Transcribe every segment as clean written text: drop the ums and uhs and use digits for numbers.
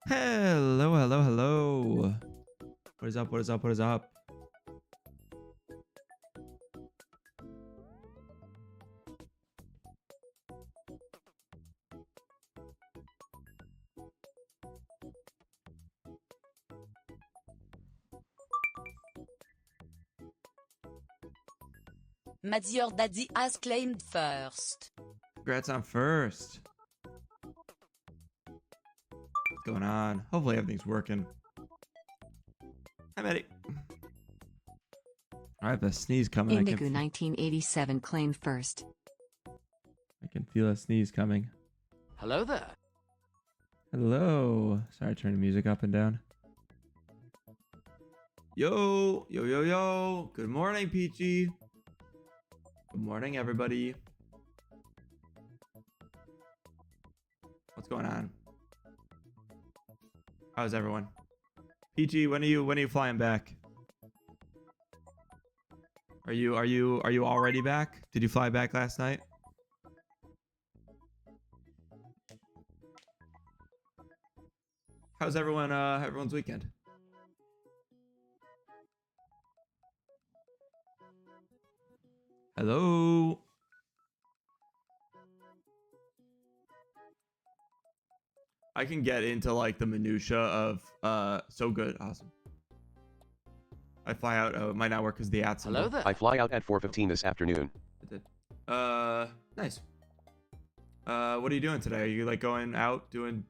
Hello, hello, hello. What is up? What is up? What is up? Your daddy has claimed first. Congrats on first. What's going on? Hopefully everything's working. Hi, Maddie. I have a sneeze coming. Indigo 1987 claimed first. I can feel a sneeze coming. Hello there. Hello. Sorry, turn the music up and down. Yo, yo, yo, yo. Good morning, Peachy. Good morning, everybody. What's going on? How's everyone? Peachy, when are you flying back? Are you already back? Did you fly back last night? How's everyone everyone's weekend? Hello. I can get into like the minutia of so good. Awesome. I fly out. Oh, it might not work because the ads. Hello there. I fly out at 4:15 this afternoon. It did. Nice. What are you doing today? Are you like going out doing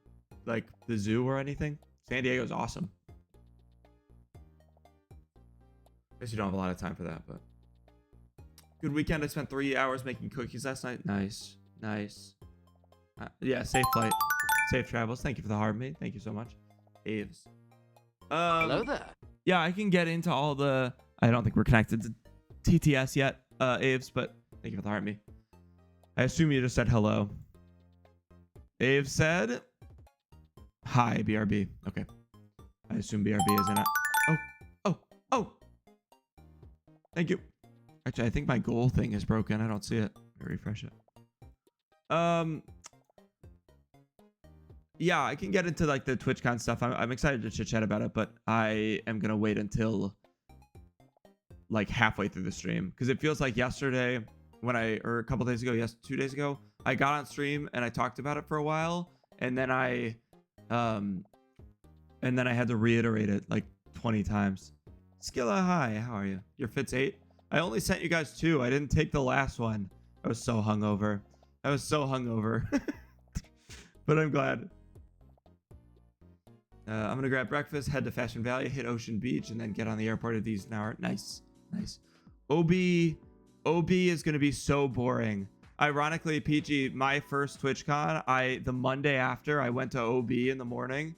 like the zoo or anything? San Diego's awesome. Guess you don't have a lot of time for that, but good weekend. I spent 3 hours making cookies last night. Nice, nice. Yeah, safe flight, safe travels. Thank you for the heart, mate. Thank you so much, Aves. Hello there. Yeah, I can get into all the. I don't think we're connected to TTS yet, Aves, but thank you for the heart, me. I assume you just said hello. Aves said hi, BRB. Okay. I assume BRB is in it. Oh. Thank you. Actually, I think my goal thing is broken. I don't see it. Let me refresh it. Yeah, I can get into like the TwitchCon stuff. I'm excited to chit chat about it, but I am gonna wait until like halfway through the stream because it feels like yesterday or a couple days ago, 2 days ago, I got on stream and I talked about it for a while, and then I had to reiterate it like 20 times. Skilla, hi, how are you? Your fit's 8. I only sent you guys 2. I didn't take the last one. I was so hungover. But I'm glad. I'm gonna grab breakfast, head to Fashion Valley, hit Ocean Beach, and then get on the airport at these an hour. Nice. OB is gonna be so boring. Ironically, PG, my first TwitchCon, the Monday after, I went to OB in the morning,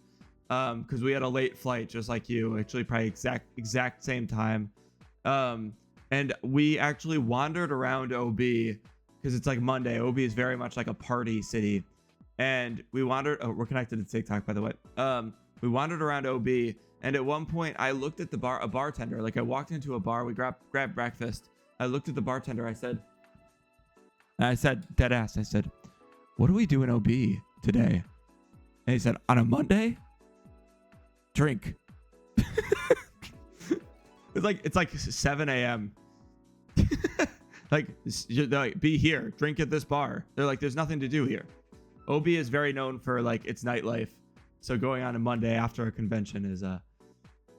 because we had a late flight, just like you. Actually, probably exact same time. And we actually wandered around OB because it's like Monday. OB is very much like a party city, and we wandered. Oh, we're connected to TikTok, by the way. We wandered around OB, and at one point I looked at a bartender. Like I walked into a bar, we grabbed breakfast. I looked at the bartender. I said, dead ass. I said, "What do we do in OB today?" And he said, "On a Monday, drink." It's like 7 a.m. like, be here, drink at this bar. They're like, there's nothing to do here. OB is very known for like its nightlife. So going on a Monday after a convention is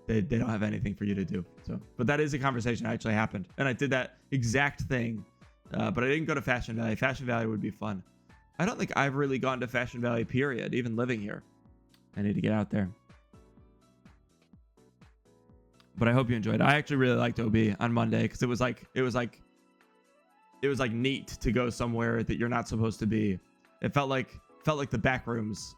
they don't have anything for you to do. So, but that is a conversation that actually happened, and I did that exact thing, but I didn't go to Fashion Valley. Fashion Valley would be fun. I don't think I've really gone to Fashion Valley, period, even living here. I need to get out there. But I hope you enjoyed. I actually really liked OB on Monday because it was like neat to go somewhere that you're not supposed to be. It felt like the back rooms.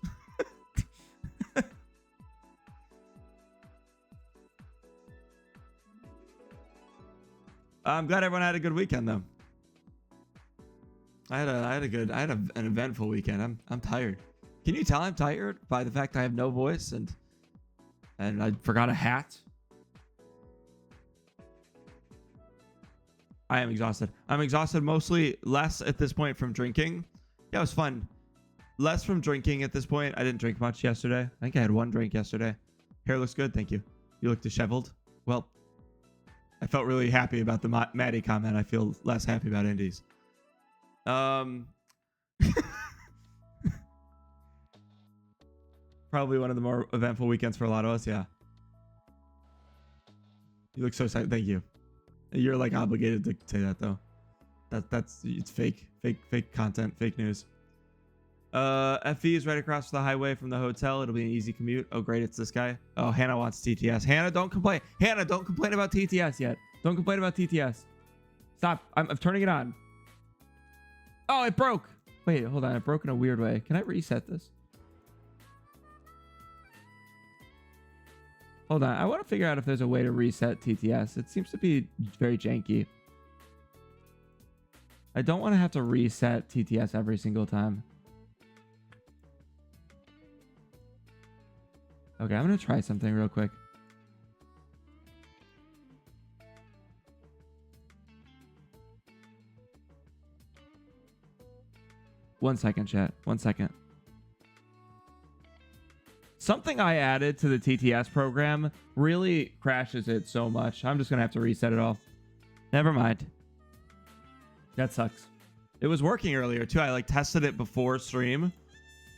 I'm glad everyone had a good weekend though. I had an eventful weekend. I'm tired. Can you tell I'm tired by the fact I have no voice and I forgot a hat? I am exhausted. I'm exhausted mostly less at this point from drinking. Yeah, it was fun. less from drinking at this point. I didn't drink much yesterday. I think I had one drink yesterday. Hair looks good. Thank you. You look disheveled. Well, I felt really happy about the Maddie comment. I feel less happy about Indies. Probably one of the more eventful weekends for a lot of us. Yeah. You look so excited. Thank you. You're like obligated to say that though. It's fake content, fake news. FV is right across the highway from the hotel. It'll be an easy commute. Oh, great. It's this guy. Oh, Hannah wants TTS. Hannah, don't complain. Hannah, don't complain about TTS yet. Don't complain about TTS. Stop. I'm turning it on. Oh, it broke. Wait, hold on. It broke in a weird way. Can I reset this? Hold on. I want to figure out if there's a way to reset TTS. It seems to be very janky. I don't want to have to reset TTS every single time. Okay, I'm going to try something real quick. One second, chat. 1 second. Something I added to the TTS program really crashes it so much. I'm just going to have to reset it all. Never mind. That sucks. It was working earlier too. I like tested it before stream.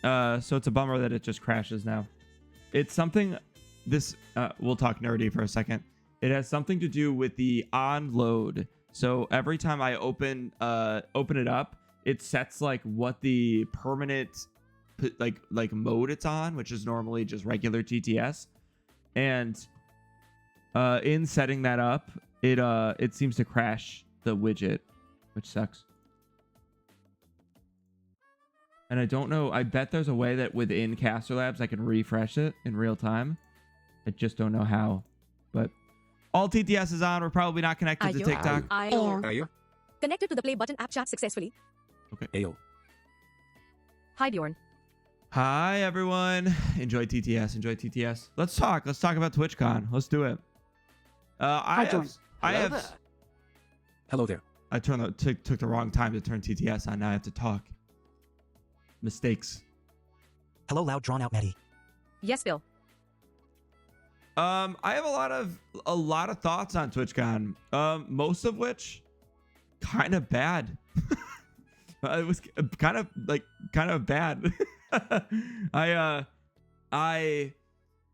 So it's a bummer that it just crashes now. It's something this we'll talk nerdy for a second. It has something to do with the on load. So every time I open it up, it sets like what the permanent like mode it's on, which is normally just regular TTS. And in setting that up, it seems to crash the widget, which sucks. And I don't know. I bet there's a way that within Caster Labs I can refresh it in real time. I just don't know how. But all TTS is on. We're probably not connected to TikTok. Are you? Connected to the play button app chat successfully. Okay. Ayo. Hi, Bjorn. Hi, everyone. Enjoy TTS. Enjoy TTS. Let's talk. Let's talk about TwitchCon. Let's do it. I have. Hello there. I took the wrong time to turn TTS on. Now I have to talk. Mistakes. Hello, loud, drawn out Maddie. Yes, Bill. I have a lot of thoughts on TwitchCon. Most of which kind of bad. It was kind of bad. I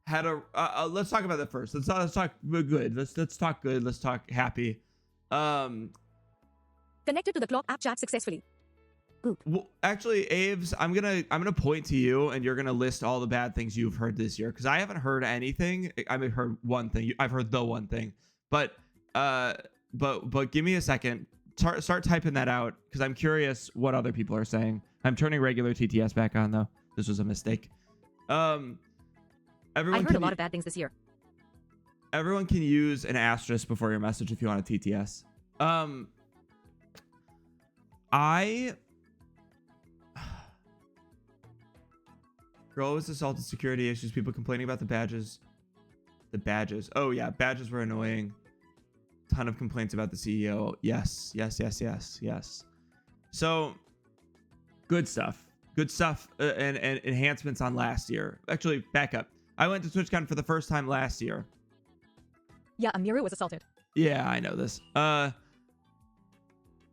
had a let's talk about that first. Let's talk good. Let's talk good. Let's talk happy. Connected to the clock app chat successfully. Well, actually, Aves, I'm gonna point to you, and you're gonna list all the bad things you've heard this year, because I haven't heard anything. I've heard one thing. I've heard the one thing, but give me a second. Start typing that out, because I'm curious what other people are saying. I'm turning regular TTS back on though. This was a mistake. Everyone. I heard a lot of bad things this year. Everyone can use an asterisk before your message if you want a TTS. Girl was assaulted, security issues, people complaining about the badges. The badges. Oh yeah, badges were annoying. Ton of complaints about the CEO. Yes. So good stuff. And enhancements on last year. Actually, back up. I went to TwitchCon for the first time last year. Yeah, Amiru was assaulted. Yeah, I know this. I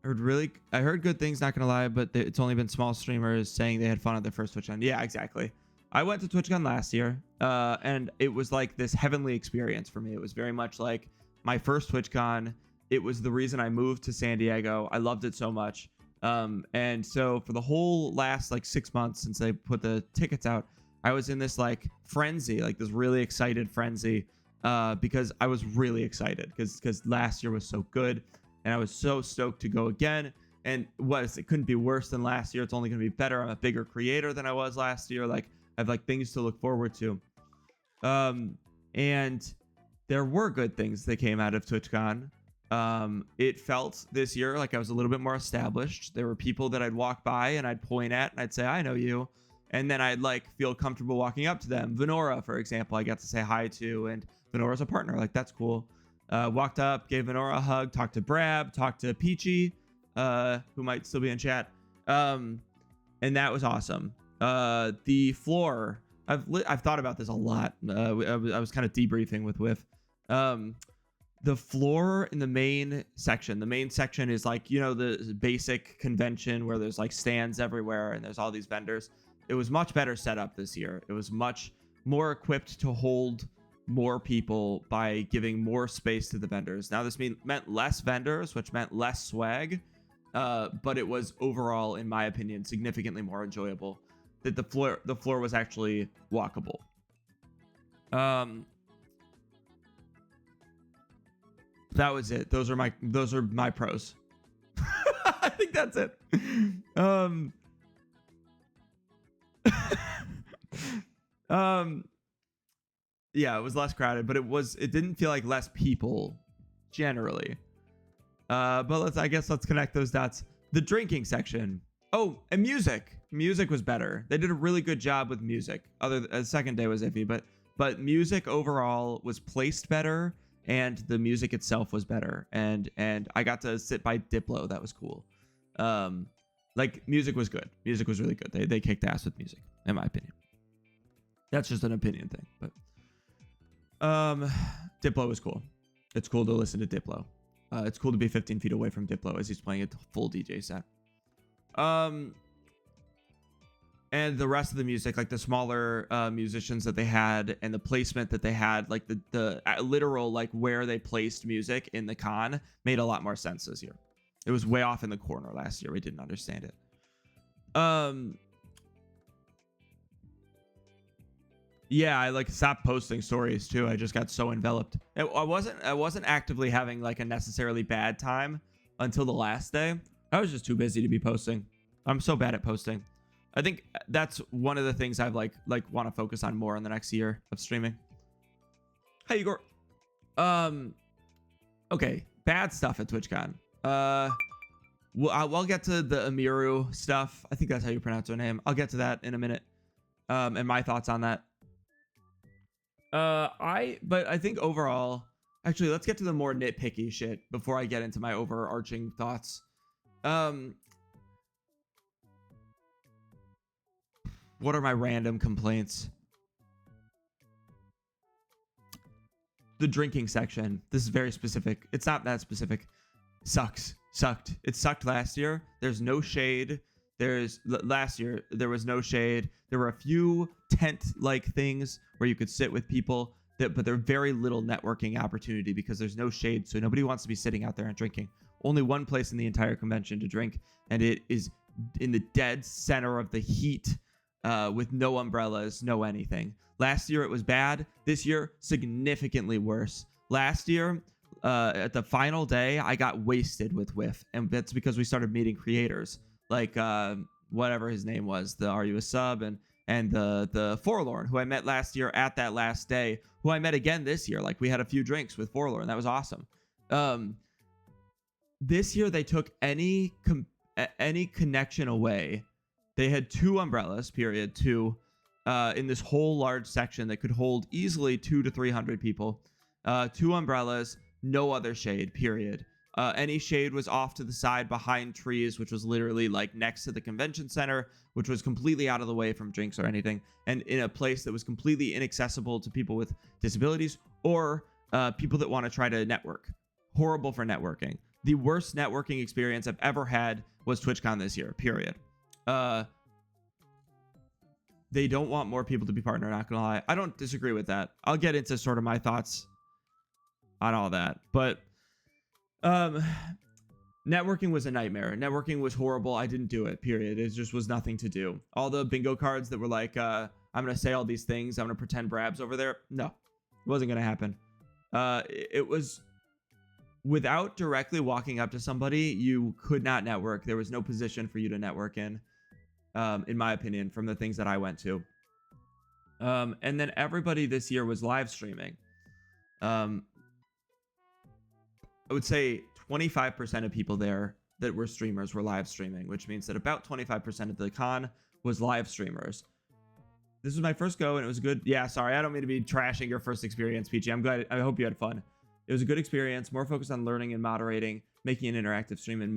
heard good things, not gonna lie, but it's only been small streamers saying they had fun at their first TwitchCon. Yeah, exactly. I went to TwitchCon last year, and it was like this heavenly experience for me. It was very much like my first TwitchCon. It was the reason I moved to San Diego. I loved it so much. And so for the whole last like 6 months since they put the tickets out, I was in this like frenzy, like this really excited frenzy, because I was really excited because last year was so good. And I was so stoked to go again. And it couldn't be worse than last year. It's only going to be better. I'm a bigger creator than I was last year. Like I have like things to look forward to. And there were good things that came out of TwitchCon. It felt this year like I was a little bit more established. There were people that I'd walk by and I'd point at and I'd say, I know you. And then I'd like feel comfortable walking up to them. Venora, for example, I got to say hi to, and Venora's a partner. Like that's cool. Walked up, gave Venora a hug, talked to Brab, talked to Peachy, who might still be in chat. And that was awesome. The floor. I've thought about this a lot. I was kind of debriefing with Whiff. The floor in the main section. The main section is like, you know, the basic convention where there's like stands everywhere and there's all these vendors. It was much better set up this year. It was much more equipped to hold more people by giving more space to the vendors. Now this meant less vendors, which meant less swag, but it was overall, in my opinion, significantly more enjoyable. That the floor was actually walkable. That was it. Those are my pros. I think that's it. Yeah, it was less crowded, but it didn't feel like less people generally. But I guess let's connect those dots. The drinking section. Oh, and music. Music was better. They did a really good job with music. Second day was iffy, but music overall was placed better, and the music itself was better. And I got to sit by Diplo. That was cool. Like music was good. Music was really good. They kicked ass with music, in my opinion. That's just an opinion thing, but Diplo was cool. It's cool to listen to Diplo. It's cool to be 15 feet away from Diplo as he's playing a full DJ set. And the rest of the music, like the smaller musicians that they had and the placement that they had, like the literal like where they placed music in the con made a lot more sense this year. It was way off in the corner last year. We didn't understand it. Yeah, I like stopped posting stories too. I just got so enveloped. I wasn't actively having like a necessarily bad time until the last day. I was just too busy to be posting. I'm so bad at posting. I think that's one of the things I've like want to focus on more in the next year of streaming. Hey Igor. Okay, bad stuff at TwitchCon. I'll get to the Amiru stuff. I think that's how you pronounce her name. I'll get to that in a minute. And my thoughts on that. But I think overall, actually, let's get to the more nitpicky shit before I get into my overarching thoughts. What are my random complaints? The drinking section. This is very specific. It's not that specific. Sucked. It sucked last year. There's no shade. Last year there was no shade. There were a few tent-like things where you could sit with people, but there's very little networking opportunity because there's no shade. So nobody wants to be sitting out there and drinking. Only one place in the entire convention to drink, and it is in the dead center of the heat, with no umbrellas, no anything. Last year it was bad. This year significantly worse. Last year, at the final day, I got wasted with Whiff, and that's because we started meeting creators like whatever his name was, the Are You a Sub, and the Forlorn, who I met last year at that last day, who I met again this year. Like we had a few drinks with Forlorn. That was awesome. This year they took any connection away. They had 2 umbrellas, period, 2, in this whole large section that could hold easily 200 to 300 people. 2 umbrellas, no other shade, period. Any shade was off to the side behind trees, which was literally like next to the convention center, which was completely out of the way from drinks or anything, and in a place that was completely inaccessible to people with disabilities or people that want to try to network. Horrible for networking. The worst networking experience I've ever had was TwitchCon this year, period. They don't want more people to be partner, not gonna lie. I don't disagree with that. I'll get into sort of my thoughts on all that, but networking was a nightmare. Networking was horrible. I didn't do it, period. It just was nothing to do. All the bingo cards that were like, I'm gonna say all these things, I'm gonna pretend Brab's over there. No, it wasn't gonna happen. It was without directly walking up to somebody, you could not network. There was no position for you to network in my opinion, from the things that I went to. And then everybody this year was live streaming. I would say 25% of people there that were streamers were live streaming, which means that about 25% of the con was live streamers. This was my first go and it was good. Yeah, sorry, I don't mean to be trashing your first experience, PG. I'm glad. I hope you had fun. It was a good experience, more focused on learning and moderating, making an interactive stream, and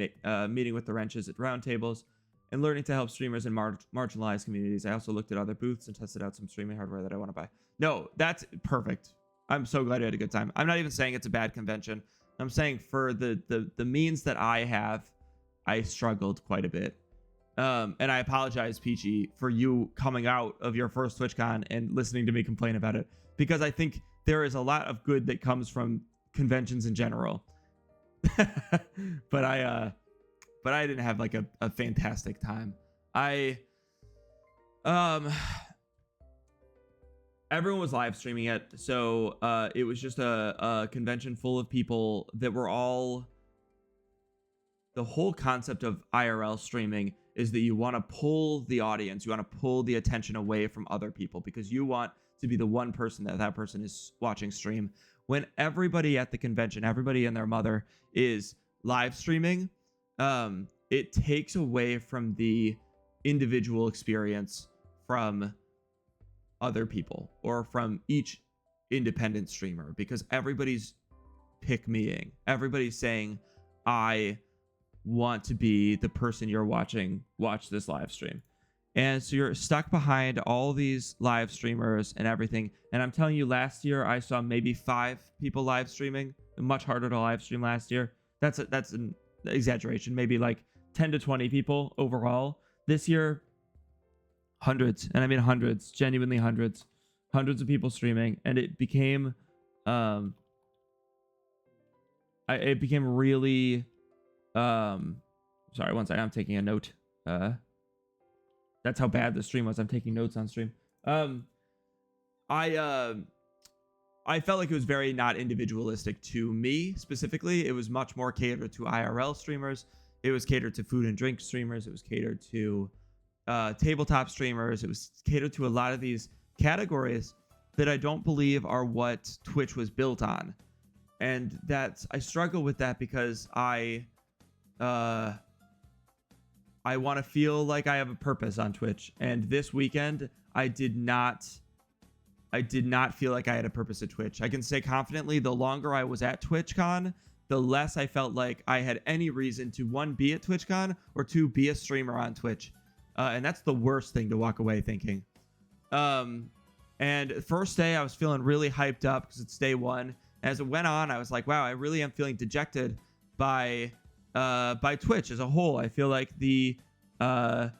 meeting with the wrenches at round tables. and learning to help streamers in marginalized communities. I also looked at other booths and tested out some streaming hardware that I want to buy. No, that's perfect. I'm so glad you had a good time. I'm not even saying it's a bad convention. I'm saying for the means that I have, I struggled quite a bit. And I apologize, Peachy, for you coming out of your first TwitchCon and listening to me complain about it, because I think there is a lot of good that comes from conventions in general. but I didn't have like a fantastic time. Everyone was live streaming it, so it was just a convention full of people that were all. The whole concept of IRL streaming is that you want to pull the audience, you want to pull the attention away from other people, because you want to be the one person that person is watching stream. When everybody at the convention, everybody and their mother is live streaming, it takes away from the individual experience from other people or from each independent streamer, because everybody's pick-meing. Everybody's saying, I want to be the person you're watch this live stream. And so you're stuck behind all these live streamers and everything. And I'm telling you, last year I saw maybe 5 people live streaming. Much harder to live stream last year. That's an exaggeration. Maybe like 10 to 20 people overall. This year, hundreds, and I mean hundreds, genuinely hundreds of people streaming, and it became really sorry, one second, I'm taking a note. That's how bad the stream was. I'm taking notes on stream. I felt like it was very not individualistic to me specifically. It was much more catered to IRL streamers. It was catered to food and drink streamers. It was catered to tabletop streamers. It was catered to a lot of these categories that I don't believe are what Twitch was built on. And I struggle with that because I want to feel like I have a purpose on Twitch. And this weekend, I did not feel like I had a purpose at Twitch. I can say confidently, the longer I was at TwitchCon, the less I felt like I had any reason to, 1, be at TwitchCon, or 2, be a streamer on Twitch. And that's the worst thing to walk away thinking. And first day, I was feeling really hyped up because it's day 1. As it went on, I was like, wow, I really am feeling dejected by Twitch as a whole. I feel like on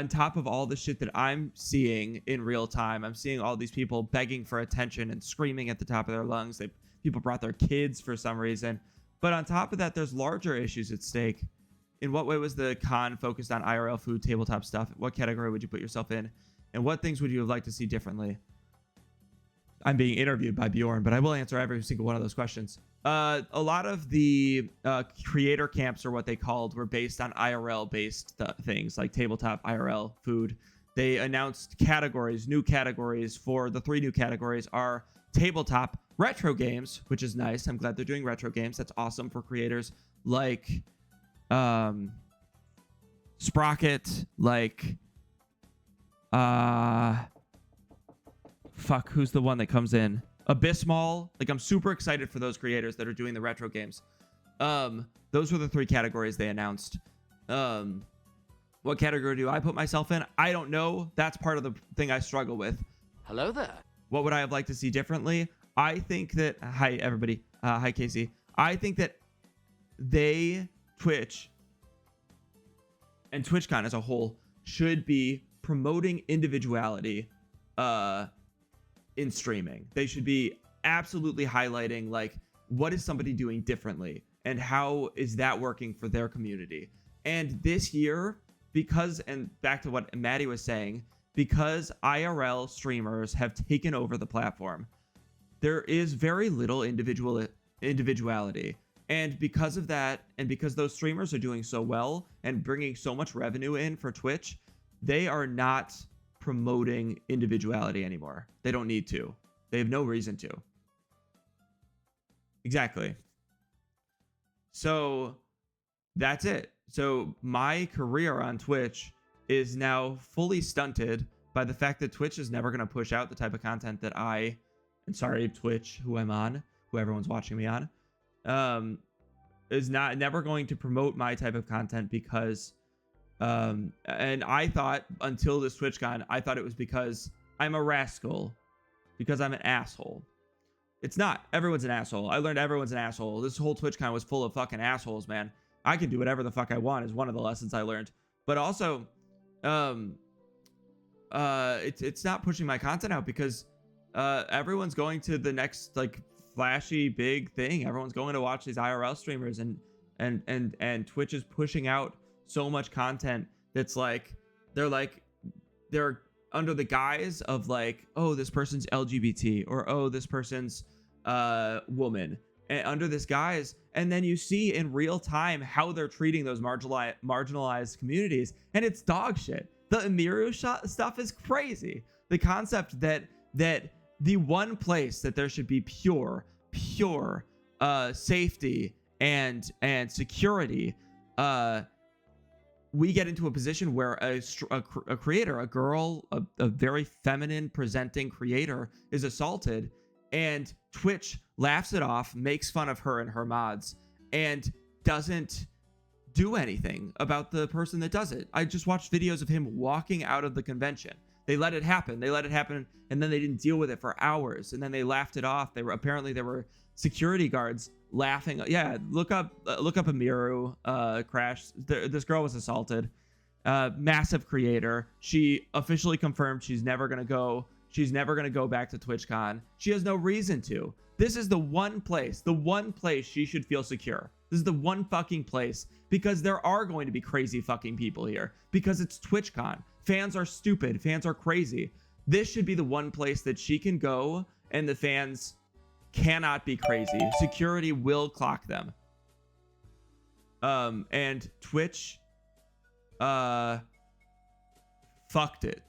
top of all the shit that I'm seeing in real time, I'm seeing all these people begging for attention and screaming at the top of their lungs. People brought their kids for some reason. But on top of that, there's larger issues at stake. In what way was the con focused on IRL food, tabletop stuff? What category would you put yourself in? And what things would you have liked to see differently? I'm being interviewed by Bjorn, but I will answer every single one of those questions. A lot of the creator camps, or what they called, were based on IRL-based things, like tabletop, IRL, food. They announced categories, new categories. For the 3 new categories are tabletop, retro games, which is nice. I'm glad they're doing retro games. That's awesome for creators like Sprocket, like fuck, who's the one that comes in? Abysmal. Like, I'm super excited for those creators that are doing the retro games. Those were the 3 categories they announced. What category do I put myself in? I don't know. That's part of the thing I struggle with. Hello there. What would I have liked to see differently? I think that... Hi, everybody. Hi, Casey. I think that Twitch, and TwitchCon as a whole, should be promoting individuality in streaming. They should be absolutely highlighting, like, what is somebody doing differently and how is that working for their community. And this year, because, and back to what Maddie was saying, because IRL streamers have taken over the platform, there is very little individuality. And because of that, and because those streamers are doing so well and bringing so much revenue in for Twitch, they are not promoting individuality anymore. They don't need to. They have no reason to. Exactly. So that's it. So my career on Twitch is now fully stunted by the fact that Twitch is never going to push out the type of content that Twitch, who I'm on, who everyone's watching me on, is never going to promote my type of content, because And I thought until this TwitchCon, I thought it was because I'm a rascal, because I'm an asshole. It's not. Everyone's an asshole. I learned everyone's an asshole. This whole TwitchCon was full of fucking assholes, man. I can do whatever the fuck I want is one of the lessons I learned. But also, it's not pushing my content out because everyone's going to the next like flashy big thing. Everyone's going to watch these IRL streamers, and Twitch is pushing out so much content that's like they're under the guise of like, oh, this person's LGBT, or oh, this person's woman, and under this guise, and then you see in real time how they're treating those marginalized communities, and it's dog shit. The Amiru stuff is crazy. The concept that the one place that there should be pure safety and security, we get into a position where a creator, a girl, a very feminine presenting creator is assaulted, and Twitch laughs it off, makes fun of her and her mods, and doesn't do anything about the person that does it. I just watched videos of him walking out of the convention. They let it happen. And then they didn't deal with it for hours, and then they laughed it off. There were security guards laughing. Yeah, look up Amiru crash. This girl was assaulted. Massive creator. She officially confirmed she's never gonna go back to TwitchCon. She has no reason to. This is the one place she should feel secure. This is the one fucking place, because there are going to be crazy fucking people here, because it's TwitchCon. Fans are stupid. Fans are crazy. This should be the one place that she can go and the fans cannot be crazy. Security will clock them. And Twitch fucked it.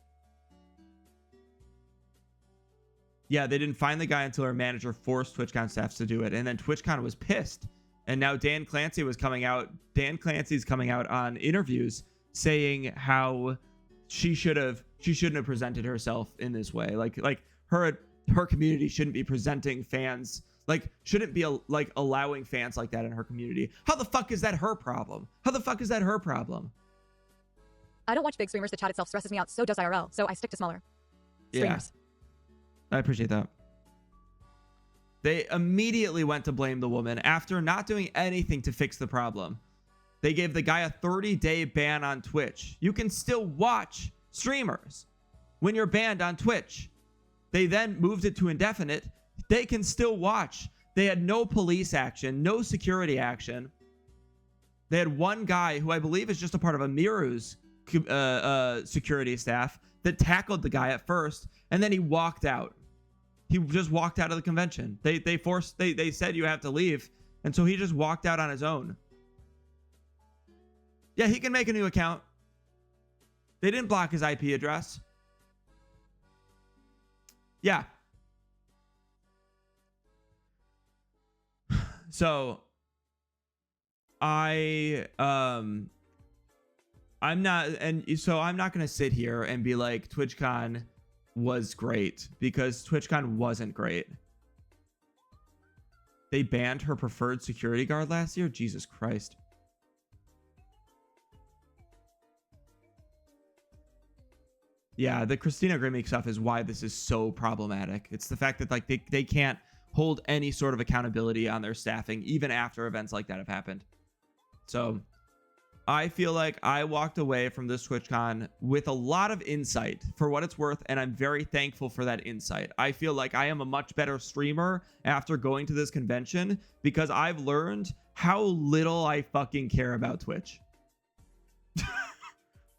Yeah, they didn't find the guy until our manager forced TwitchCon staff to do it, and then TwitchCon was pissed. And now Dan Clancy's coming out on interviews saying how she shouldn't have presented herself in this way. Like her community shouldn't be presenting fans, like shouldn't be like allowing fans like that in her community. How the fuck is that her problem? I don't watch big streamers. The chat itself stresses me out. So does IRL. So I stick to smaller streamers. Yeah, I appreciate that. They immediately went to blame the woman after not doing anything to fix the problem. They gave the guy a 30-day ban on Twitch. You can still watch streamers when you're banned on Twitch. They then moved it to indefinite. They can still watch. They had no police action, no security action. They had one guy who I believe is just a part of Amiru's security staff that tackled the guy at first, and then he walked out. He just walked out of the convention. They said you have to leave, and so he just walked out on his own. Yeah, he can make a new account. They didn't block his IP address. Yeah. So I'm not going to sit here and be like TwitchCon was great, because TwitchCon wasn't great. They banned her preferred security guard last year. Jesus Christ. Yeah, the Christina Grimmie stuff is why this is so problematic. It's the fact that like they can't hold any sort of accountability on their staffing even after events like that have happened. So I feel like I walked away from this TwitchCon with a lot of insight for what it's worth, and I'm very thankful for that insight. I feel like I am a much better streamer after going to this convention because I've learned how little I fucking care about Twitch.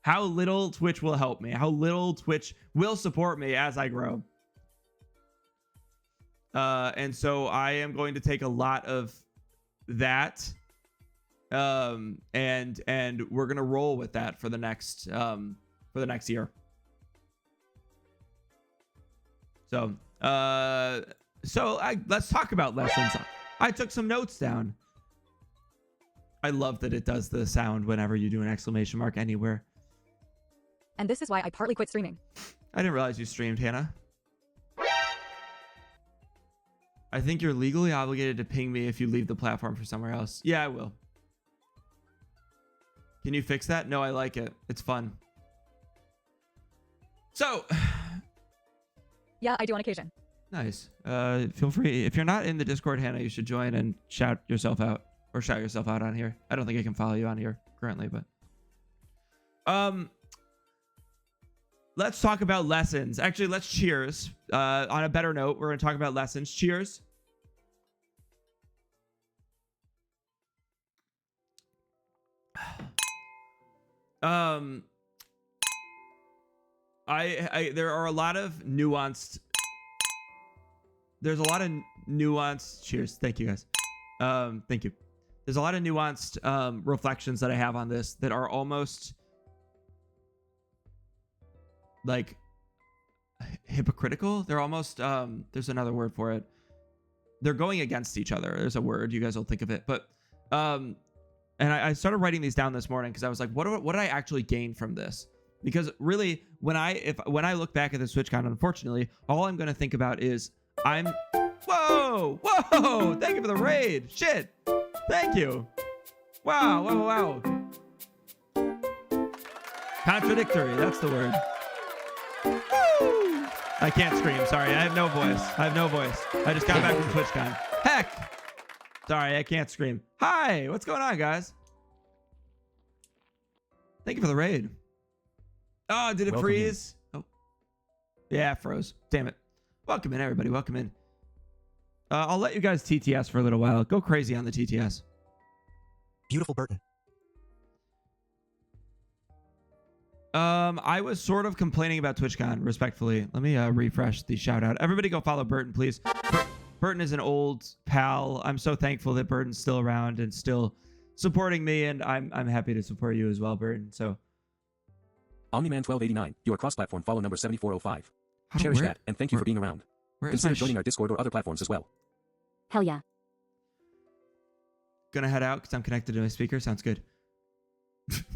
How little Twitch will help me, how little Twitch will support me as I grow. And so I am going to take a lot of that, and we're gonna roll with that for the next year. So let's talk about lessons. I took some notes down. I love that it does the sound whenever you do an exclamation mark anywhere. And this is why I partly quit streaming. I didn't realize you streamed, Hannah. I think you're legally obligated to ping me if you leave the platform for somewhere else. Yeah, I will. Can you fix that? No, I like it. It's fun. So, Yeah, I do on occasion. nice. Feel free. If you're not in the Discord, Hannah, you should join and shout yourself out or shout yourself out on here. I don't think I can follow you on here currently, but let's talk about lessons. Actually, let's cheers. On a better note, we're going to talk about lessons. Cheers. There are a lot of nuanced. There's a lot of nuanced. Cheers. Thank you, guys. Thank you. There's a lot of nuanced reflections that I have on this that are almost like hypocritical. They're almost there's another word for it. They're going against each other. There's a word, you guys will think of it. But and I started writing these down this morning because I was like, what did I actually gain from this? Because really, when I look back at this TwitchCon, unfortunately, all I'm going to think about is whoa, thank you for the raid. Shit. Thank you. Wow. Contradictory. That's the word. Woo! I can't scream. Sorry. I have no voice. I just got back from TwitchCon. Heck. Sorry. I can't scream. Hi. What's going on, guys? Thank you for the raid. Oh, did it Welcome freeze? Oh. Yeah, it froze. Damn it. Welcome in, everybody. Welcome in. I'll let you guys TTS for a little while. Go crazy on the TTS. Beautiful Burton. I was sort of complaining about TwitchCon, respectfully. Let me refresh the shout out. Everybody go follow Burton, please. Burton is an old pal. I'm so thankful that Burton's still around and still supporting me, and I'm happy to support you as well, Burton. So Omniman1289, your cross-platform follow number 7405. Cherish that, and thank you for being around. Consider joining our Discord or other platforms as well. Hell yeah. Gonna head out because I'm connected to my speaker. Sounds good.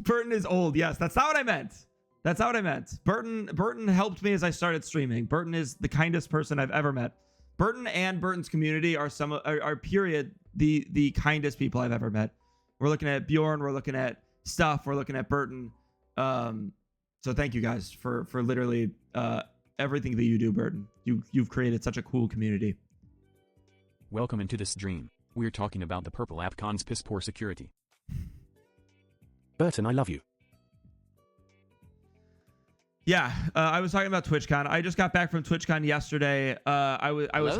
Burton is old. Yes, that's not what I meant. Burton helped me as I started streaming. Burton is the kindest person I've ever met. Burton and Burton's community are period the kindest people I've ever met. We're looking at Bjorn. We're looking at Stuff. We're looking at Burton. So thank you guys for literally everything that you do, Burton. You've created such a cool community. Welcome into this stream. We're talking about the Purple AppCon's piss poor security. Burton, I love you. Yeah, I was talking about TwitchCon. I just got back from TwitchCon yesterday. I was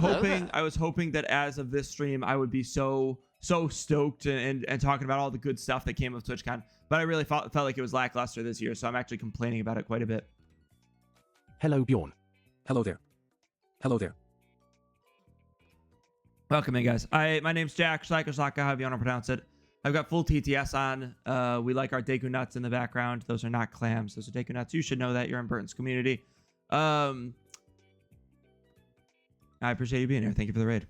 hoping that as of this stream, I would be so stoked and talking about all the good stuff that came of TwitchCon. But I really felt like it was lackluster this year, so I'm actually complaining about it quite a bit. Hello, Bjorn. Hello there. Welcome in, guys. My name's Jack, officialschlaacka, however you want to pronounce it. I've got full TTS on. We like our Deku nuts in the background. Those are not clams. Those are Deku nuts. You should know that. You're in Burton's community. I appreciate you being here. Thank you for the raid.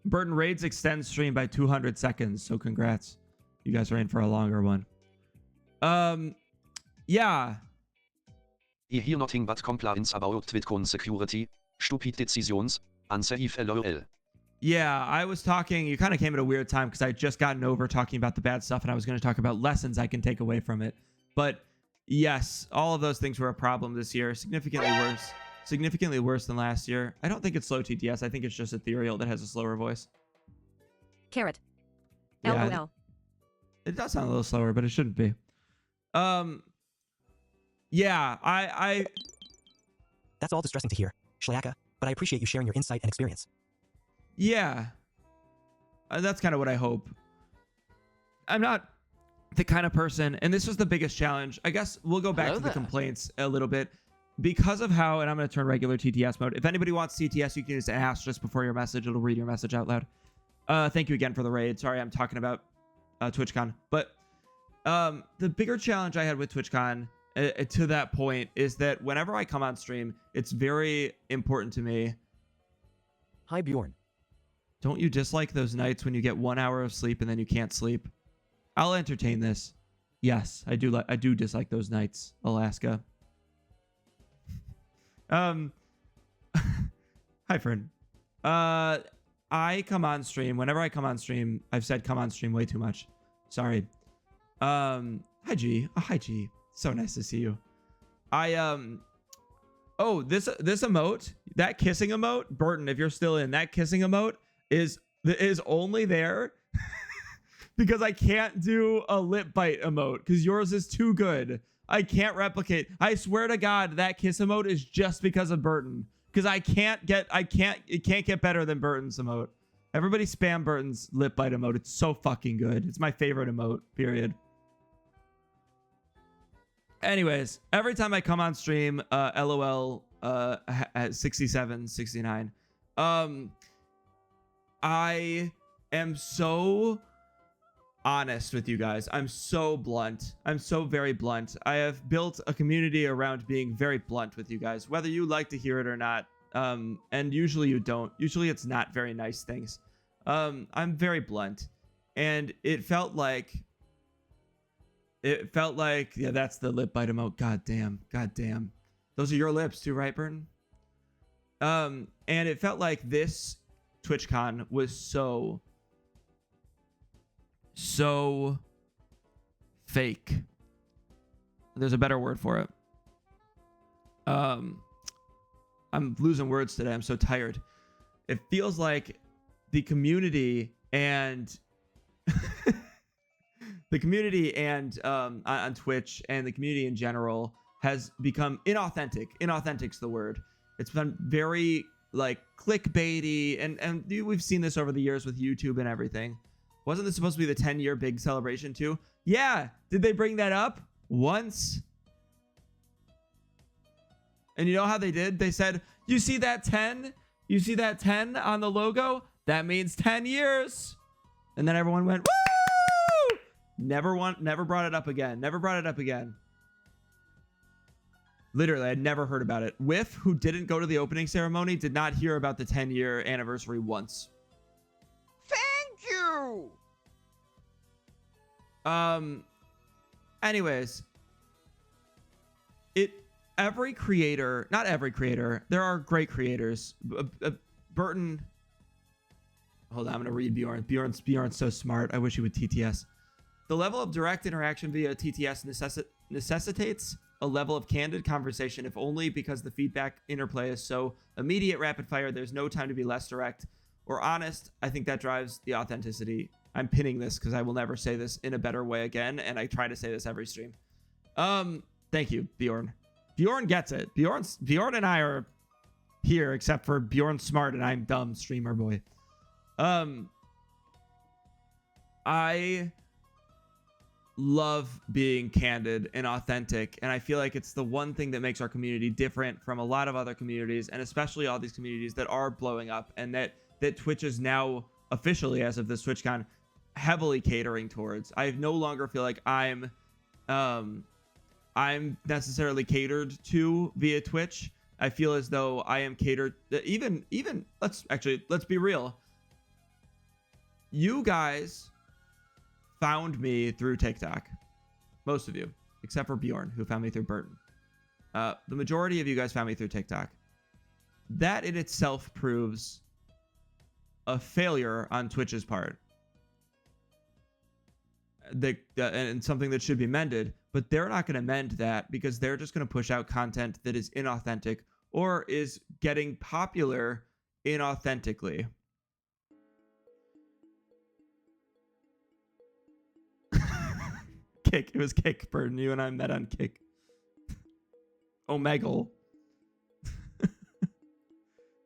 Burton raids extend stream by 200 seconds, so congrats. You guys are in for a longer one. Yeah. I hear nothing but complaints about TwitchCon security, stupid decisions, unsafe LOL. Yeah, I was talking, you kind of came at a weird time because I had just gotten over talking about the bad stuff and I was going to talk about lessons I can take away from it. But yes, all of those things were a problem this year, significantly worse than last year. I don't think it's slow TTS. I think it's just Ethereal that has a slower voice. Carrot. Yeah, LOL. It does sound a little slower, but it shouldn't be. Yeah, I That's all distressing to hear, Schlaacka, but I appreciate you sharing your insight and experience. Yeah. That's kind of what I hope. I'm not the kind of person, and this was the biggest challenge. I guess we'll go back to the complaints a little bit because of how, and I'm going to turn regular TTS mode. If anybody wants TTS, you can just ask just before your message. It'll read your message out loud. Thank you again for the raid. Sorry, I'm talking about TwitchCon. But the bigger challenge I had with TwitchCon to that point is that whenever I come on stream, it's very important to me. Hi, Bjorn. Don't you dislike those nights when you get 1 hour of sleep and then you can't sleep? I'll entertain this. Yes, I do dislike those nights, Alaska. Hi, friend. I come on stream. Whenever I come on stream, I've said come on stream way too much. Sorry. Hi G. Oh, hi G. So nice to see you. Oh, this emote, that kissing emote, Burton, if you're still in, that kissing emote is only there because I can't do a lip bite emote because yours is too good. I can't replicate. I swear to God, that kiss emote is just because of Burton. Because it can't get better than Burton's emote. Everybody spam Burton's lip bite emote. It's so fucking good. It's my favorite emote, period. Anyways, every time I come on stream, LOL at 67, 69, I am so honest with you guys. I'm so blunt. I'm so very blunt. I have built a community around being very blunt with you guys, whether you like to hear it or not. And usually you don't. Usually it's not very nice things. I'm very blunt, and it felt like, yeah, that's the lip bite emote. God damn. Those are your lips too, right, Burton? And it felt like this TwitchCon was so fake. There's a better word for it. I'm losing words today. I'm so tired. It feels like the community and on Twitch and the community in general has become inauthentic. Inauthentic's the word. It's been very like clickbaity, and we've seen this over the years with YouTube and everything. Wasn't this supposed to be the 10-year big celebration too? Yeah. Did they bring that up once? And you know how they did? They said, you see that 10? You see that 10 on the logo? That means 10 years. And then everyone went, woo! Never brought it up again. Never brought it up again. Literally, I'd never heard about it. Whiff, who didn't go to the opening ceremony, did not hear about the 10-year anniversary once. Thank you. Anyways, every creator, not every creator, there are great creators. Burton, hold on, I'm gonna read Bjorn. Bjorn's so smart. I wish he would TTS. The level of direct interaction via TTS necessitates a level of candid conversation, if only because the feedback interplay is so immediate, rapid fire. There's no time to be less direct or honest. I think that drives the authenticity. I'm pinning this because I will never say this in a better way again, and I try to say this every stream. Thank you, Bjorn. Bjorn gets it. Bjorn and I are here, except for Bjorn's smart and I'm dumb, streamer boy. I love being candid and authentic, and I feel like it's the one thing that makes our community different from a lot of other communities, and especially all these communities that are blowing up, and that Twitch is now officially, as of this TwitchCon, heavily catering towards. I no longer feel like I'm necessarily catered to via Twitch. I feel as though I am catered, even let's be real. You guys found me through TikTok. Most of you, except for Bjorn, who found me through Burton. The majority of you guys found me through TikTok. That in itself proves a failure on Twitch's part. And something that should be mended, but they're not going to mend that because they're just going to push out content that is inauthentic or is getting popular inauthentically. Kick. It was Kick, Burton. You and I met on Kick. Omegle.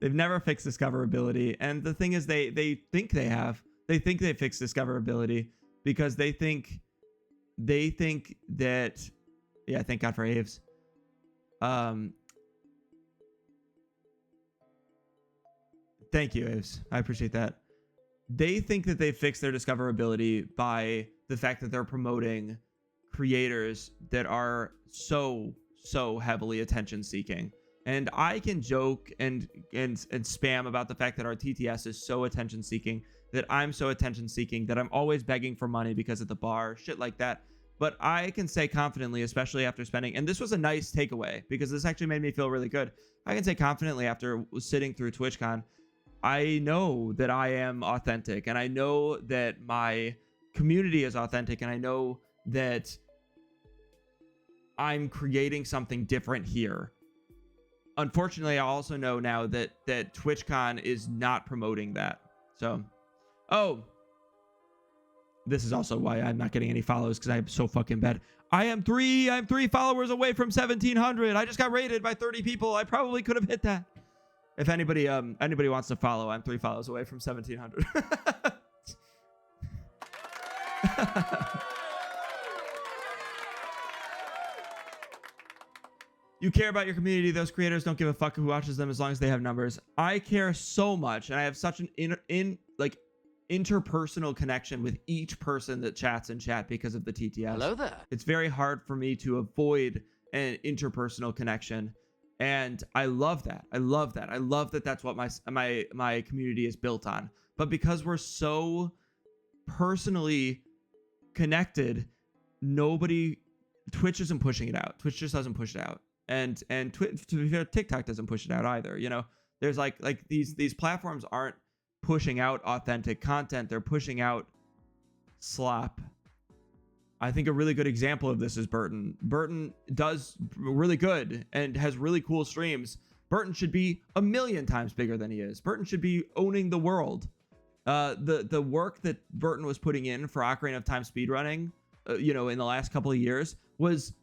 They've never fixed discoverability. And the thing is, they think they have. They think they fixed discoverability because they think that, yeah, thank God for Aves. Thank you, Aves. I appreciate that. They think that they fixed their discoverability by the fact that they're promoting creators that are so heavily attention seeking. And I can joke and spam about the fact that our TTS is so attention seeking, that I'm so attention seeking, that I'm always begging for money because of the bar, shit like that. But I can say confidently, especially after spending, and this was a nice takeaway because this actually made me feel really good. I can say confidently after sitting through TwitchCon, I know that I am authentic, and I know that my community is authentic, and I know that I'm creating something different here. Unfortunately, I also know now that TwitchCon is not promoting that. So, oh, this is also why I'm not getting any follows, because I'm so fucking bad. I'm three followers away from 1,700. I just got rated by 30 people. I probably could have hit that. If anybody wants to follow, I'm 3 follows away from 1,700. You care about your community. Those creators don't give a fuck who watches them as long as they have numbers. I care so much, and I have such an interpersonal connection with each person that chats in chat because of the TTS. Hello there. It's very hard for me to avoid an interpersonal connection, and I love that. I love that. I love that that's what my community is built on. But because we're so personally connected, Twitch isn't pushing it out. Twitch just doesn't push it out. And to be fair, TikTok doesn't push it out either. You know, there's like these platforms aren't pushing out authentic content. They're pushing out slop. I think a really good example of this is Burton. Burton does really good and has really cool streams. Burton should be 1,000,000 times bigger than he is. Burton should be owning the world. The work that Burton was putting in for Ocarina of Time speedrunning, in the last couple of years was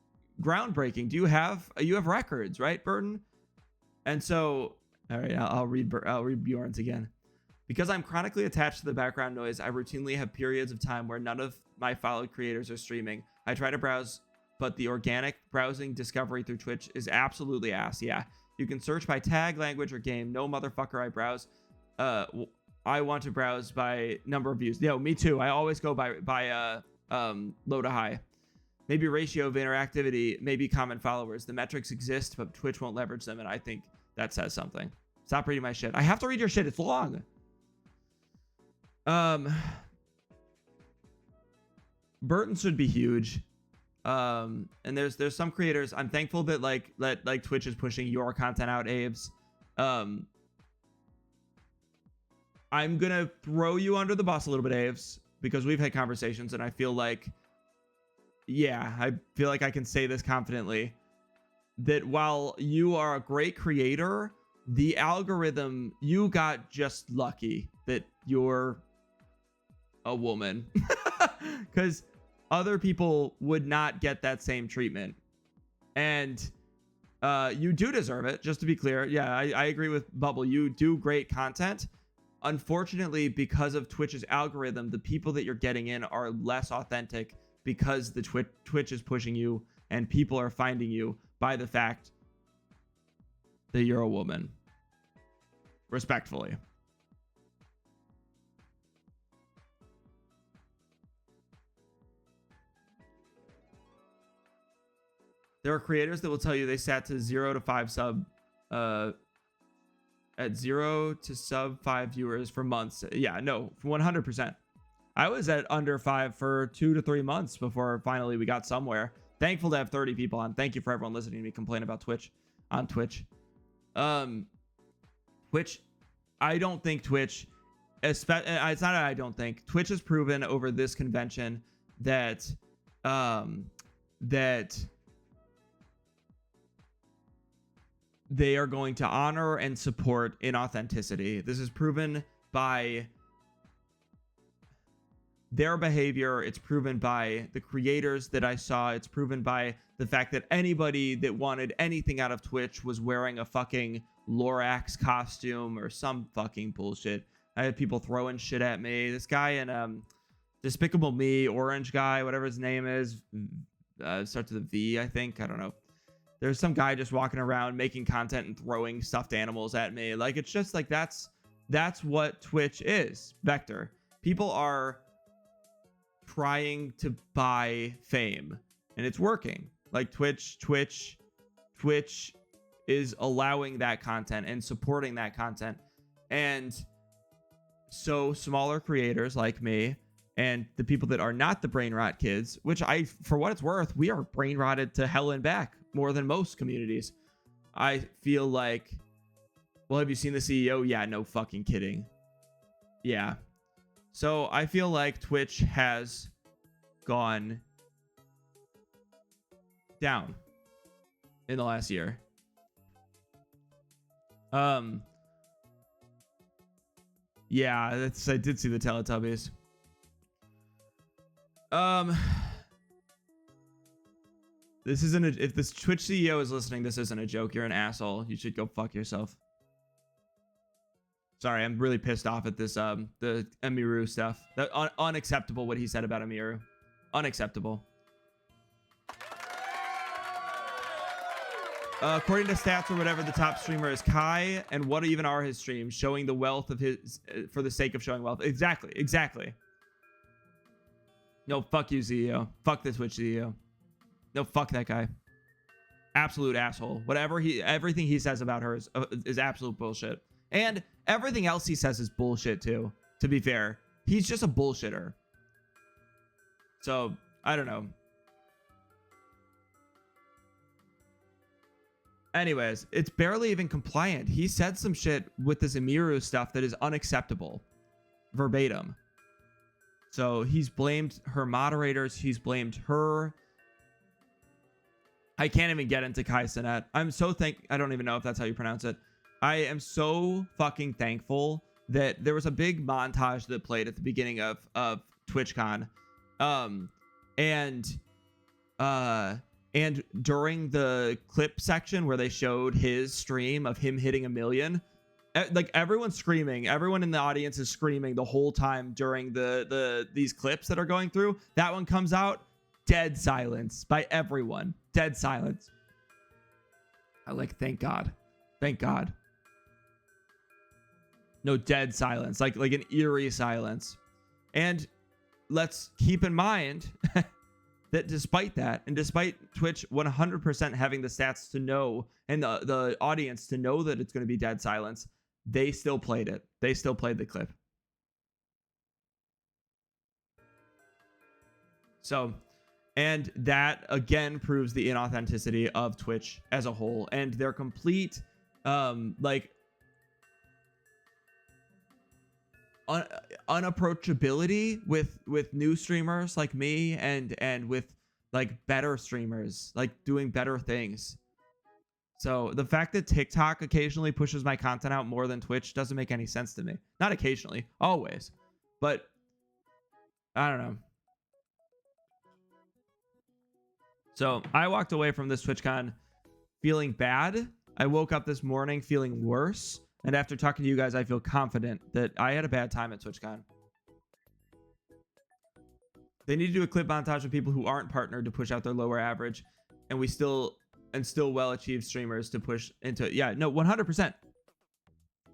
groundbreaking. You have records, right, Burton? And so, all right, I'll read Bjorn's again. Because I'm chronically attached to the background noise, I routinely have periods of time where none of my followed creators are streaming. I try to browse, but the organic browsing discovery through Twitch is absolutely ass. Yeah, you can search by tag, language, or game. No motherfucker, I browse. I want to browse by number of views. Yo, me too. I always go by low to high. Maybe ratio of interactivity, maybe common followers. The metrics exist, but Twitch won't leverage them, and I think that says something. Stop reading my shit. I have to read your shit. It's long. Burton should be huge. And there's some creators. I'm thankful that like Twitch is pushing your content out, Aves. I'm gonna throw you under the bus a little bit, Aves, because we've had conversations, and I feel like I can say this confidently, that while you are a great creator, the algorithm, you got just lucky that you're a woman, because other people would not get that same treatment, and you do deserve it, just to be clear. Yeah, I agree with Bubble. You do great content. Unfortunately, because of Twitch's algorithm, the people that you're getting in are less authentic, because the Twitch is pushing you and people are finding you by the fact that you're a woman. Respectfully. There are creators that will tell you they sat to 0 to 5 sub at 0 to sub 5 viewers for months. Yeah, no, 100%. I was at under 5 for 2 to 3 months before finally we got somewhere. Thankful to have 30 people on. Thank you for everyone listening to me complain about Twitch on Twitch. Twitch, I don't think Twitch, it's not that I don't think. Twitch has proven over this convention that they are going to honor and support inauthenticity. This is proven by their behavior. It's proven by the creators that I saw. It's proven by the fact that anybody that wanted anything out of Twitch was wearing a fucking Lorax costume or some fucking bullshit. I had people throwing shit at me. This guy in Despicable Me, orange guy, whatever his name is, starts with a V, I think. I don't know. There's some guy just walking around making content and throwing stuffed animals at me. Like, it's just like, that's what Twitch is. Vector. People are trying to buy fame, and it's working. Like, Twitch is allowing that content and supporting that content. And so smaller creators like me and the people that are not the brain rot kids, which for what it's worth, we are brain rotted to hell and back more than most communities. I feel like, well, have you seen the CEO? Yeah, no fucking kidding. Yeah. So I feel like Twitch has gone down in the last year. Yeah, that's, I did see the Teletubbies. This isn't a, if this Twitch CEO is listening, this isn't a joke. You're an asshole. You should go fuck yourself. Sorry, I'm really pissed off at this the Emiru stuff. That unacceptable what he said about Emiru. Unacceptable. According to stats or whatever, the top streamer is Kai, and what even are his streams? Showing the wealth of his for the sake of showing wealth. Exactly, exactly. No, fuck you, CEO. Fuck this Twitch CEO. No, fuck that guy. Absolute asshole. Whatever everything he says about her is absolute bullshit. And everything else he says is bullshit too, to be fair. He's just a bullshitter. So, I don't know. Anyways, it's barely even compliant. He said some shit with this Emiru stuff that is unacceptable. Verbatim. So, he's blamed her moderators. He's blamed her. I can't even get into Kai Cenat. I'm so I don't even know if that's how you pronounce it. I am so fucking thankful that there was a big montage that played at the beginning of TwitchCon. And during the clip section where they showed his stream of him hitting 1 million, like everyone's screaming, everyone in the audience is screaming the whole time during these clips that are going through. That one comes out, dead silence by everyone. Dead silence. I like, thank God. Thank God. No, dead silence, like an eerie silence. And let's keep in mind that despite that, and despite Twitch 100% having the stats to know, and the audience to know that it's going to be dead silence, they still played it. They still played the clip. So, and that again proves the inauthenticity of Twitch as a whole, and their complete, unapproachability with new streamers like me and with like better streamers like doing better things. So the fact that TikTok occasionally pushes my content out more than Twitch doesn't make any sense to me. Not occasionally, always. But I don't know. So I walked away from this TwitchCon feeling bad. I woke up this morning feeling worse. And after talking to you guys, I feel confident that I had a bad time at TwitchCon. They need to do a clip montage of people who aren't partnered to push out their lower average, and still well-achieved streamers to push into. Yeah, no, 100%.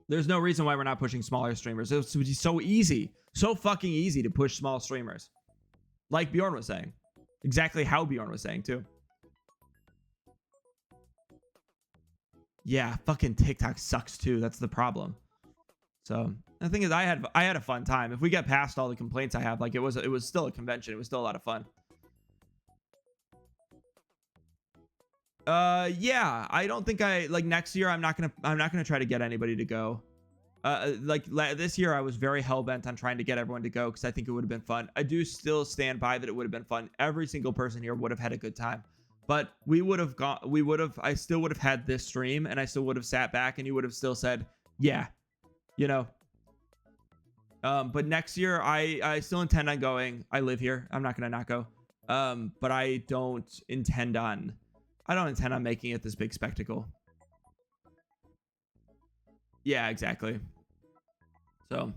There's no reason why we're not pushing smaller streamers. It would be so easy, so fucking easy to push small streamers, like Bjorn was saying. Exactly how Bjorn was saying too. Yeah, fucking TikTok sucks too. That's the problem. So the thing is, I had a fun time. If we get past all the complaints I have, like it was still a convention. It was still a lot of fun. Yeah, I don't think next year I'm not gonna try to get anybody to go. This year I was very hell-bent on trying to get everyone to go because I think it would have been fun. I do still stand by that it would have been fun. Every single person here would have had a good time. But I still would have had this stream, and I still would have sat back, and you would have still said, yeah, you know. But next year, I still intend on going. I live here. I'm not going to not go. But I don't intend on making it this big spectacle. Yeah, exactly. So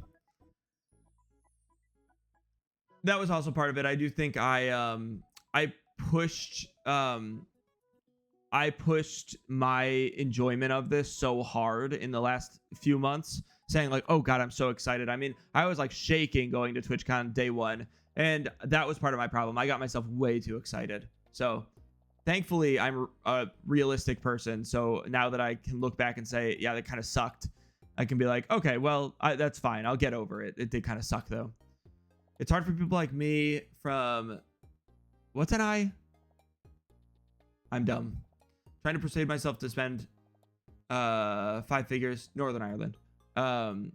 that was also part of it. I do think I pushed my enjoyment of this so hard in the last few months, saying like, oh God, I'm so excited. I mean, I was like shaking going to TwitchCon day one, and that was part of my problem. I got myself way too excited. So thankfully I'm a realistic person. So now that I can look back and say, yeah, that kind of sucked, I can be like, okay, well, that's fine. I'll get over it. It did kind of suck though. It's hard for people like me from, what's an I? I'm dumb. Trying to persuade myself to spend 5 figures, Northern Ireland. 5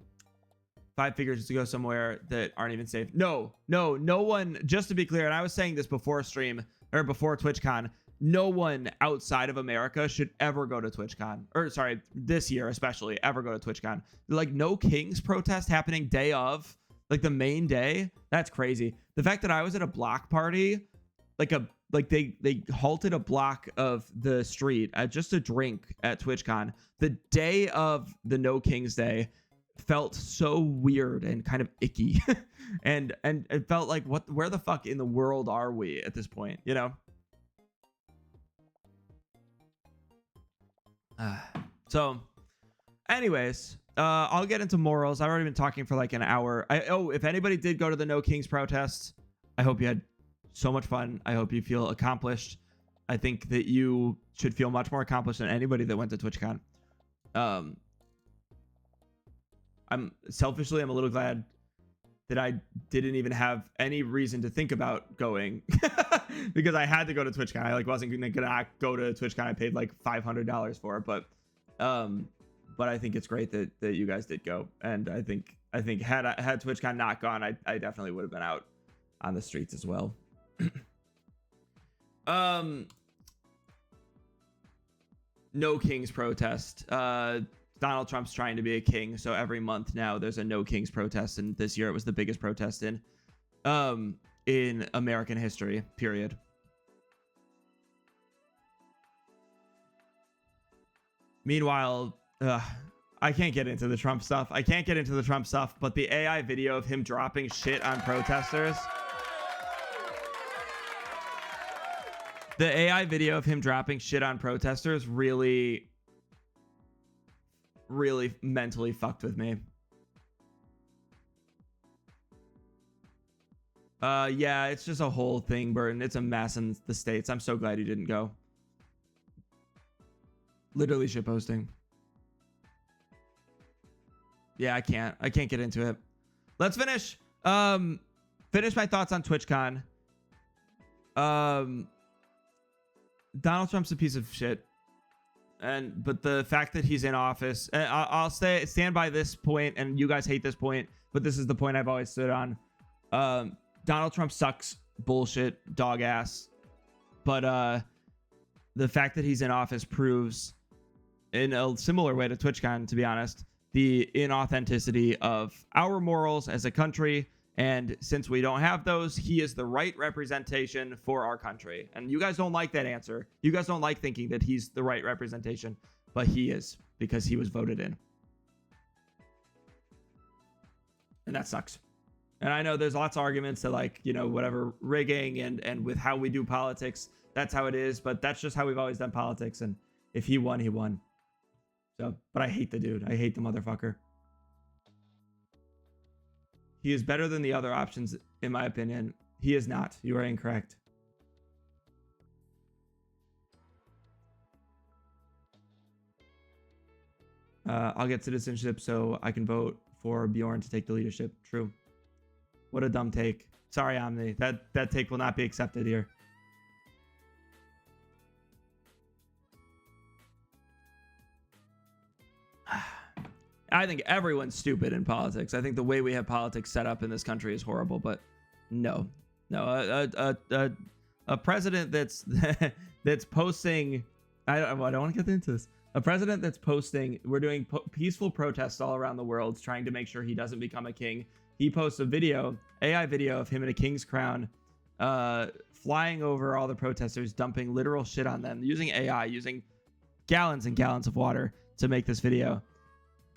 figures to go somewhere that aren't even safe. No one, just to be clear, and I was saying this before stream, or before TwitchCon, no one outside of America should ever go to TwitchCon, or sorry, this year especially, ever go to TwitchCon. Like, no Kings protest happening day of, like the main day. That's crazy. The fact that I was at a block party, like they halted a block of the street just a drink at TwitchCon the day of the No Kings Day, felt so weird and kind of icky. and it felt like, where the fuck in the world are we at this point, you know? So anyways, I'll get into morals. I've already been talking for like an hour. If anybody did go to the No Kings protest, I hope you had so much fun. I hope you feel accomplished. I think that you should feel much more accomplished than anybody that went to TwitchCon. I'm a little glad that I didn't even have any reason to think about going because I had to go to TwitchCon. I like wasn't gonna go to TwitchCon. I paid like $500 for it, but I think it's great that you guys did go. And I think had TwitchCon not gone, I definitely would have been out on the streets as well. No Kings protest. Donald Trump's trying to be a king, so every month now there's a No Kings protest, and this year it was the biggest protest in American history, period. Meanwhile, I can't get into the Trump stuff. But the AI video of him dropping shit on protesters. The AI video of him dropping shit on protesters really mentally fucked with me. Yeah, it's just a whole thing, Burton. It's a mess in the States. I'm so glad you didn't go. Literally shit posting. Yeah, I can't get into it. Let's finish my thoughts on TwitchCon. Donald Trump's a piece of shit. But the fact that he's in office, and I'll stand by this point, and you guys hate this point, but this is the point I've always stood on. Donald Trump sucks, bullshit, dog ass. But the fact that he's in office proves, in a similar way to TwitchCon, to be honest, the inauthenticity of our morals as a country. And since we don't have those, he is the right representation for our country. And you guys don't like that answer. You guys don't like thinking that he's the right representation, but he is, because he was voted in. And that sucks. And I know there's lots of arguments that, like, you know, whatever, rigging and with how we do politics, that's how it is. But that's just how we've always done politics. And if he won, he won. So, but I hate the dude. I hate the motherfucker. He is better than the other options, in my opinion. He is not. You are incorrect. I'll get citizenship so I can vote for Bjorn to take the leadership. True. What a dumb take. Sorry, Omni. That take will not be accepted here. I think everyone's stupid in politics. I think the way we have politics set up in this country is horrible, but no. A president that's posting, I don't want to get into this. A president that's posting, we're doing peaceful protests all around the world, trying to make sure he doesn't become a king. He posts a video, AI video of him in a king's crown, flying over all the protesters, dumping literal shit on them, using AI, using gallons and gallons of water to make this video.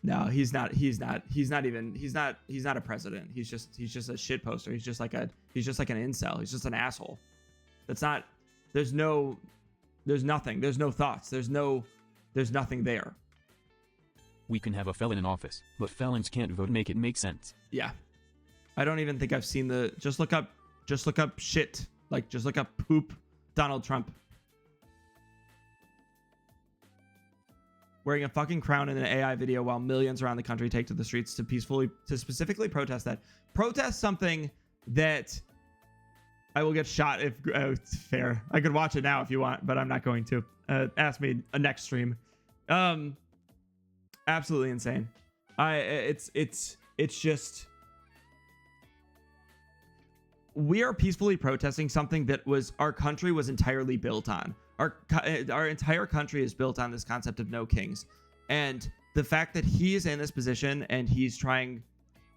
No, he's not a president. He's just a shit poster. He's just like an incel. He's just an asshole. There's nothing. There's no thoughts. There's nothing there. We can have a felon in office, but felons can't vote. Make it make sense. Yeah. I don't even think I've seen just look up shit. Like, just look up poop Donald Trump. Wearing a fucking crown in an AI video while millions around the country take to the streets to specifically protest that. Protest something that I will get shot if it's fair. I could watch it now if you want, but I'm not going to. Ask me a next stream. Absolutely insane. It's just, we are peacefully protesting something that our country was entirely built on. Our entire country is built on this concept of no kings, and the fact that he is in this position and he's trying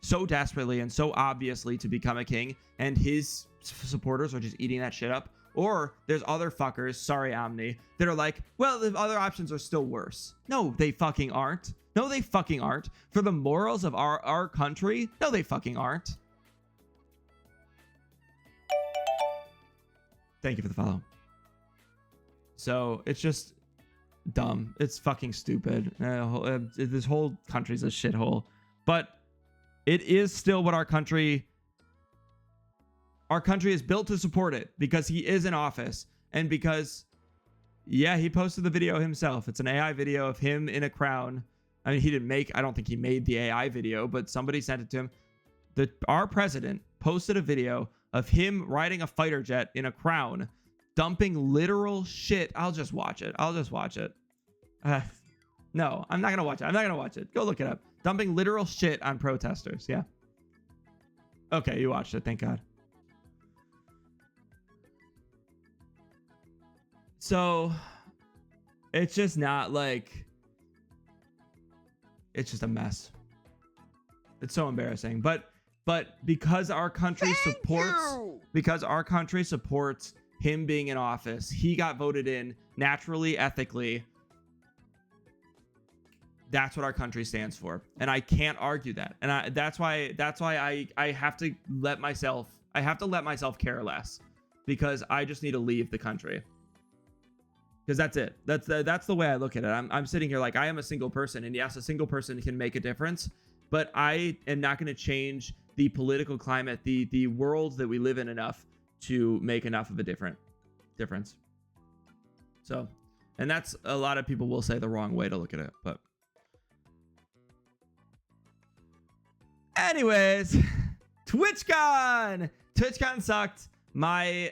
so desperately and so obviously to become a king, and his supporters are just eating that shit up. Or there's other fuckers, sorry Omni, that are like, well, the other options are still worse. No, they fucking aren't. No, they fucking aren't. For the morals of our country, no, they fucking aren't. Thank you for the follow. So it's just dumb. It's fucking stupid. This whole country's a shithole. But it is still what our country is built to support it, because he is in office, and because, yeah, he posted the video himself. It's an AI video of him in a crown. I mean, I don't think he made the AI video, but somebody sent it to him. Our president posted a video of him riding a fighter jet in a crown, dumping literal shit. I'll just watch it. No, I'm not going to watch it. Go look it up. Dumping literal shit on protesters. Yeah. Okay, you watched it. Thank God. So it's just not like, it's just a mess. It's so embarrassing. But because our country supports him being in office, he got voted in naturally, ethically. That's what our country stands for, and I can't argue that. And that's why I have to let myself care less, because I just need to leave the country. Because that's it. That's the way I look at it. I'm sitting here like, I am a single person, and yes, a single person can make a difference, but I am not going to change the political climate, the world that we live in, enough to make enough of a difference. So, and that's, a lot of people will say, the wrong way to look at it, but anyways, TwitchCon sucked. My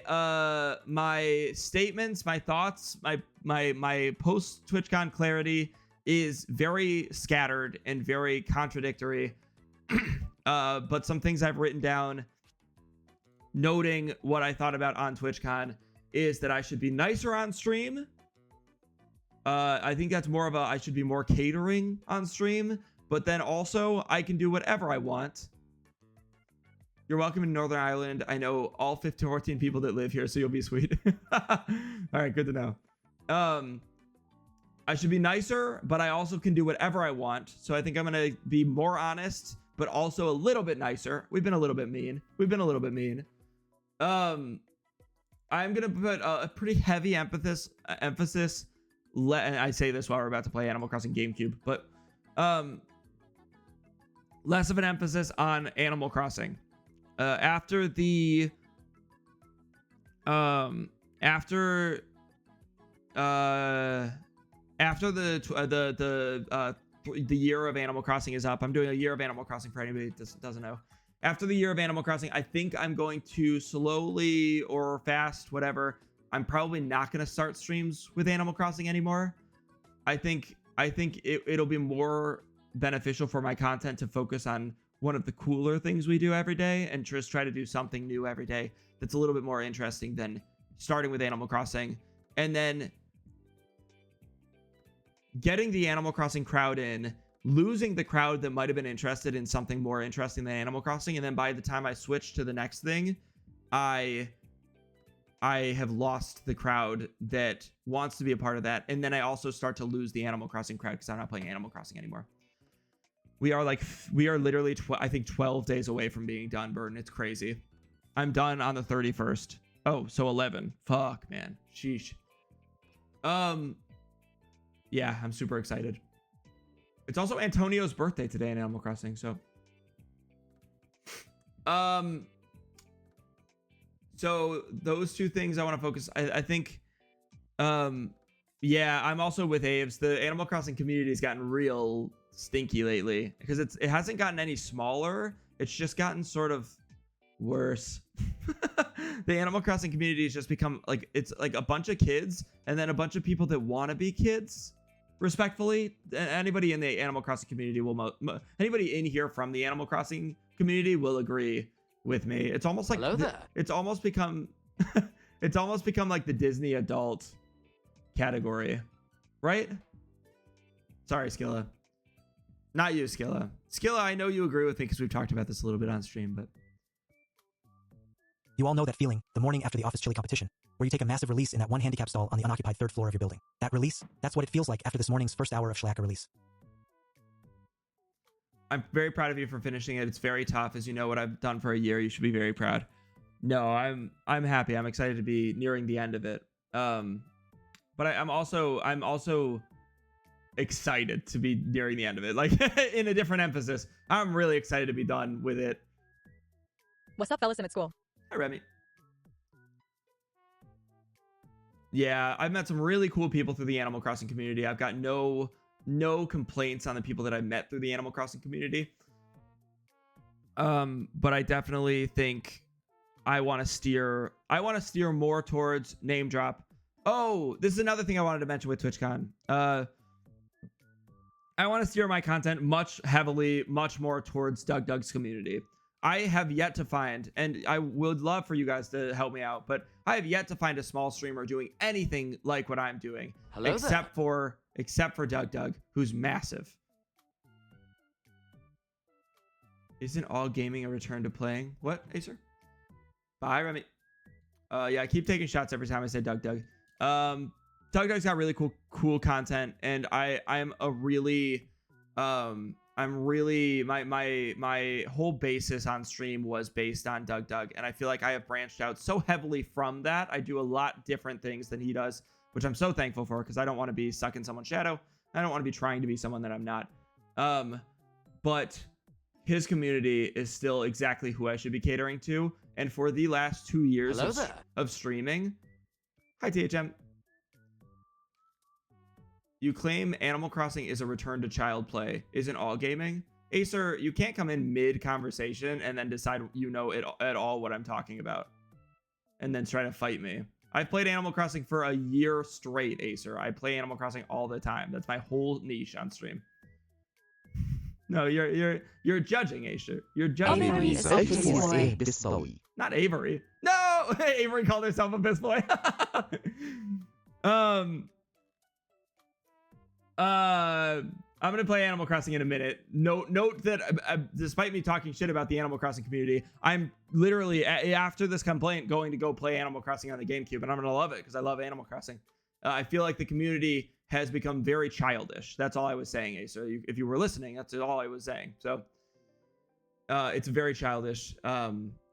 statements, my thoughts, my post TwitchCon clarity is very scattered and very contradictory. But some things I've written down, noting what I thought about on TwitchCon, is that I should be nicer on stream. I think that's more of a, I should be more catering on stream, but then also I can do whatever I want. You're welcome in Northern Ireland. I know all 14 people that live here, so you'll be sweet. All right, good to know. I should be nicer, but I also can do whatever I want. So I think I'm going to be more honest, but also a little bit nicer. We've been a little bit mean. I'm going to put a pretty heavy emphasis, and I say this while we're about to play Animal Crossing GameCube, but less of an emphasis on Animal Crossing. After the year of Animal Crossing is up. I'm doing a year of Animal Crossing for anybody that doesn't know. After the year of Animal Crossing, I think I'm going to slowly or fast, whatever. I'm probably not going to start streams with Animal Crossing anymore. I think it'll be more beneficial for my content to focus on one of the cooler things we do every day, and just try to do something new every day that's a little bit more interesting than starting with Animal Crossing, and then getting the Animal Crossing crowd in, losing the crowd that might have been interested in something more interesting than Animal Crossing, and then by the time I switch to the next thing, I have lost the crowd that wants to be a part of that, and then I also start to lose the Animal Crossing crowd because I'm not playing Animal Crossing anymore. We are literally, I think, 12 days away from being done, Burden. It's crazy. I'm done on the 31st. Oh, so 11. Fuck, man. Sheesh. Yeah, I'm super excited. It's also Antonio's birthday today in Animal Crossing, so. So those two things I want to focus. I think, yeah, I'm also with Aves. The Animal Crossing community has gotten real stinky lately, because it hasn't gotten any smaller. It's just gotten sort of worse. The Animal Crossing community has just become like, it's like a bunch of kids and then a bunch of people that want to be kids. Respectfully, anybody in the Animal Crossing community will anybody in here from the Animal Crossing community will agree with me. It's almost like it's almost become like the Disney adult category, right? Sorry, Skilla. Not you, Skilla. Skilla, I know you agree with me because we've talked about this a little bit on stream, but You all know that feeling, the morning after the office chili competition, where you take a massive release in that one handicap stall on the unoccupied 3rd floor of your building. That release, that's what it feels like after this morning's first hour of Schlaacka release. I'm very proud of you for finishing it. It's very tough. As you know what I've done for a year, you should be very proud. No, I'm happy. I'm excited to be nearing the end of it. But I'm also excited to be nearing the end of it. Like in a different emphasis. I'm really excited to be done with it. What's up, fellas in at school? Hi, Remy. Yeah, I've met some really cool people through the Animal Crossing community. I've got no complaints on the people that I met through the Animal Crossing community. But I definitely think I want to steer more towards name drop. Oh, this is another thing I wanted to mention with TwitchCon. I want to steer my content much more towards Doug's community. I have yet to find, and I would love for you guys to help me out, but I have yet to find a small streamer doing anything like what I'm doing. Hello except for Doug, who's massive. Isn't all gaming a return to playing? What, Acer? Bye, Remy. Yeah, I keep taking shots every time I say Doug's got really cool content, and I'm really my whole basis on stream was based on Doug, and I feel like I have branched out so heavily from that. I do a lot different things than he does, which I'm so thankful for, because I don't want to be stuck in someone's shadow. I don't want to be trying to be someone that I'm not. But his community is still exactly who I should be catering to. And for the last 2 years of streaming, hi THM. You claim Animal Crossing is a return to child play. Isn't all gaming? Acer, you can't come in mid-conversation and then decide you know it at all what I'm talking about. And then try to fight me. I've played Animal Crossing for a year straight, Acer. I play Animal Crossing all the time. That's my whole niche on stream. No, you're judging, Acer. You're judging. Not Avery. No! Avery called herself a piss boy. I'm gonna play Animal Crossing in a minute. Note that despite me talking shit about the Animal Crossing community, I'm literally after this complaint going to go play Animal Crossing on the GameCube, and I'm gonna love it because I love Animal Crossing. I feel like the community has become very childish. That's all I was saying, Acer. If you were listening, that's all I was saying. So it's a very childish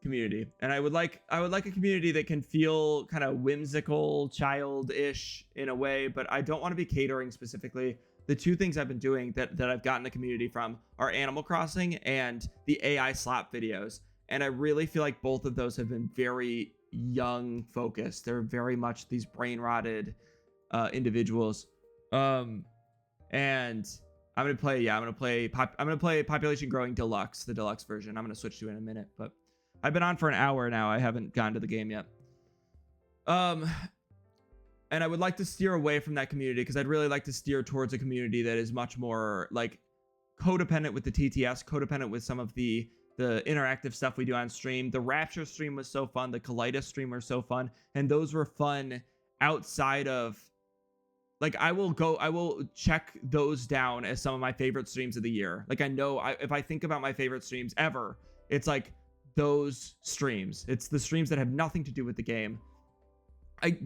community, and I would like a community that can feel kind of whimsical, childish in a way, but I don't want to be catering specifically. The two things I've been doing that I've gotten the community from are Animal Crossing and the AI slap videos, and I really feel like both of those have been very young focused. They're very much these brain rotted individuals, and I'm gonna play Population Growing Deluxe, the deluxe version. I'm gonna switch to it in a minute, but I've been on for an hour now. I haven't gotten to the game yet. And I would like to steer away from that community because I'd really like to steer towards a community that is much more like codependent with the TTS, codependent with some of the interactive stuff we do on stream. The Rapture stream was so fun. The Colitis stream were so fun, and those were fun outside of. Like, I will check those down as some of my favorite streams of the year. Like, I know if I think about my favorite streams ever, it's like those streams. It's the streams that have nothing to do with the game. I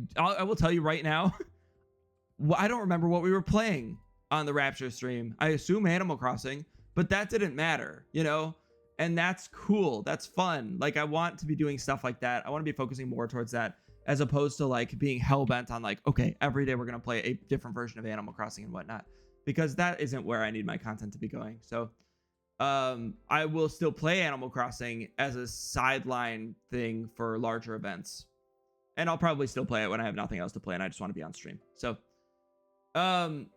will tell you right now, I don't remember what we were playing on the Rapture stream. I assume Animal Crossing, but that didn't matter, you know? And that's cool. That's fun. Like, I want to be doing stuff like that. I want to be focusing more towards that, as opposed to like being hell-bent on like, okay, every day we're going to play a different version of Animal Crossing and whatnot, because that isn't where I need my content to be going. So I will still play Animal Crossing as a sideline thing for larger events, and I'll probably still play it when I have nothing else to play and I just want to be on stream. So can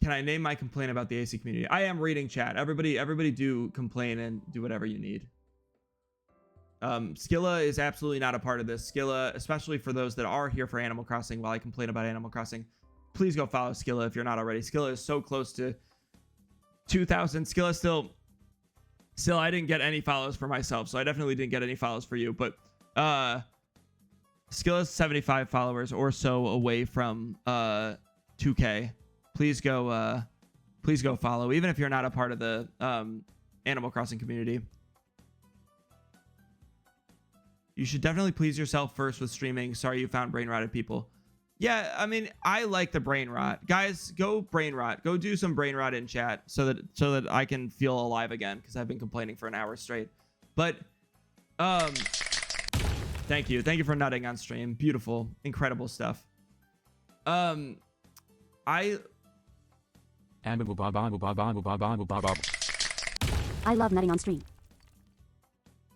I name my complaint about the AC community? I am reading chat. Everybody do complain and do whatever you need. Skilla is absolutely not a part of this. Skilla, especially for those that are here for Animal Crossing while I complain about Animal Crossing, please go follow Skilla if you're not already. Skilla is so close to 2,000. Skilla still I didn't get any follows for myself, so I definitely didn't get any follows for you, but Skill is 75 followers or so away from 2K. Please go follow, even if you're not a part of the Animal Crossing community. You should definitely please yourself first with streaming. Sorry you found brain rotted people. Yeah, I mean, I like the brain rot. Guys, go brain rot. Go do some brain rot in chat so that I can feel alive again, because I've been complaining for an hour straight. But thank you for nutting on stream. Beautiful, incredible stuff. I love nutting on stream.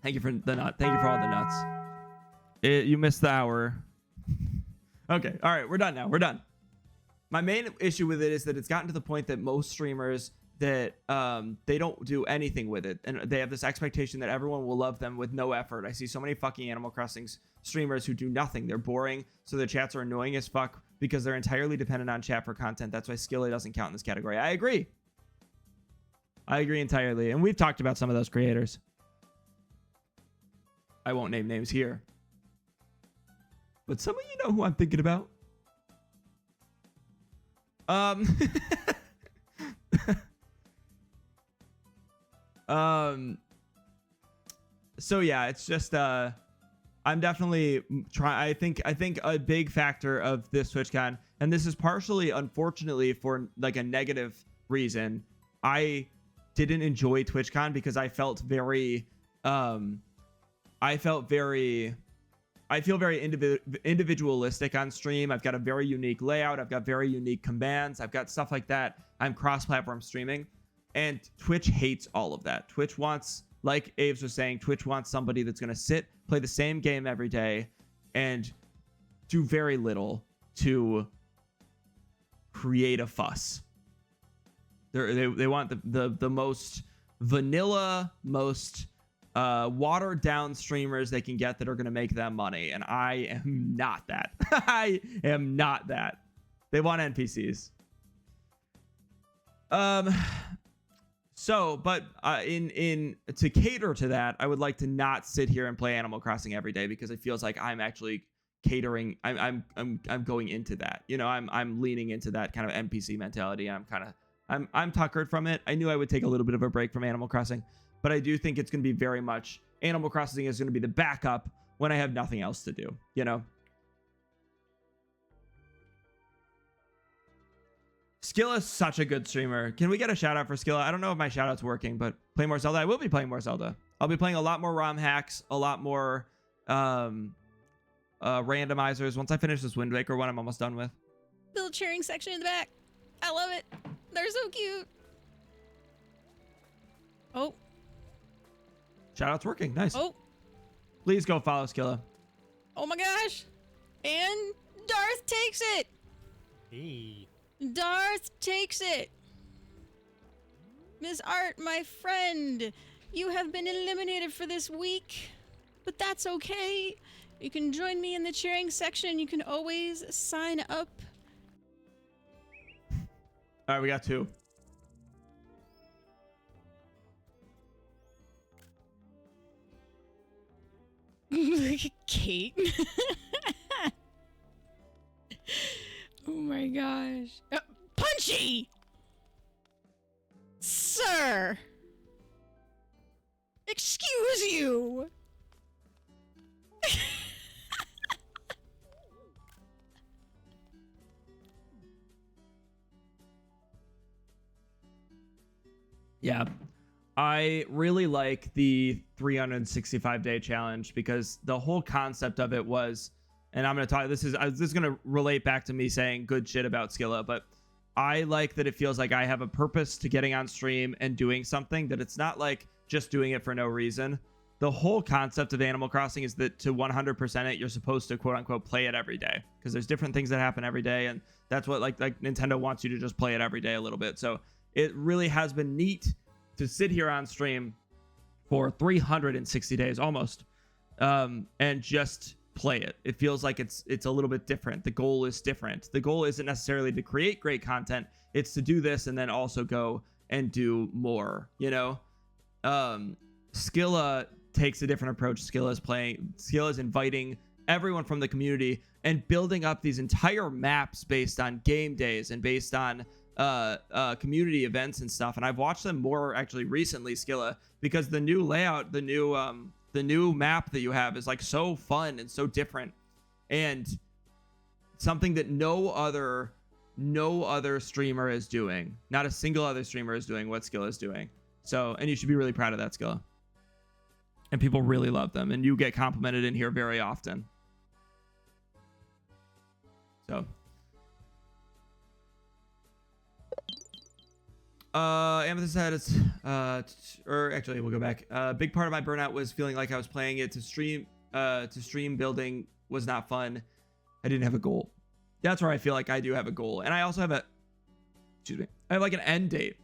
Thank you for the nut. Thank you for all the nuts. You missed the hour. Okay, all right, we're done now. We're done. My main issue with it is that it's gotten to the point that most streamers that they don't do anything with it, and they have this expectation that everyone will love them with no effort. I see so many fucking Animal Crossing streamers who do nothing. They're boring, so their chats are annoying as fuck because they're entirely dependent on chat for content. That's why Skilla doesn't count in this category. I agree entirely, and we've talked about some of those creators. I won't name names here, but some of you know who I'm thinking about. So yeah, it's just I'm definitely trying. I think a big factor of this TwitchCon, and this is partially, unfortunately, for like a negative reason. I didn't enjoy TwitchCon because I felt very I feel very individualistic on stream. I've got a very unique layout. I've got very unique commands. I've got stuff like that. I'm cross-platform streaming, and Twitch hates all of that. Twitch wants, like Aves was saying, Twitch wants somebody that's going to sit, play the same game every day, and do very little to create a fuss. They want the most vanilla, most watered down streamers they can get that are going to make them money, and I am not that. I am not that. They want NPCs. So, but in to cater to that, I would like to not sit here and play Animal Crossing every day, because it feels like I'm actually catering. I'm going into that. You know, I'm leaning into that kind of NPC mentality. I'm tuckered from it. I knew I would take a little bit of a break from Animal Crossing, but I do think it's going to be very much, Animal Crossing is going to be the backup when I have nothing else to do, you know? Skilla is such a good streamer. Can we get a shout out for Skilla? I don't know if my shout out's working, but play more Zelda. I will be playing more Zelda. I'll be playing a lot more ROM hacks, a lot more randomizers. Once I finish this Wind Waker one, I'm almost done with. Little cheering section in the back. I love it. They're so cute. Oh. Shout out's working. Nice. Oh. Please go follow Skilla. Oh my gosh. And Darth takes it. Hey. Darth takes it. Miss Art, my friend, you have been eliminated for this week, but that's okay. You can join me in the cheering section. You can always sign up. All right, we got two. Kate. Oh my gosh. Punchy! Sir! Excuse you! Yeah. I really like the 365-day challenge, because the whole concept of it was, and I'm going to talk, this is going to relate back to me saying good shit about Skilla, but I like that it feels like I have a purpose to getting on stream and doing something, that it's not like just doing it for no reason. The whole concept of Animal Crossing is that to 100% it, you're supposed to quote unquote play it every day, because there's different things that happen every day, and that's what like Nintendo wants you to just play it every day a little bit. So it really has been neat to sit here on stream for 360 days almost, and just play it. It feels like it's a little bit different. The goal is different. The goal isn't necessarily to create great content. It's to do this and then also go and do more, you know? Skilla takes a different approach. Skilla is inviting everyone from the community and building up these entire maps based on game days and based on community events and stuff. And I've watched them more actually recently, Skilla, because the new layout, the new map that you have is like so fun and so different, and something that no other streamer is doing. Not a single other streamer is doing what Skilla is doing. So, and you should be really proud of that, Skilla. And people really love them, and you get complimented in here very often. So, Amethyst said it's or actually we'll go back. Big part of my burnout was feeling like I was playing it to stream building was not fun. I didn't have a goal. That's where I feel like I do have a goal, and I also have I have like an end date.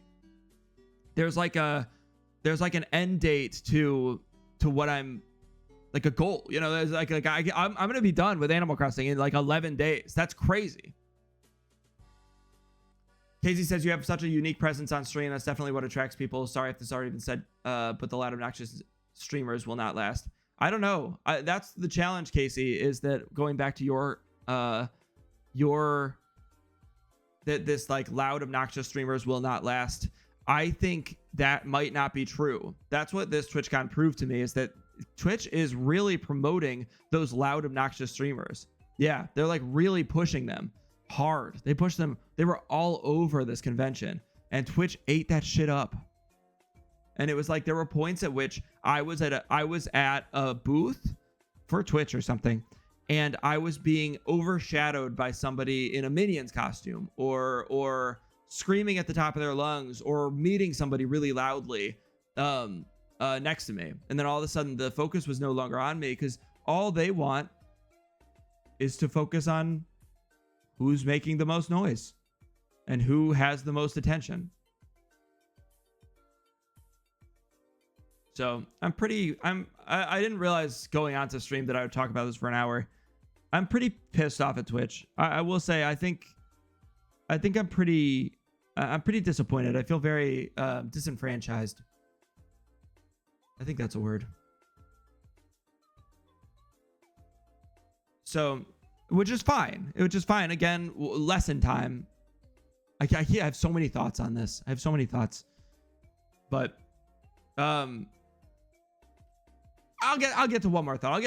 There's like an end date to what I'm, like a goal, you know. There's like I'm gonna be done with Animal Crossing in like 11 days. That's crazy. Casey says you have such a unique presence on stream. That's definitely what attracts people. Sorry if this already been said, but the loud obnoxious streamers will not last. I don't know. That's the challenge, Casey, is that going back to this like loud obnoxious streamers will not last. I think that might not be true. That's what this TwitchCon proved to me, is that Twitch is really promoting those loud obnoxious streamers. Yeah, they're like really pushing them hard. They pushed them. They were all over this convention, and Twitch ate that shit up. And it was like there were points at which I was at a booth for Twitch or something, and I was being overshadowed by somebody in a Minions costume, or screaming at the top of their lungs, or meeting somebody really loudly next to me. And then all of a sudden the focus was no longer on me, because all they want is to focus on who's making the most noise and who has the most attention. So I didn't realize going on to stream that I would talk about this for an hour. I'm pretty pissed off at Twitch. I will say, I think I'm pretty disappointed. I feel very disenfranchised. I think that's a word. So, which is fine. Which is fine. Again, lesson time. I have so many thoughts on this. I have so many thoughts. But I'll get to one more thought. I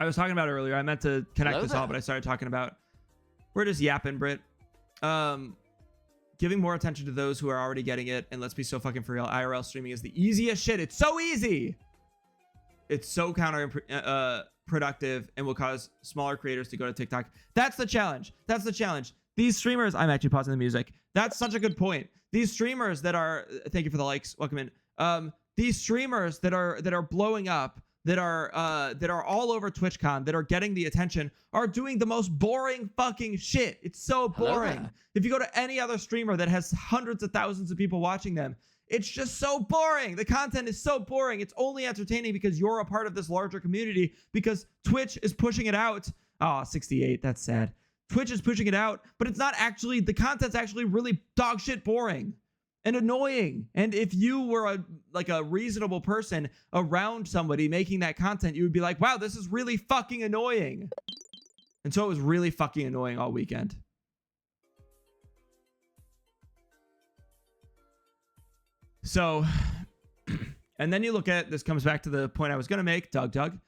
was talking about earlier. I meant to connect this all, but I started talking about, we're just yapping, Brit. Giving more attention to those who are already getting it, and let's be so fucking for real. IRL streaming is the easiest shit. It's so easy. It's so counterproductive and will cause smaller creators to go to TikTok. That's the challenge. These streamers, I'm actually pausing the music. That's such a good point. These streamers that are, thank you for the likes, welcome in. These streamers that are blowing up, that are all over TwitchCon, that are getting the attention, are doing the most boring fucking shit. It's so boring. If you go to any other streamer that has hundreds of thousands of people watching them, it's just so boring. The content is so boring. It's only entertaining because you're a part of this larger community, because Twitch is pushing it out. Oh, 68. That's sad. Twitch is pushing it out, but it's not actually, the content's actually really dog shit boring and annoying. And if you were a reasonable person around somebody making that content, you would be like, wow, this is really fucking annoying. And so it was really fucking annoying all weekend. So, and then you look at, this comes back to the point I was going to make, Doug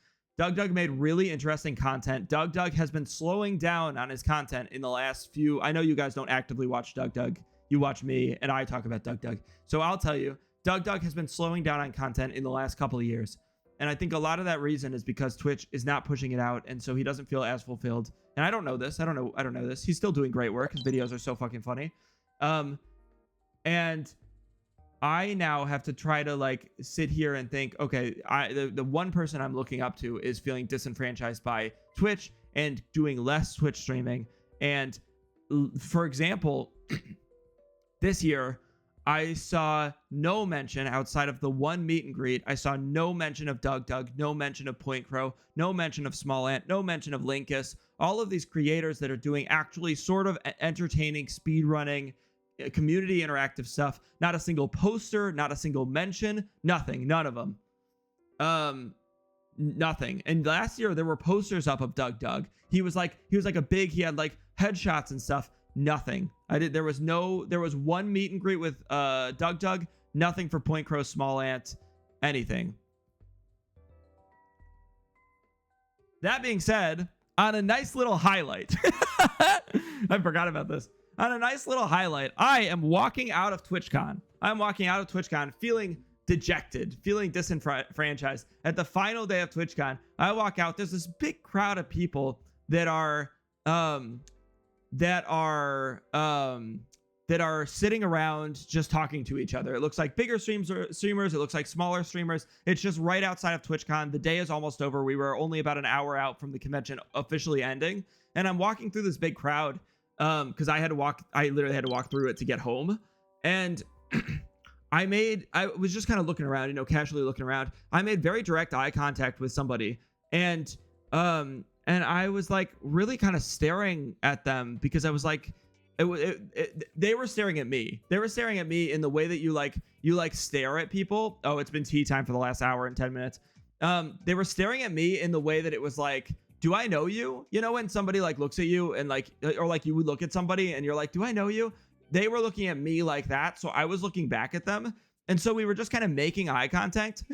made really interesting content. Doug has been slowing down on his content in the last few, I know you guys don't actively watch Doug. You watch me and I talk about Doug. So I'll tell you, Doug has been slowing down on content in the last couple of years. And I think a lot of that reason is because Twitch is not pushing it out. And so he doesn't feel as fulfilled. And I don't know this. I don't know this. He's still doing great work. His videos are so fucking funny. And I now have to try to like sit here and think, okay, the one person I'm looking up to is feeling disenfranchised by Twitch and doing less Twitch streaming. And for example, this year, I saw no mention outside of the one meet and greet. I saw no mention of Doug, no mention of Point Crow, no mention of Small Ant, no mention of Linkus. All of these creators that are doing actually sort of entertaining, speedrunning, community interactive stuff. Not a single poster, not a single mention, nothing, none of them. nothing. And last year there were posters up of Doug. He was like a big, he had like headshots and stuff. Nothing. There was one meet and greet with Doug. Nothing for Point Crow, Small Ant, anything. That being said, on a nice little highlight, I forgot about this. On a nice little highlight, I am walking out of TwitchCon. I'm walking out of TwitchCon feeling dejected, feeling disenfranchised. At the final day of TwitchCon, I walk out. There's this big crowd of people that are sitting around just talking to each other. It looks like bigger streamers. It looks like smaller streamers. It's just right outside of TwitchCon. The day is almost over. We were only about an hour out from the convention officially ending. And I'm walking through this big crowd because I literally had to walk through it to get home. And I was just kind of looking around, casually looking around. I made very direct eye contact with somebody. And I was like really kind of staring at them because I was like, they were staring at me. They were staring at me in the way that you stare at people. Oh, it's been tea time for the last hour and 10 minutes. They were staring at me in the way that it was like, do I know you? When somebody like looks at you and or you would look at somebody and you're like, do I know you? They were looking at me like that. So I was looking back at them. And so we were just kind of making eye contact.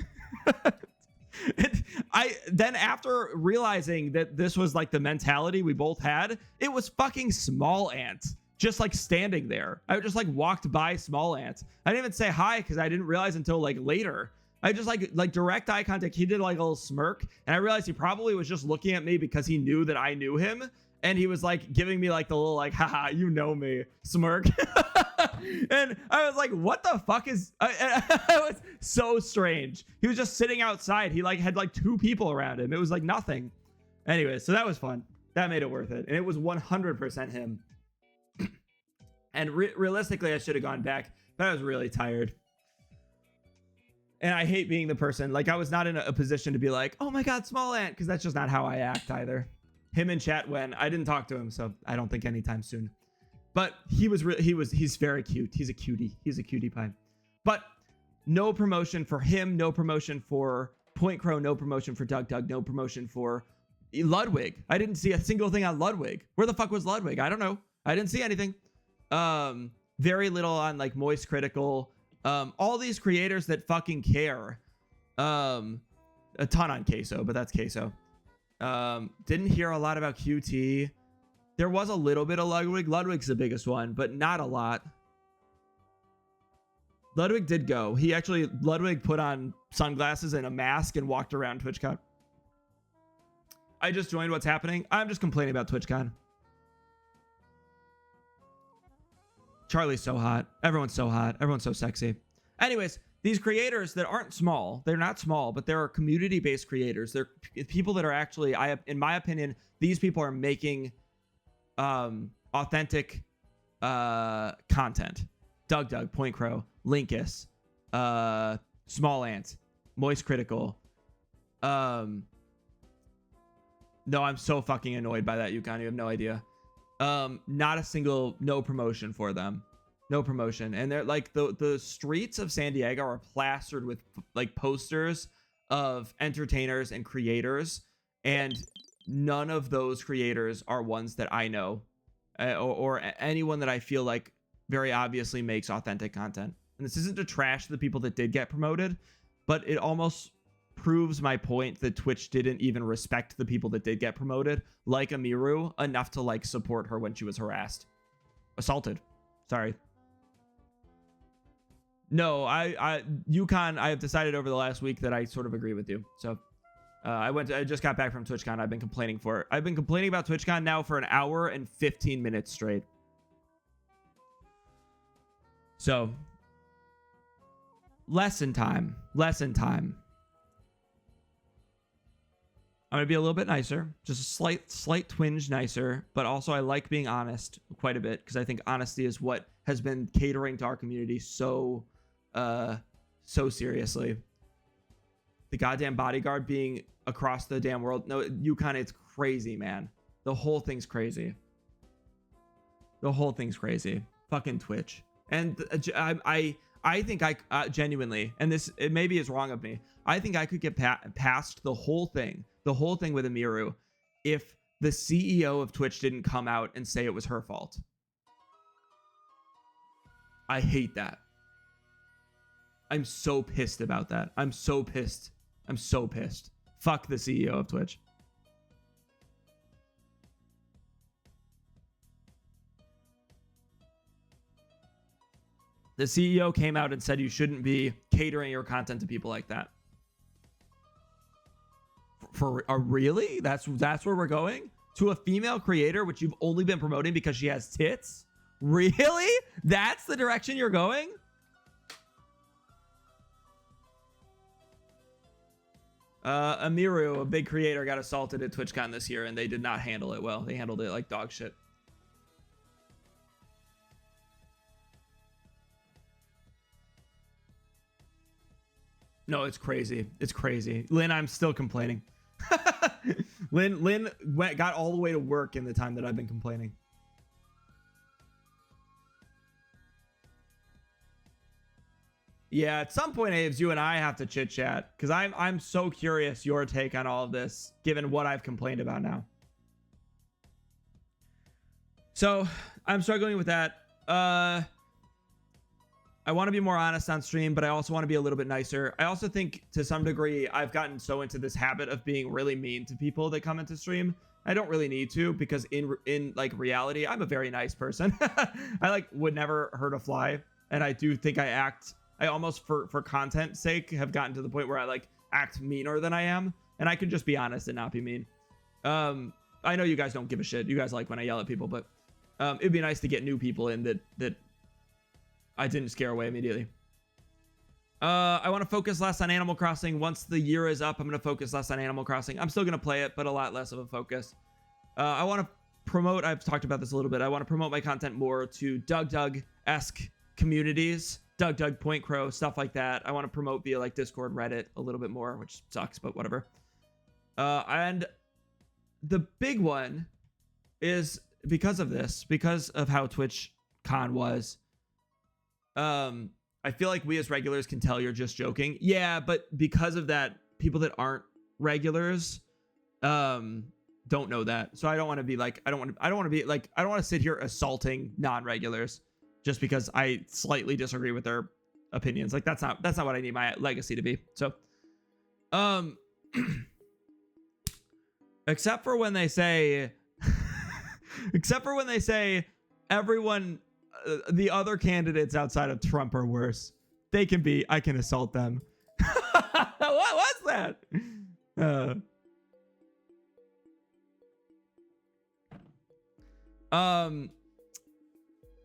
Then after realizing that this was like the mentality we both had, it was fucking Small Ant just like standing there. I just like walked by Small Ant. I didn't even say hi because I didn't realize until like later. I just like direct eye contact. He did like a little smirk and I realized he probably was just looking at me because he knew that I knew him. And he was like giving me like the little like, haha, you know me smirk. And I was like, what the fuck is, it was so strange. He was just sitting outside. He like had like 2 people around him. It was like nothing. Anyway, so that was fun. That made it worth it. And it was 100% him. And realistically, I should have gone back, but I was really tired. And I hate being the person, like I was not in a position to be like, oh my God, Small Ant, because that's just not how I act either. Him in chat when I didn't talk to him, so I don't think anytime soon. But he's very cute. He's a cutie. He's a cutie pie. But no promotion for him, no promotion for Point Crow, no promotion for Doug, no promotion for Ludwig. I didn't see a single thing on Ludwig. Where the fuck was Ludwig? I don't know. I didn't see anything. Very little on like Moist Critical. All these creators that fucking care. A ton on Queso, but that's Queso. Didn't hear a lot about QT. There was a little bit of Ludwig. Ludwig's the biggest one, but not a lot. Ludwig did go. Ludwig put on sunglasses and a mask and walked around TwitchCon. I just joined what's happening. I'm just complaining about TwitchCon. Charlie's so hot. Everyone's so hot. Everyone's so sexy. Anyways, these creators that aren't small, they're not small, but they're community-based creators. They're people that are actually, in my opinion, these people are making authentic content. Doug, Point Crow, Linkus, Small Ant, Moist Critical. No, I'm so fucking annoyed by that, Yukon. You have no idea. Not a single, no promotion for them. No promotion. And they're like the streets of San Diego are plastered with like posters of entertainers and creators, and none of those creators are ones that I know or anyone that I feel like very obviously makes authentic content. And this isn't to trash the people that did get promoted, but it almost proves my point that Twitch didn't even respect the people that did get promoted, like Amiru, enough to like support her when she was assaulted. Sorry. No, Yukon, I have decided over the last week that I sort of agree with you. So I just got back from TwitchCon. I've been complaining about TwitchCon now for an hour and 15 minutes straight. So lesson time. I'm gonna be a little bit nicer, just a slight twinge nicer, but also I like being honest quite a bit because I think honesty is what has been catering to our community so seriously. The goddamn bodyguard being across the damn world. No, Yukon, it's crazy, man. The whole thing's crazy. Fucking Twitch. And I think I genuinely, and this it maybe is wrong of me, I think I could get past the whole thing with Amiru if the CEO of Twitch didn't come out and say it was her fault. I hate that. I'm so pissed about that. I'm so pissed. I'm so pissed. Fuck the CEO of Twitch. The CEO came out and said you shouldn't be catering your content to people like that. For really? That's where we're going? To a female creator, which you've only been promoting because she has tits? Really? That's the direction you're going? Amiru, a big creator, got assaulted at TwitchCon this year, and they did not handle it well. They handled it like dog shit. No, it's crazy. It's crazy. Lynn, I'm still complaining. Lynn got all the way to work in the time that I've been complaining. Yeah, at some point, Aves, you and I have to chit chat because I'm so curious your take on all of this, given what I've complained about now. So I'm struggling with that. I want to be more honest on stream, but I also want to be a little bit nicer. I also think to some degree, I've gotten so into this habit of being really mean to people that come into stream. I don't really need to, because in like reality, I'm a very nice person. I like would never hurt a fly. And I do think I almost for content's sake have gotten to the point where I like act meaner than I am. And I can just be honest and not be mean. I know you guys don't give a shit. You guys like when I yell at people, but it'd be nice to get new people in that I didn't scare away immediately. I want to focus less on Animal Crossing. Once the year is up, I'm going to focus less on Animal Crossing. I'm still going to play it, but a lot less of a focus. I want to promote, I've talked about this a little bit, I want to promote my content more to Doug-esque communities. Doug, Point Crow, stuff like that. I want to promote via like Discord, Reddit a little bit more, which sucks, but whatever. And the big one is because of this, because of how TwitchCon was. I feel like we as regulars can tell you're just joking. Yeah, but because of that, people that aren't regulars don't know that. So I don't want to be like, I don't want to sit here assaulting non-regulars just because I slightly disagree with their opinions. Like that's not what I need my legacy to be. So except for when they say everyone, the other candidates outside of Trump are worse. I can assault them. What was that?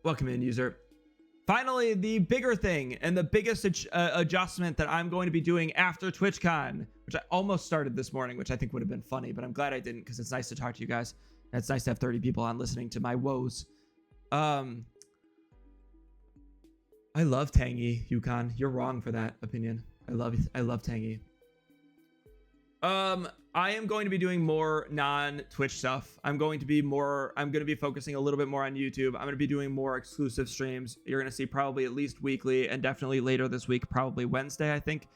Welcome in, user. Finally, the bigger thing and the biggest adjustment that I'm going to be doing after TwitchCon, which I almost started this morning, which I think would have been funny, but I'm glad I didn't because it's nice to talk to you guys. And it's nice to have 30 people on listening to my woes. I love Tangy, Yukon. You're wrong for that opinion. I love Tangy. I am going to be doing more non-Twitch stuff. I'm going to be focusing a little bit more on YouTube. I'm going to be doing more exclusive streams. You're going to see probably at least weekly and definitely later this week, probably Wednesday, I think.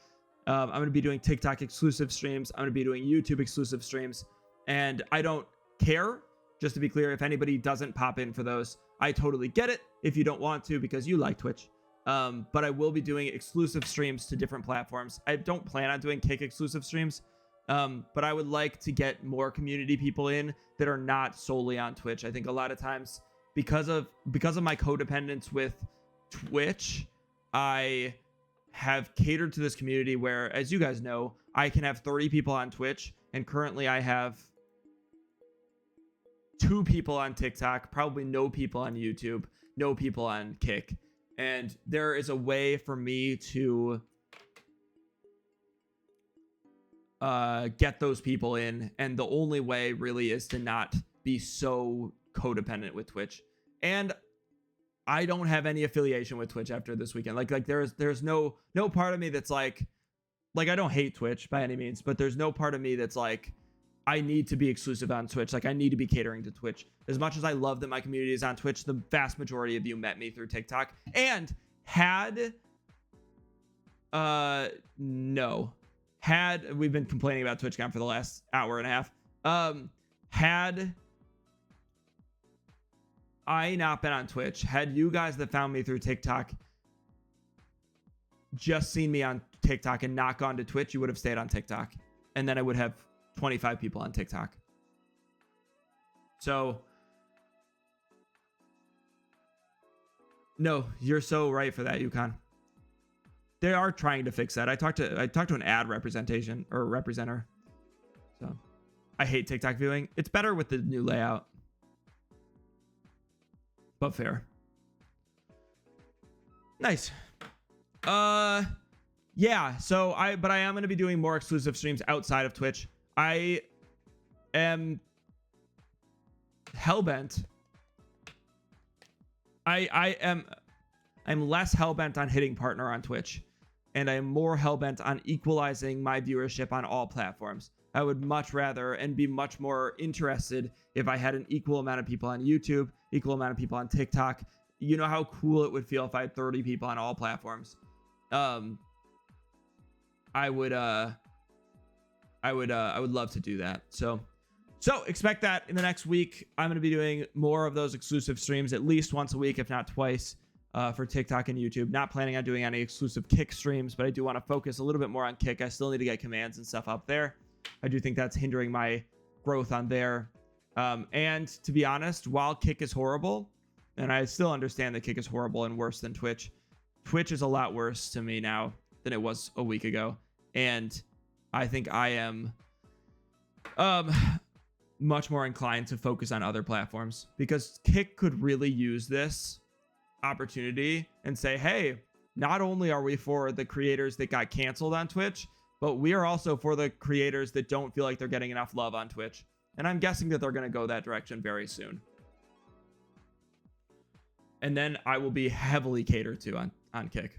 I'm going to be doing TikTok exclusive streams. I'm going to be doing YouTube exclusive streams. And I don't care, just to be clear, if anybody doesn't pop in for those. I totally get it if you don't want to because you like Twitch. But I will be doing exclusive streams to different platforms. I don't plan on doing Kick exclusive streams. But I would like to get more community people in that are not solely on Twitch. I think a lot of times because of my codependence with Twitch, I have catered to this community where, as you guys know, I can have 30 people on Twitch, and currently I have 2 people on TikTok, probably no people on YouTube, no people on Kick. And there is a way for me to get those people in, and the only way really is to not be so codependent with Twitch. And I don't have any affiliation with Twitch after this weekend. Like there's no part of me that's like I don't hate Twitch by any means, but there's no part of me that's like I need to be exclusive on Twitch. Like I need to be catering to Twitch. As much as I love that my community is on Twitch, the vast majority of you met me through TikTok. And had No. We've been complaining about TwitchCon for the last hour and a half. Had I not been on Twitch, had you guys that found me through TikTok just seen me on TikTok and not gone to Twitch, you would have stayed on TikTok. And then I would have 25 people on TikTok. So, no, you're so right for that, Yukon. They are trying to fix that. I talked to an ad representation or representer. So, I hate TikTok viewing. It's better with the new layout. But fair. Nice. Yeah, so I am going to be doing more exclusive streams outside of Twitch. I am hellbent. I'm less hellbent on hitting partner on Twitch, and I am more hellbent on equalizing my viewership on all platforms. I would much rather and be much more interested if I had an equal amount of people on YouTube, equal amount of people on TikTok. You know how cool it would feel if I had 30 people on all platforms. I would love to do that. So expect that in the next week. I'm going to be doing more of those exclusive streams at least once a week, if not twice, for TikTok and YouTube. Not planning on doing any exclusive Kick streams, but I do want to focus a little bit more on Kick. I still need to get commands and stuff up there. I do think that's hindering my growth on there. And to be honest, while Kick is horrible, and I still understand that Kick is horrible and worse than Twitch, Twitch is a lot worse to me now than it was a week ago. And I think I am much more inclined to focus on other platforms, because Kick could really use this opportunity and say, hey, not only are we for the creators that got canceled on Twitch, but we are also for the creators that don't feel like they're getting enough love on Twitch. And I'm guessing that they're going to go that direction very soon. And then I will be heavily catered to on Kick.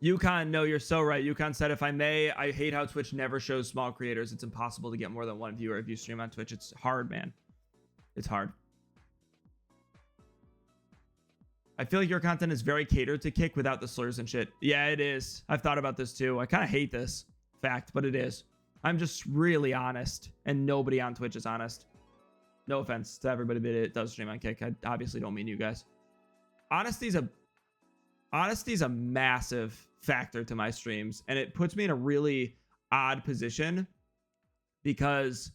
Yukon, no, you're so right. Yukon said, if I may, I hate how Twitch never shows small creators. It's impossible to get more than one viewer if you stream on Twitch. It's hard, man. It's hard. I feel like your content is very catered to Kick without the slurs and shit. Yeah, it is. I've thought about this too. I kind of hate this fact, but it is. I'm just really honest, and nobody on Twitch is honest. No offense to everybody that does stream on Kick. I obviously don't mean you guys. Honesty is a massive factor to my streams, and it puts me in a really odd position because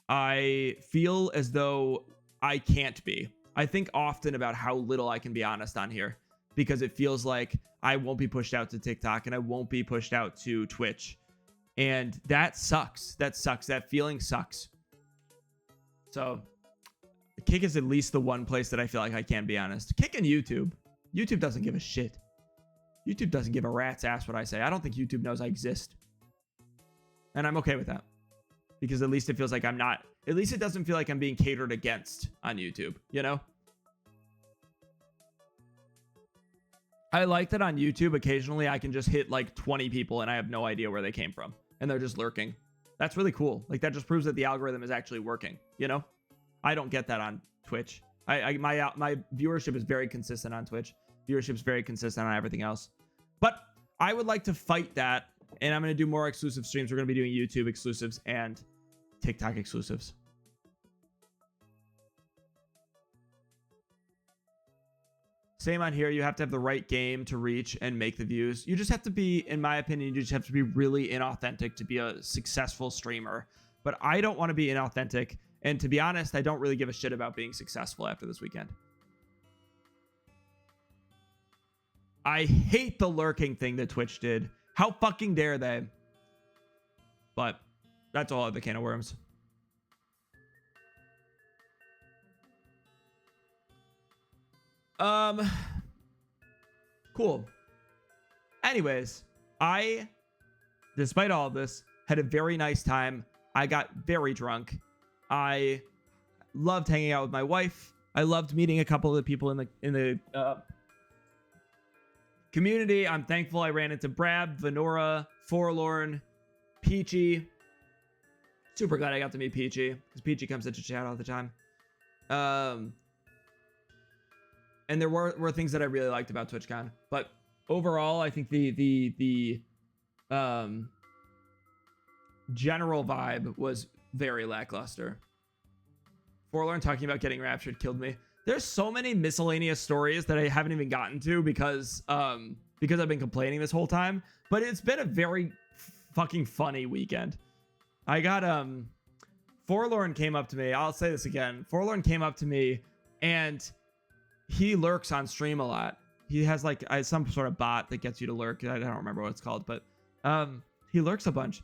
I feel as though I can't be. I think often about how little I can be honest on here, because it feels like I won't be pushed out to TikTok and I won't be pushed out to Twitch. And that sucks. That sucks. That feeling sucks. So Kick is at least the one place that I feel like I can be honest. Kick and YouTube. YouTube doesn't give a shit. YouTube doesn't give a rat's ass what I say. I don't think YouTube knows I exist. And I'm okay with that. Because at least it feels like I'm not... At least it doesn't feel like I'm being catered against on YouTube, you know? I like that on YouTube, occasionally I can just hit like 20 people and I have no idea where they came from. And they're just lurking. That's really cool. Like, that just proves that the algorithm is actually working, you know? I don't get that on Twitch. My viewership is very consistent on Twitch. Viewership is very consistent on everything else. But I would like to fight that, and I'm going to do more exclusive streams. We're going to be doing YouTube exclusives and TikTok exclusives. Same on here. You have to have the right game to reach and make the views. You just have to be, in my opinion, you just have to be really inauthentic to be a successful streamer. But I don't want to be inauthentic. And to be honest, I don't really give a shit about being successful after this weekend. I hate the lurking thing that Twitch did. How fucking dare they? But that's all other can of worms. Cool. Anyways, I, despite all of this, had a very nice time. I got very drunk. I loved hanging out with my wife. I loved meeting a couple of the people in the community. I'm thankful I ran into Brad, Venora, Forlorn, Peachy. Super glad I got to meet Peachy, because Peachy comes into chat all the time. And there were things that I really liked about TwitchCon, but overall, I think the general vibe was very lackluster. Forlorn talking about getting raptured killed me. There's so many miscellaneous stories that I haven't even gotten to because I've been complaining this whole time. But it's been a very fucking funny weekend. I got Forlorn came up to me. I'll say this again. Forlorn came up to me, and he lurks on stream a lot. He has like some sort of bot that gets you to lurk. I don't remember what it's called, but he lurks a bunch.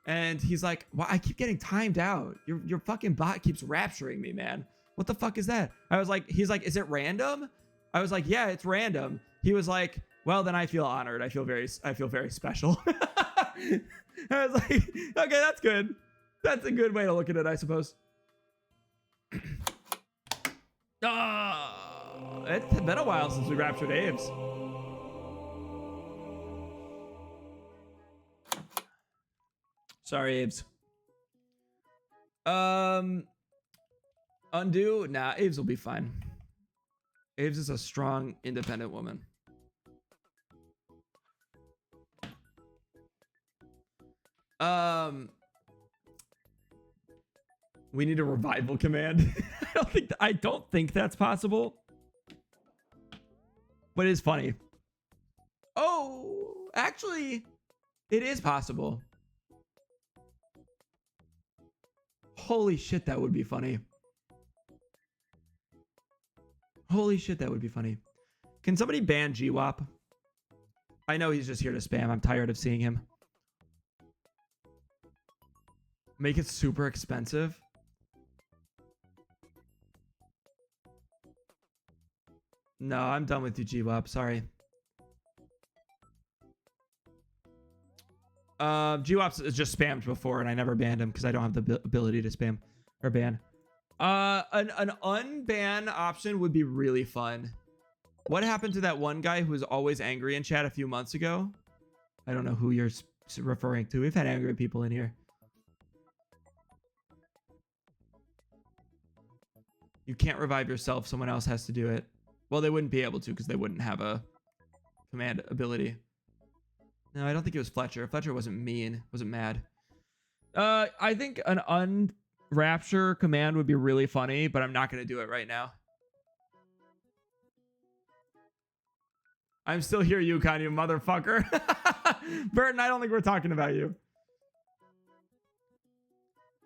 And he's like, "Well, I keep getting timed out. Your fucking bot keeps rapturing me, man. What the fuck is that?" I was like, he's like, "Is it random?" I was like, "Yeah, it's random." He was like, "Well, then I feel honored. I feel very special." I was like, "Okay, that's good. That's a good way to look at it, I suppose." It's been a while since we raptured Aves. Sorry, Aves. Undo? Nah, Aves will be fine. Aves is a strong, independent woman. We need a revival command. I don't think that's possible. But it's funny. Oh, actually, it is possible. Holy shit, that would be funny. Holy shit, that would be funny. Can somebody ban GWAP? I know he's just here to spam. I'm tired of seeing him. Make it super expensive. No, I'm done with you, GWAP. Sorry. GWAP is just spammed before, and I never banned him because I don't have the ability to spam or ban. An unban option would be really fun. What happened to that one guy who was always angry in chat a few months ago? I don't know who you're referring to. We've had angry people in here. You can't revive yourself. Someone else has to do it. Well, they wouldn't be able to because they wouldn't have a command ability. No, I don't think it was Fletcher. Fletcher wasn't mean. Wasn't mad. I think an unrapture command would be really funny, but I'm not going to do it right now. I'm still here, Yukon, you motherfucker. Burton, I don't think we're talking about you.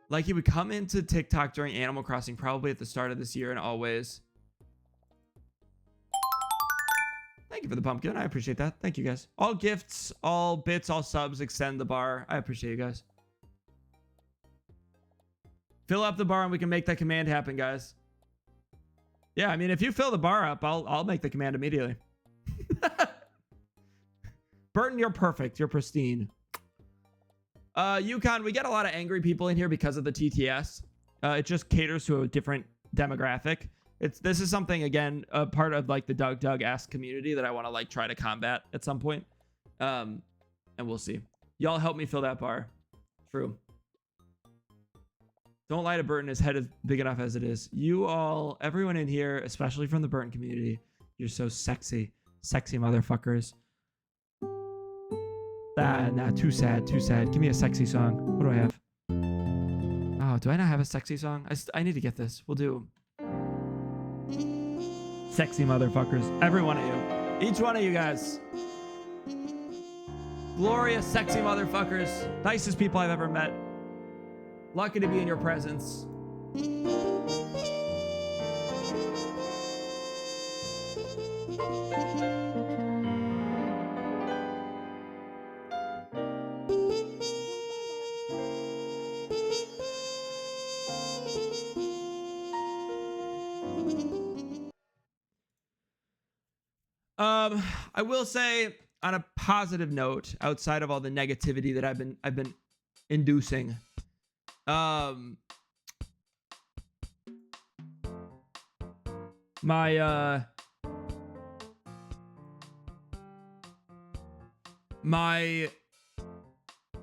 Like, he would come into TikTok during Animal Crossing, probably at the start of this year and always. Thank you for the pumpkin. I appreciate that. Thank you, guys. All gifts, all bits, all subs extend the bar. I appreciate you guys. Fill up the bar and we can make that command happen, guys. Yeah, I mean, if you fill the bar up, I'll make the command immediately. Burton, you're perfect. You're pristine. Yukon, we get a lot of angry people in here because of the TTS. It just caters to a different demographic. This is something, again, a part of like the Doug-esque community that I want to like try to combat at some point. And we'll see. Y'all help me fill that bar. True. Don't lie to Burton. His head is big enough as it is. You all, everyone in here, especially from the Burton community, you're so sexy. Sexy motherfuckers. Nah, too sad, too sad. Give me a sexy song. What do I have? Oh, do I not have a sexy song? I need to get this. We'll do sexy motherfuckers. Every one of you. Each one of you guys. Glorious, sexy motherfuckers. Nicest people I've ever met. Lucky to be in your presence. I will say, on a positive note, outside of all the negativity that I've been inducing, my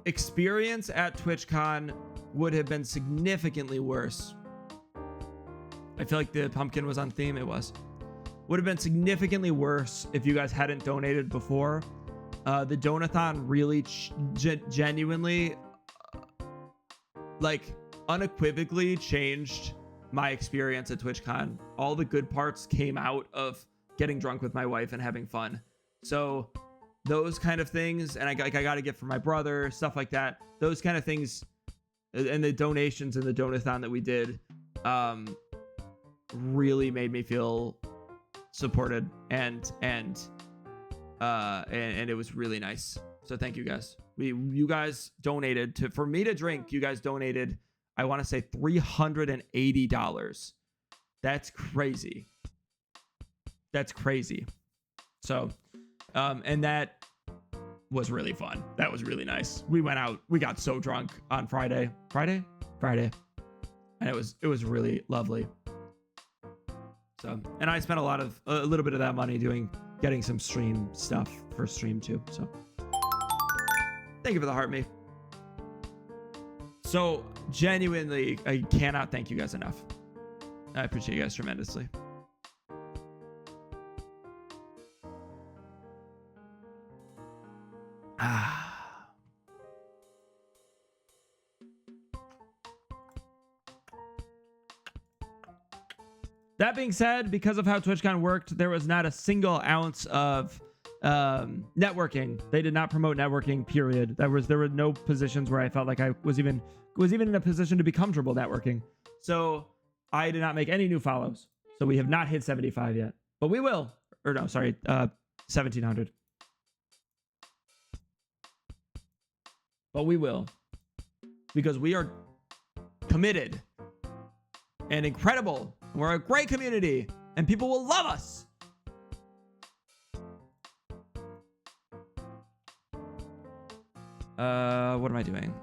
experience at TwitchCon would have been significantly worse. I feel like the pumpkin was on theme. It was. would have been significantly worse if you guys hadn't donated before. The donathon really genuinely, like, unequivocally changed my experience at TwitchCon. All the good parts came out of getting drunk with my wife and having fun. So those kind of things, and I got a gift for my brother, stuff like that. Those kind of things, and the donations and the donathon that we did, really made me feel supported, and it was really nice. So thank you guys. You guys donated for me to drink. You guys donated, I want to say $380. That's crazy. That's crazy. So, and that was really fun. That was really nice. We went out. We got so drunk on Friday, and it was really lovely. So, and I spent a little bit of that money getting some stream stuff for stream too. So, thank you for the heart, me. So genuinely, I cannot thank you guys enough. I appreciate you guys tremendously. That being said, because of how TwitchCon worked, there was not a single ounce of networking. They did not promote networking, period. There were no positions where I felt like I was even in a position to be comfortable networking. So I did not make any new follows. So we have not hit 75 yet, but we will. Or no, sorry, 1,700. But we will, because we are committed and incredible. We're a great community, and people will love us. What am I doing?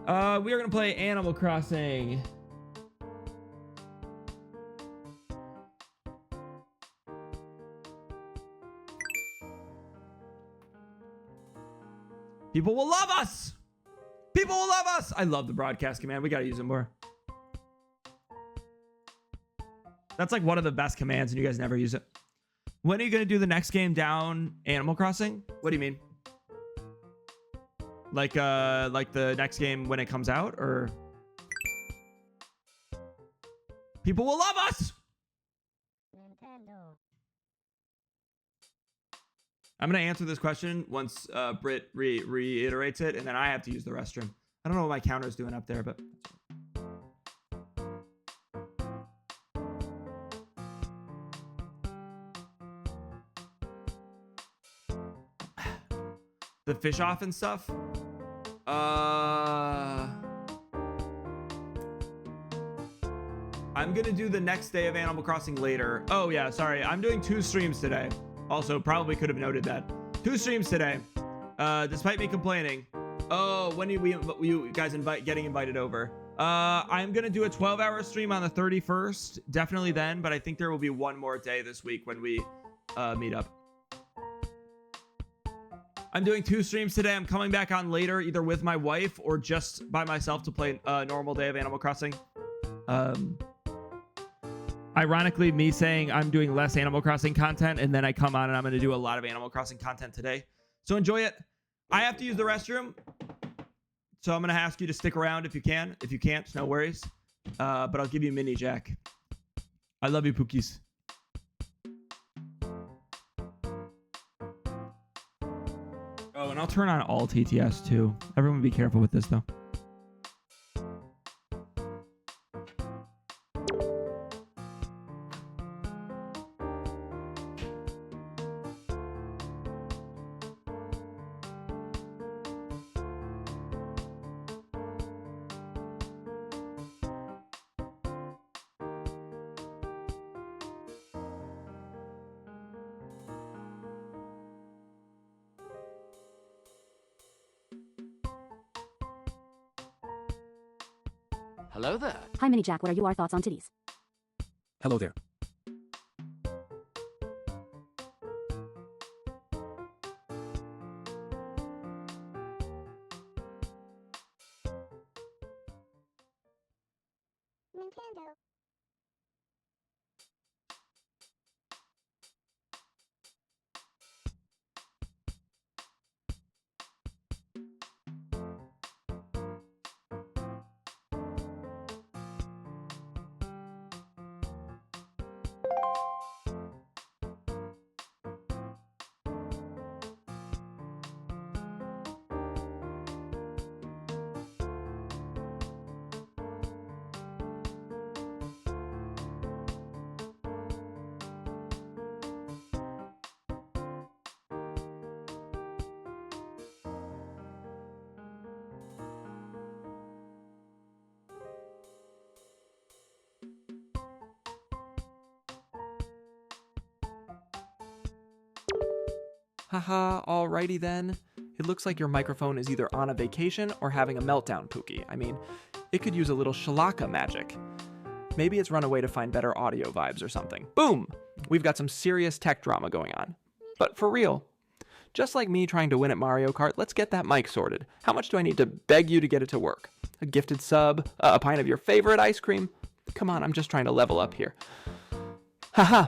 We are gonna play Animal Crossing. People will love us. People will love us. I love the broadcast command. We gotta use it more. That's like one of the best commands, and you guys never use it. When are you gonna do the next game down Animal Crossing? What do you mean? Like the next game when it comes out, or? People will love us. Nintendo. I'm gonna answer this question once Britt reiterates it, and then I have to use the restroom. I don't know what my counter's doing up there, but the fish off and stuff. I'm gonna do the next day of Animal Crossing later. Oh yeah, sorry. I'm doing 2 streams today. Also, probably could have noted that. 2 streams today. Despite me complaining. Oh, when do you guys getting invited over? I'm gonna do a 12-hour stream on the 31st. Definitely then, but I think there will be one more day this week when we meet up. I'm doing 2 streams today. I'm coming back on later, either with my wife or just by myself to play a normal day of Animal Crossing. Ironically, me saying I'm doing less Animal Crossing content, and then I come on and I'm going to do a lot of Animal Crossing content today. So enjoy it. I have to use the restroom, so I'm going to ask you to stick around if you can. If you can't, no worries. But I'll give you Mini Jack. I love you, Pookies. Oh, and I'll turn on all TTS too. Everyone be careful with this, though. Hello there. Hi, Mini Jack. What are your thoughts on titties? Hello there. Haha, alrighty then. It looks like your microphone is either on a vacation or having a meltdown, Pookie. I mean, it could use a little Schlaacka magic. Maybe it's run away to find better audio vibes or something. Boom! We've got some serious tech drama going on. But for real, just like me trying to win at Mario Kart, let's get that mic sorted. How much do I need to beg you to get it to work? A gifted sub? A pint of your favorite ice cream? Come on, I'm just trying to level up here. Haha!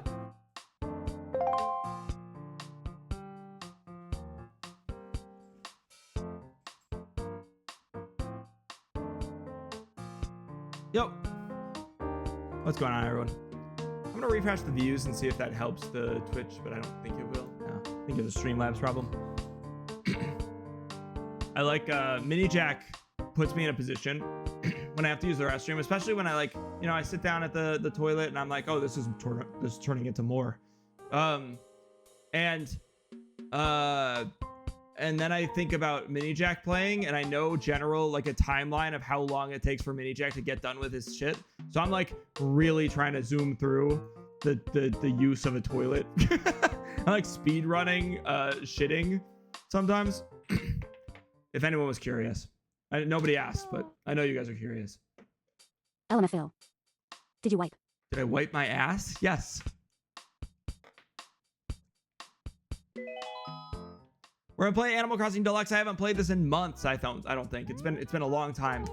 Yo, what's going on, everyone? I'm gonna refresh the views and see if that helps the Twitch, but I don't think it will. No, I think it's a Streamlabs problem. I like Mini Jack puts me in a position when I have to use the restroom, especially when I I sit down at the toilet and I'm like, oh, this is turning into more, and then I think about Mini Jack playing, and I know a timeline of how long it takes for Mini Jack to get done with his shit. So I'm like really trying to zoom through the use of a toilet. I like speed running shitting sometimes. If anyone was curious, nobody asked, but I know you guys are curious. LMFAO. Did you wipe? Did I wipe my ass? Yes. We're gonna play Animal Crossing Deluxe. I haven't played this in months. I don't think it's been a long time.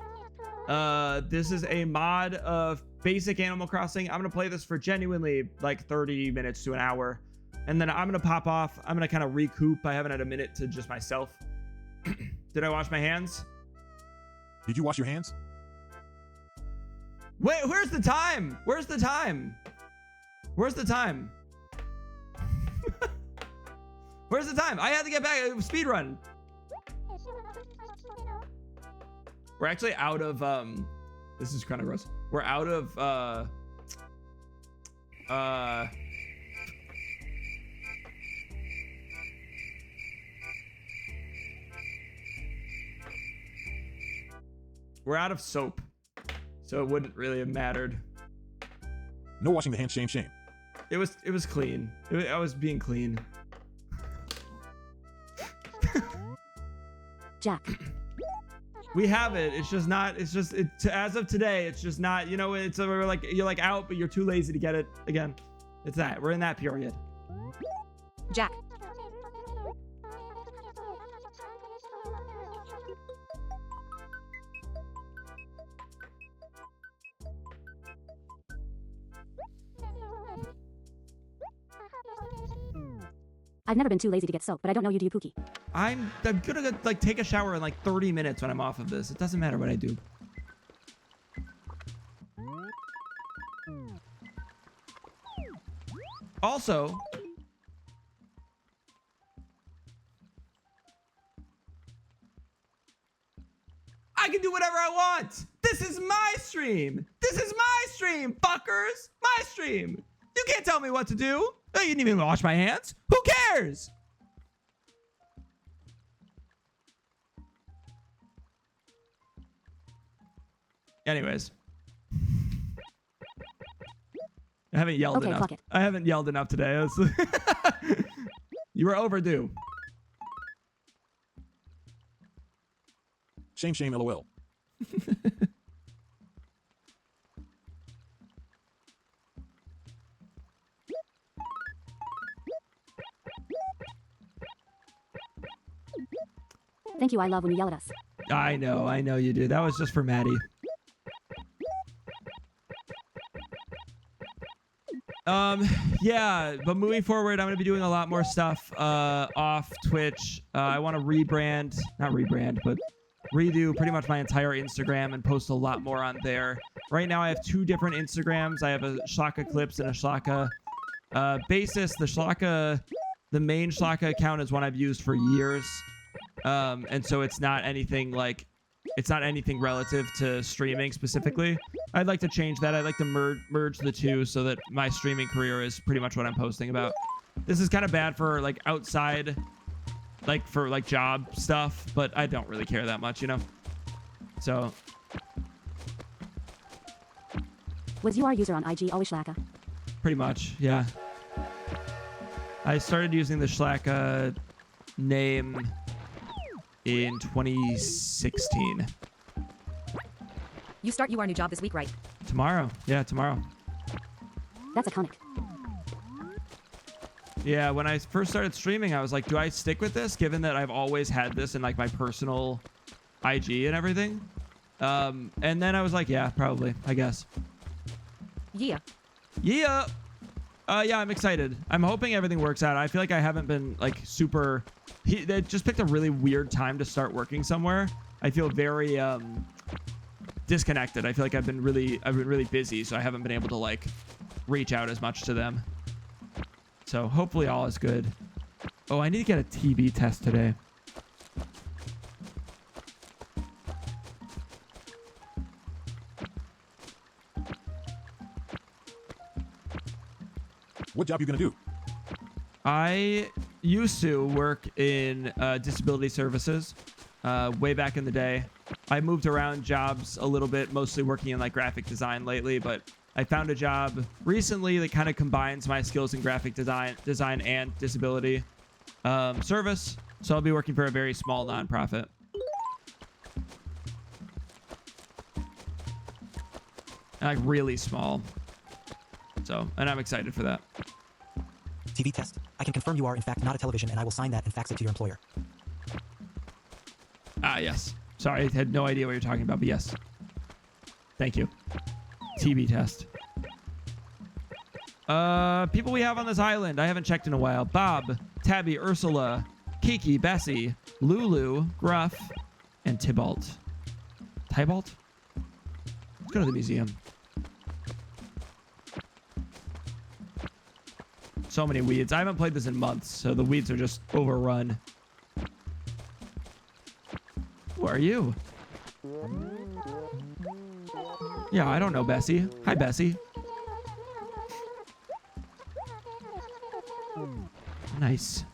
This is a mod of basic Animal Crossing. I'm gonna play this for genuinely like 30 minutes to an hour, and then I'm gonna pop off. I'm gonna kind of recoup. I haven't had a minute to just myself. Did I wash my hands? Did you wash your hands? Wait, where's the time? Where's the time? Where's the time? Where's the time? I had to get back. Speed run. We're actually out of this is kind of gross. We're out of we're out of soap, so it wouldn't really have mattered. No washing the hands. Shame, shame. It was clean. I was being clean. Jack. We have it. It's just not. It's just as of today. It's just not. You know. It's you're like out, but you're too lazy to get it again. It's that. We're in that period. Jack. I've never been too lazy to get soap, but I don't know you, do you, Pookie? I'm gonna take a shower in like 30 minutes when I'm off of this. It doesn't matter what I do. Also, I can do whatever I want. This is my stream. This is my stream, fuckers. My stream. You can't tell me what to do. Oh, you didn't even wash my hands. Who cares? Anyways. I haven't yelled enough. Fuck it. I haven't yelled enough today. You were overdue. Shame, shame, LOL. Thank you, I love when you yell at us. I know you do. That was just for Maddie. Yeah, but moving forward, I'm going to be doing a lot more stuff off Twitch. I want to not rebrand, but redo pretty much my entire Instagram and post a lot more on there. Right now, I have 2 different Instagrams. I have a Schlaacka Clips and a Schlaacka Basis. The main Schlaacka account is one I've used for years. And so it's not anything relative to streaming specifically. I'd like to change that. I'd like to merge the 2 so that my streaming career is pretty much what I'm posting about. This is kind of bad for like outside, like for like job stuff, but I don't really care that much, you know? So. Was you our user on IG always Schlaacka? Pretty much, yeah. I started using the Schlaacka name in 2016. You start your new job this week, right? Tomorrow. Yeah, tomorrow. That's iconic. Yeah, when I first started streaming, I was like, do I stick with this given that I've always had this in like my personal IG and everything? And then I was like, yeah, probably, I guess. Yeah. Yeah. Yeah, I'm excited. I'm hoping everything works out. I feel like I haven't been like super... They just picked a really weird time to start working somewhere. I feel very disconnected. I feel like I've been really busy, so I haven't been able to like reach out as much to them. So hopefully all is good. Oh, I need to get a TB test today. What job are you gonna do? I used to work in disability services way back in the day. I moved around jobs a little bit, mostly working in like graphic design lately, but I found a job recently that kind of combines my skills in graphic design and disability service. So I'll be working for a very small nonprofit. Like really small. So, and I'm excited for that. TV test. I can confirm you are in fact not a television, and I will sign that and fax it to your employer. Ah, yes. Sorry, I had no idea what you're talking about, but yes. Thank you. TB test. People we have on this island. I haven't checked in a while. Bob, Tabby, Ursula, Kiki, Bessie, Lulu, Gruff, and Tybalt. Tybalt? Let's go to the museum. So many weeds. I haven't played this in months, so the weeds are just overrun. Who are you? Yeah, I don't know, Bessie. Hi, Bessie. Nice.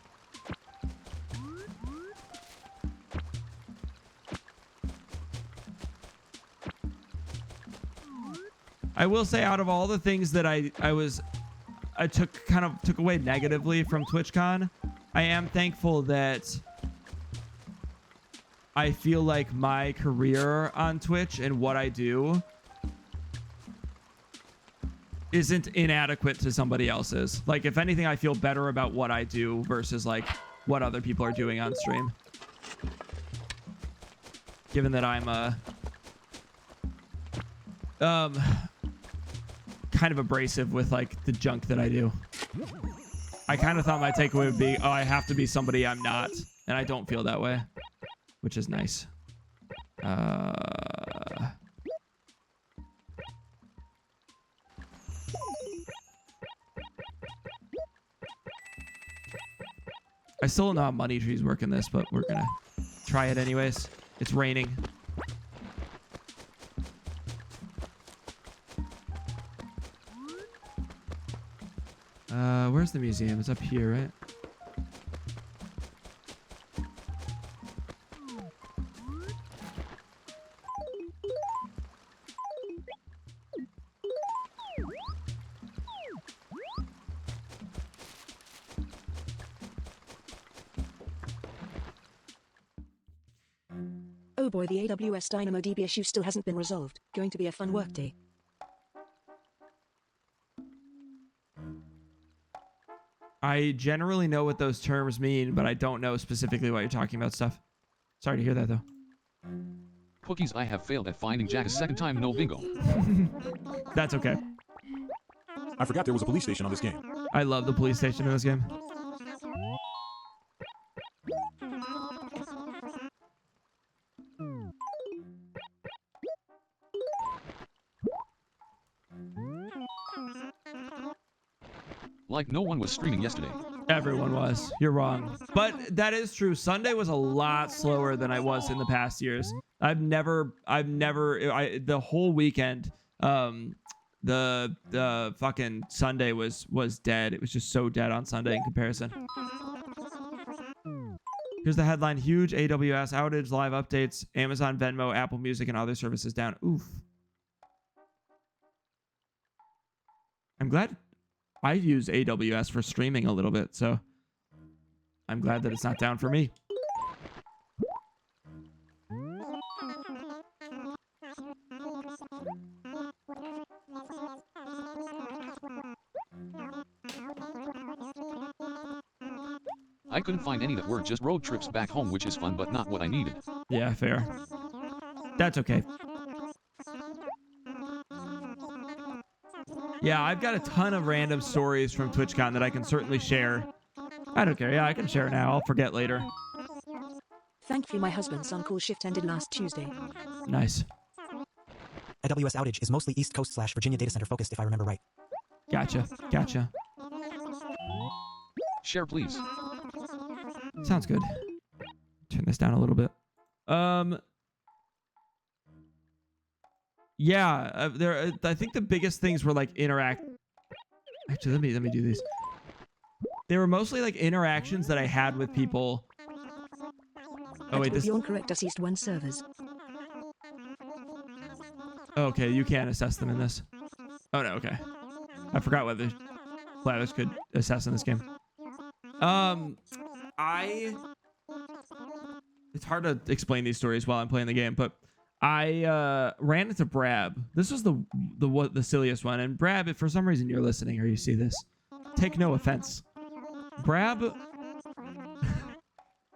I will say, out of all the things that I took away negatively from TwitchCon, I am thankful that I feel like my career on Twitch and what I do isn't inadequate to somebody else's. Like, if anything, I feel better about what I do versus like what other people are doing on stream. Given that I'm kind of abrasive with like the junk that I do. I kind of thought my takeaway would be, oh, I have to be somebody I'm not, and I don't feel that way, which is nice. I still don't know how Money Tree's working this, but we're gonna try it anyways. It's raining. Where's the museum? It's up here, right? Oh boy, the AWS DynamoDB issue still hasn't been resolved. Going to be a fun workday. I generally know what those terms mean, but I don't know specifically what you're talking about, stuff. Sorry to hear that, though. Cookies, I have failed at finding Jack a second time, no bingo. That's okay. I forgot there was a police station on this game. I love the police station in this game. Like no one was streaming yesterday. Everyone was. You're wrong. But that is true. Sunday was a lot slower than I was in the past years. The whole weekend, the fucking Sunday was dead. It was just so dead on Sunday in comparison. Here's the headline: huge AWS outage, live updates, Amazon, Venmo, Apple Music, and other services down. Oof. I'm glad I use AWS for streaming a little bit, so I'm glad that it's not down for me. I couldn't find any that were just road trips back home, which is fun, but not what I needed. Yeah, fair. That's okay. Yeah, I've got a ton of random stories from TwitchCon that I can certainly share. I don't care. Yeah, I can share now. I'll forget later. Thankfully, my husband's on-call shift ended last Tuesday. Nice. AWS outage is mostly East Coast / Virginia data center focused, if I remember right. Gotcha. Gotcha. Share, please. Sounds good. Turn this down a little bit. Yeah, I think the biggest things were like Actually, let me do these. They were mostly like interactions that I had with people. Oh wait, this. You're correct. Us East 1 servers. Okay, you can't assess them in this. Oh no, okay. I forgot whether players could assess in this game. It's hard to explain these stories while I'm playing the game, but I ran into Brab. This was the silliest one. And Brab, if for some reason you're listening or you see this, take no offense. Brab,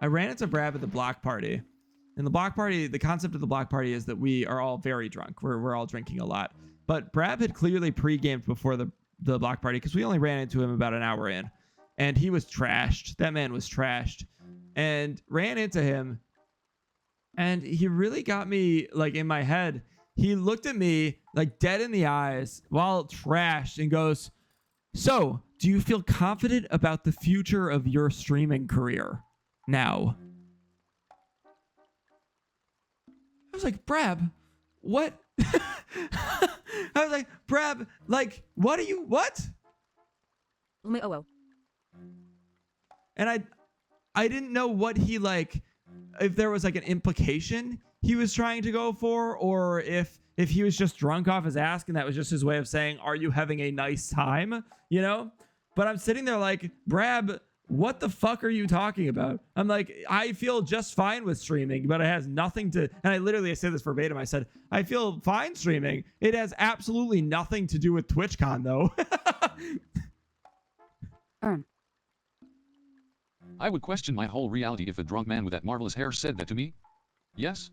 I ran into Brab at the block party. And the block party, the concept of the block party is that we are all very drunk. We're all drinking a lot. But Brab had clearly pre-gamed before the block party because we only ran into him about an hour in. And he was trashed. That man was trashed. And ran into him. And he really got me, like, in my head. He looked at me, like, dead in the eyes while trashed and goes, "So, do you feel confident about the future of your streaming career now?" I was like, Brab, what? I was like, Brab, like, what? And I didn't know what he, like, if there was like an implication he was trying to go for, or if he was just drunk off his ass and that was just his way of saying, are you having a nice time? You know? But I'm sitting there like, Brab, what the fuck are you talking about? I'm like, I feel just fine with streaming, but it has nothing to, and I said this verbatim. I said, I feel fine streaming. It has absolutely nothing to do with TwitchCon though. I would question my whole reality if a drunk man with that marvelous hair said that to me. Yes?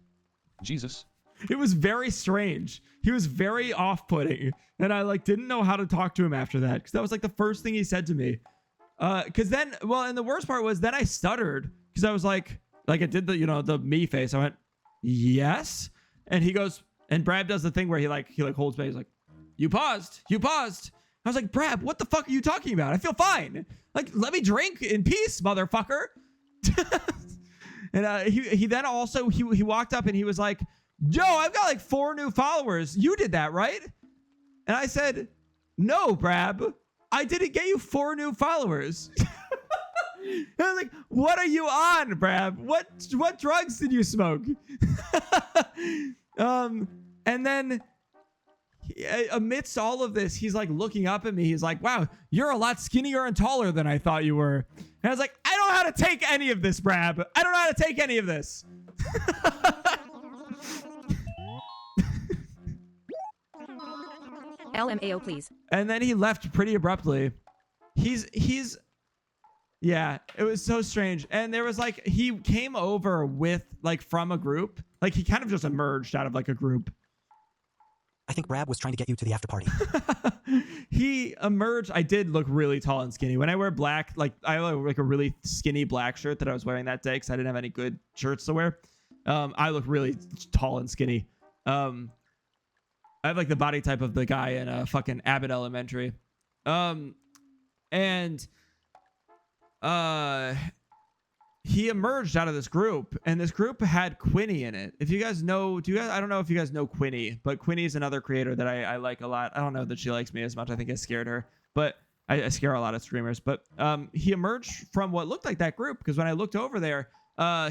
Jesus. It was very strange. He was very off-putting. And I didn't know how to talk to him after that. Because that was the first thing he said to me. Because then, and the worst part was then I stuttered. Because I was like I did the me face. I went, yes. And he goes, and Brad does the thing where he holds back. He's like, you paused. I was like, Brad, what the fuck are you talking about? I feel fine. Let me drink in peace, motherfucker. And he then also, he walked up and he was like, yo, I've got 4 new followers. You did that, right? And I said, no, Brab, I didn't get you 4 new followers. And I was like, what are you on, Brab? What drugs did you smoke? And then amidst all of this, he's looking up at me. He's like, wow, you're a lot skinnier and taller than I thought you were. And I was like, I don't know how to take any of this, Brab. I don't know how to take any of this. LMAO, please. And then he left pretty abruptly. Yeah, it was so strange. And there was he came over with from a group. He kind of just emerged out of a group. I think Brab was trying to get you to the after party. He emerged. I did look really tall and skinny. When I wear black, like I wear like a really skinny black shirt that I was wearing that day because I didn't have any good shirts to wear. I look really tall and skinny. I have like the body type of the guy in fucking Abbott Elementary. He emerged out of this group, and this group had Quinny in it. If you guys know, I don't know if you guys know Quinny, but Quinny is another creator that I like a lot. I don't know that she likes me as much. I think I scared her, but I scare a lot of streamers. But he emerged from what looked like that group, because when I looked over there,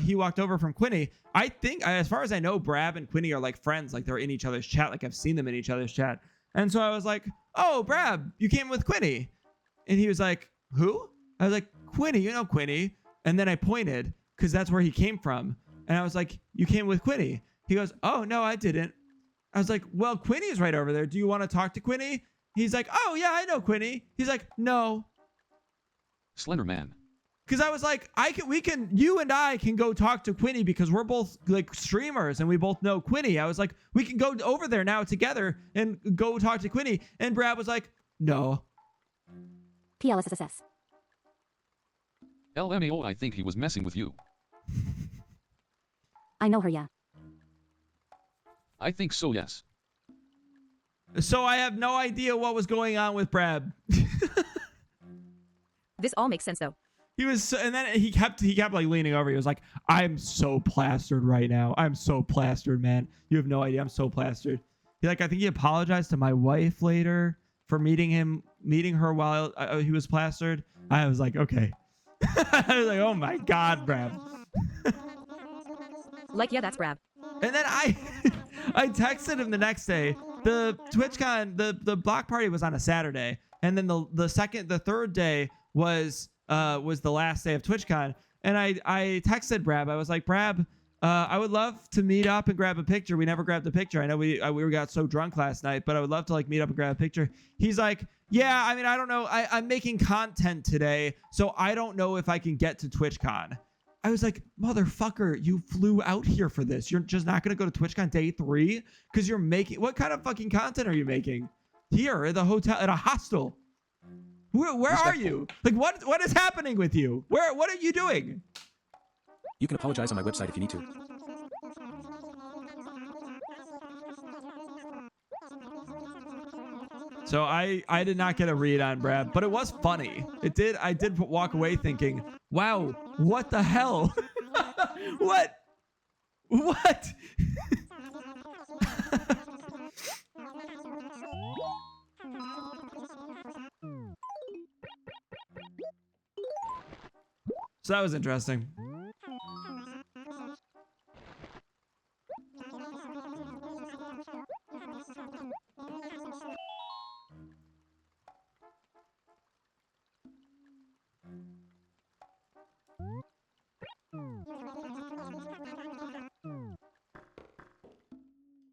he walked over from Quinny. I think, as far as I know, Brab and Quinny are like friends, like they're in each other's chat, like I've seen them in each other's chat. And so I was like, oh, Brab, you came with Quinny. And he was like, who? I was like, Quinny, you know Quinny. And then I pointed because that's where he came from. And I was like, you came with Quinny. He goes, oh, no, I didn't. I was like, well, Quinny's right over there. Do you want to talk to Quinny? He's like, oh, yeah, I know Quinny. He's like, no. Slender Man. Because I was like, you and I can go talk to Quinny because we're both like streamers and we both know Quinny. I was like, we can go over there now together and go talk to Quinny. And Brad was like, no. PLSSS. LMAO, I think he was messing with you. I know her, yeah. I think so, yes. So I have no idea what was going on with Brad. This all makes sense, though. He was, and then he kept like leaning over. He was like, I'm so plastered right now. I'm so plastered, man. You have no idea. I'm so plastered. I think he apologized to my wife later for meeting her while he was plastered. I was like, okay. I was like, oh my God, Brab. Like, yeah, that's Brab. And then I texted him the next day. The TwitchCon, the block party was on a Saturday. And then the third day was the last day of TwitchCon. And I texted Brab. I was like, Brab, I would love to meet up and grab a picture. We never grabbed a picture. I know we got so drunk last night, but I would love to like meet up and grab a picture. He's like, yeah, I mean, I don't know. I'm making content today, so I don't know if I can get to TwitchCon. I was like, motherfucker, you flew out here for this. You're just not going to go to TwitchCon day 3 because you're making, what kind of fucking content are you making? Here at the hotel, at a hostel. Where are you? Like, what is happening with you? What are you doing? You can apologize on my website if you need to. So I did not get a read on Brad, but it was funny. I did walk away thinking, wow, what the hell? What? So that was interesting.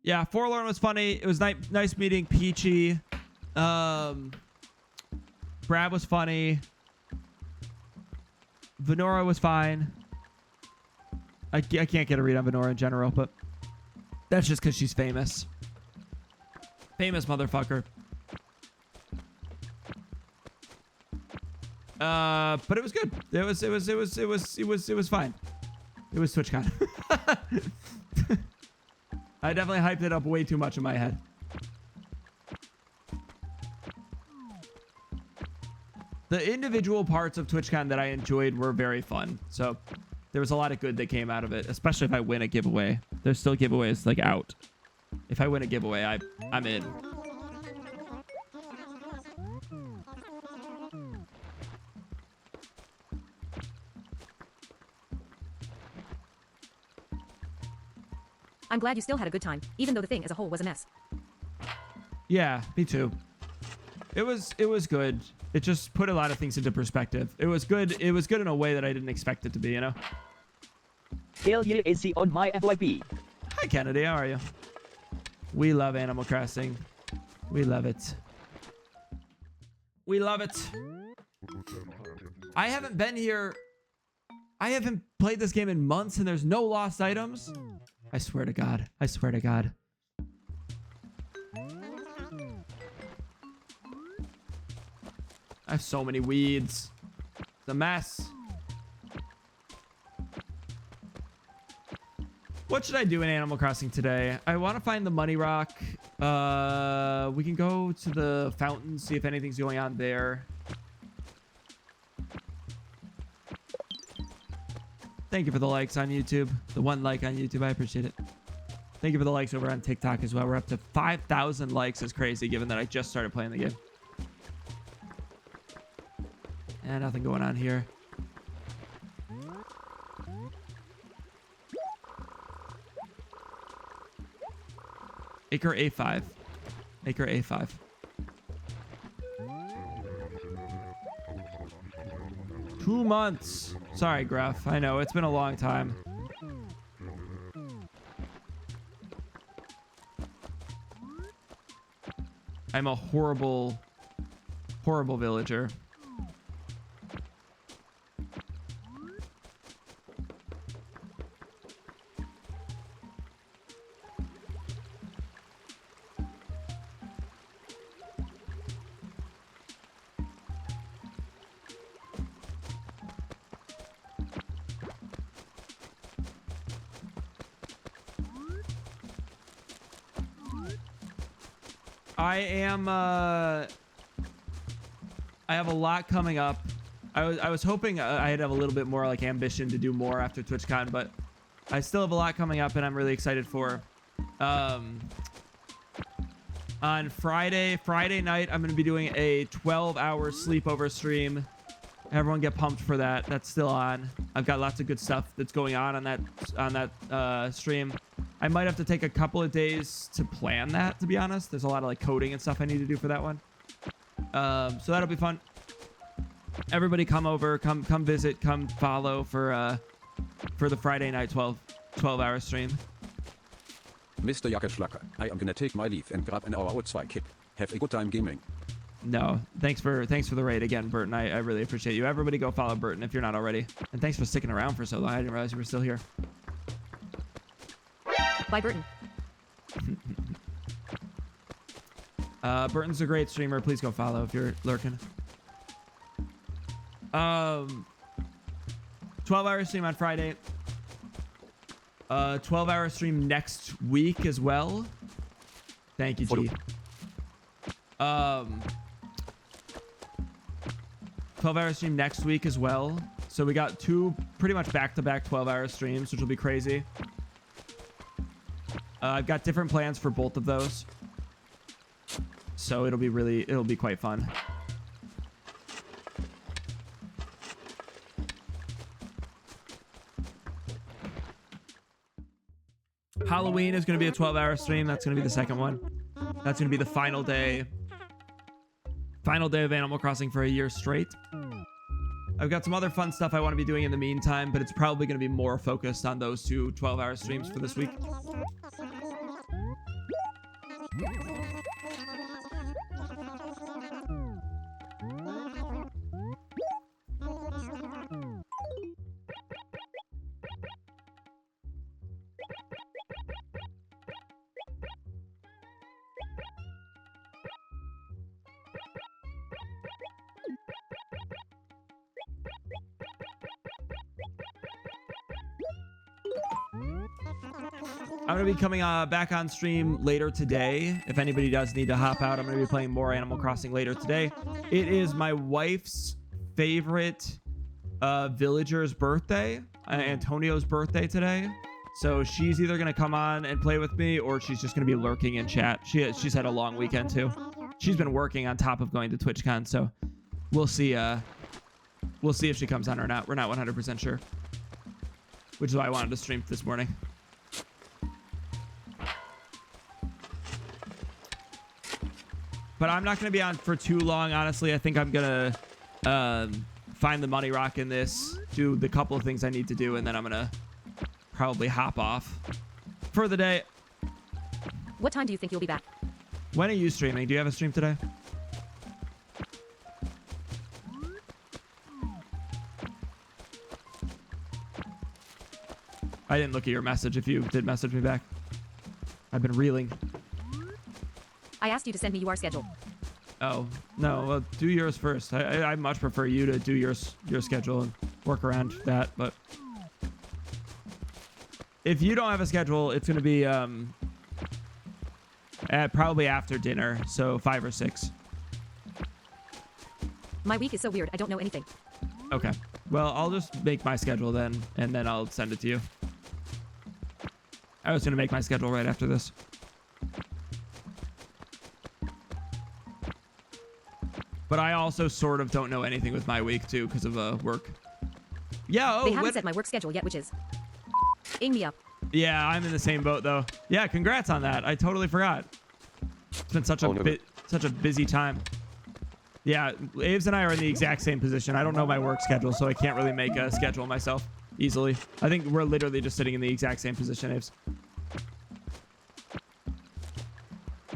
Yeah, Forlorn was funny. It was nice meeting Peachy. Brad was funny. Venora was fine. I can't get a read on Venora in general, but that's just because she's famous. Famous motherfucker. But it was good. It was fine. It was TwitchCon. I definitely hyped it up way too much in my head. The individual parts of TwitchCon that I enjoyed were very fun. So there was a lot of good that came out of it, especially if I win a giveaway. There's still giveaways like out. If I win a giveaway, I'm in. I'm glad you still had a good time, even though the thing as a whole was a mess. Yeah, me too. It was good. It just put a lot of things into perspective. It was good. It was good in a way that I didn't expect it to be, you know? Hell yeah, is he on my FYP? Hi, Kennedy. How are you? We love Animal Crossing. We love it. We love it. I haven't been here. I haven't played this game in months and there's no lost items. I swear to God. I swear to God. I have so many weeds. It's a mess. What should I do in Animal Crossing today? I want to find the money rock. We can go to the fountain, see if anything's going on there. Thank you for the likes on YouTube. The 1 like on YouTube, I appreciate it. Thank you for the likes over on TikTok as well. We're up to 5,000 likes. Is crazy given that I just started playing the game. And nothing going on here. Acre A5. Acre A5. Two months. Sorry, Gruff. I know, it's been a long time. I'm a horrible, horrible villager. I have a lot coming up. I was hoping I'd have a little bit more like ambition to do more after TwitchCon, but I still have a lot coming up and I'm really excited for. On Friday night, I'm going to be doing a 12-hour sleepover stream. Everyone get pumped for that. That's still on. I've got lots of good stuff that's going on that stream. I might have to take a couple of days to plan that, to be honest. There's a lot of like coding and stuff I need to do for that one. So that'll be fun. Everybody come over, come visit, come follow for the Friday night 12-hour stream. Mr. Officialschlaacka, I am gonna take my leave and grab an hour outside kid. Have a good time gaming. No, thanks for the raid again, Burton. I really appreciate you. Everybody go follow Burton if you're not already. And thanks for sticking around for so long. I didn't realize you were still here. Bye, Burton. Burton's a great streamer. Please go follow if you're lurking. 12-hour stream on Friday. 12-hour stream next week as well. Thank you, G. 12-hour stream next week as well. So we got two pretty much back-to-back 12-hour streams, which will be crazy. I've got different plans for both of those. So it'll be quite fun. Halloween is going to be a 12-hour stream. That's going to be the second one. That's going to be the final day. Final day of Animal Crossing for a year straight. I've got some other fun stuff I want to be doing in the meantime, but it's probably going to be more focused on those two 12-hour streams for this week. I'm going to be coming back on stream later today. If anybody does need to hop out, I'm going to be playing more Animal Crossing later today. It is my wife's favorite villager's birthday, Antonio's birthday today. So she's either going to come on and play with me or she's just going to be lurking in chat. She's had a long weekend too. She's been working on top of going to TwitchCon, so we'll see if she comes on or not. We're not 100% sure. Which is why I wanted to stream this morning. But I'm not going to be on for too long, honestly. I think I'm going to find the money rock in this, do the couple of things I need to do, and then I'm going to probably hop off for the day. What time do you think you'll be back? When are you streaming? Do you have a stream today? I didn't look at your message if you did message me back. I've been reeling. I asked you to send me your schedule. Oh, no, well, do yours first. I much prefer you to do your schedule and work around that, but if you don't have a schedule, it's going to be probably after dinner, so 5 or 6. My week is so weird, I don't know anything. Okay. Well, I'll just make my schedule then, and then I'll send it to you. I was going to make my schedule right after this. But I also sort of don't know anything with my week, too, because of work. Yeah, they haven't set my work schedule yet, which is... ing me up. Yeah, I'm in the same boat, though. Yeah, congrats on that. I totally forgot. It's been such a busy time. Yeah, Aves and I are in the exact same position. I don't know my work schedule, so I can't really make a schedule myself easily. I think we're literally just sitting in the exact same position, Aves.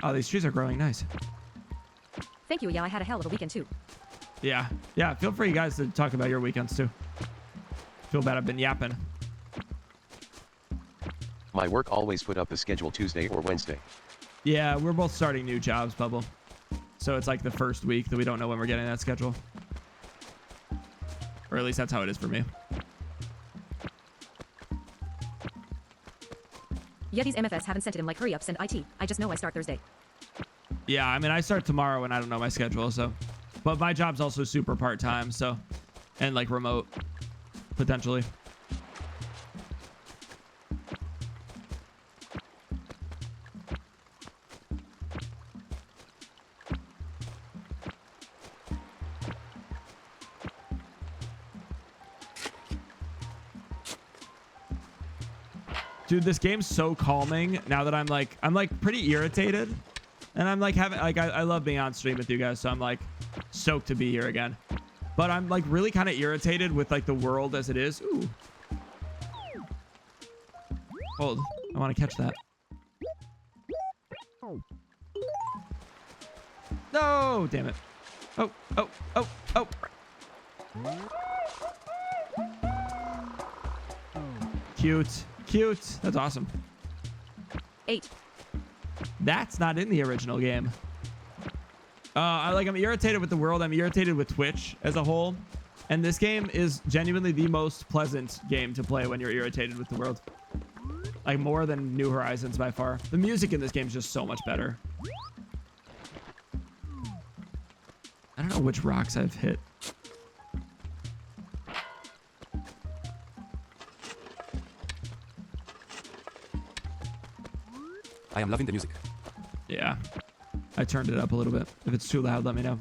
Oh, these trees are growing nice. Thank you. Yeah, I had a hell of a weekend, too. Yeah. Yeah, feel free, guys, to talk about your weekends, too. Feel bad I've been yapping. My work always put up a schedule Tuesday or Wednesday. Yeah, we're both starting new jobs, Bubble. So it's like the first week that we don't know when we're getting that schedule. Or at least that's how it is for me. Yeah, these MFS haven't sent it in, like, hurry up, send IT. I just know I start Thursday. Yeah, I mean, I start tomorrow and I don't know my schedule, so. But my job's also super part-time, so. And, like, remote, potentially. Dude, this game's so calming now that I'm like pretty irritated. And I'm like I love being on stream with you guys, so I'm like stoked to be here again. But I'm like really kind of irritated with like the world as it is. Ooh. Hold. I want to catch that. No, damn it. Oh, oh, oh, oh. Cute. Cute. That's awesome. 8. That's not in the original game. I'm irritated with the world. I'm irritated with Twitch as a whole. And this game is genuinely the most pleasant game to play when you're irritated with the world. Like more than New Horizons by far. The music in this game is just so much better. I don't know which rocks I've hit. I am loving the music. Yeah. I turned it up a little bit. If it's too loud, let me know.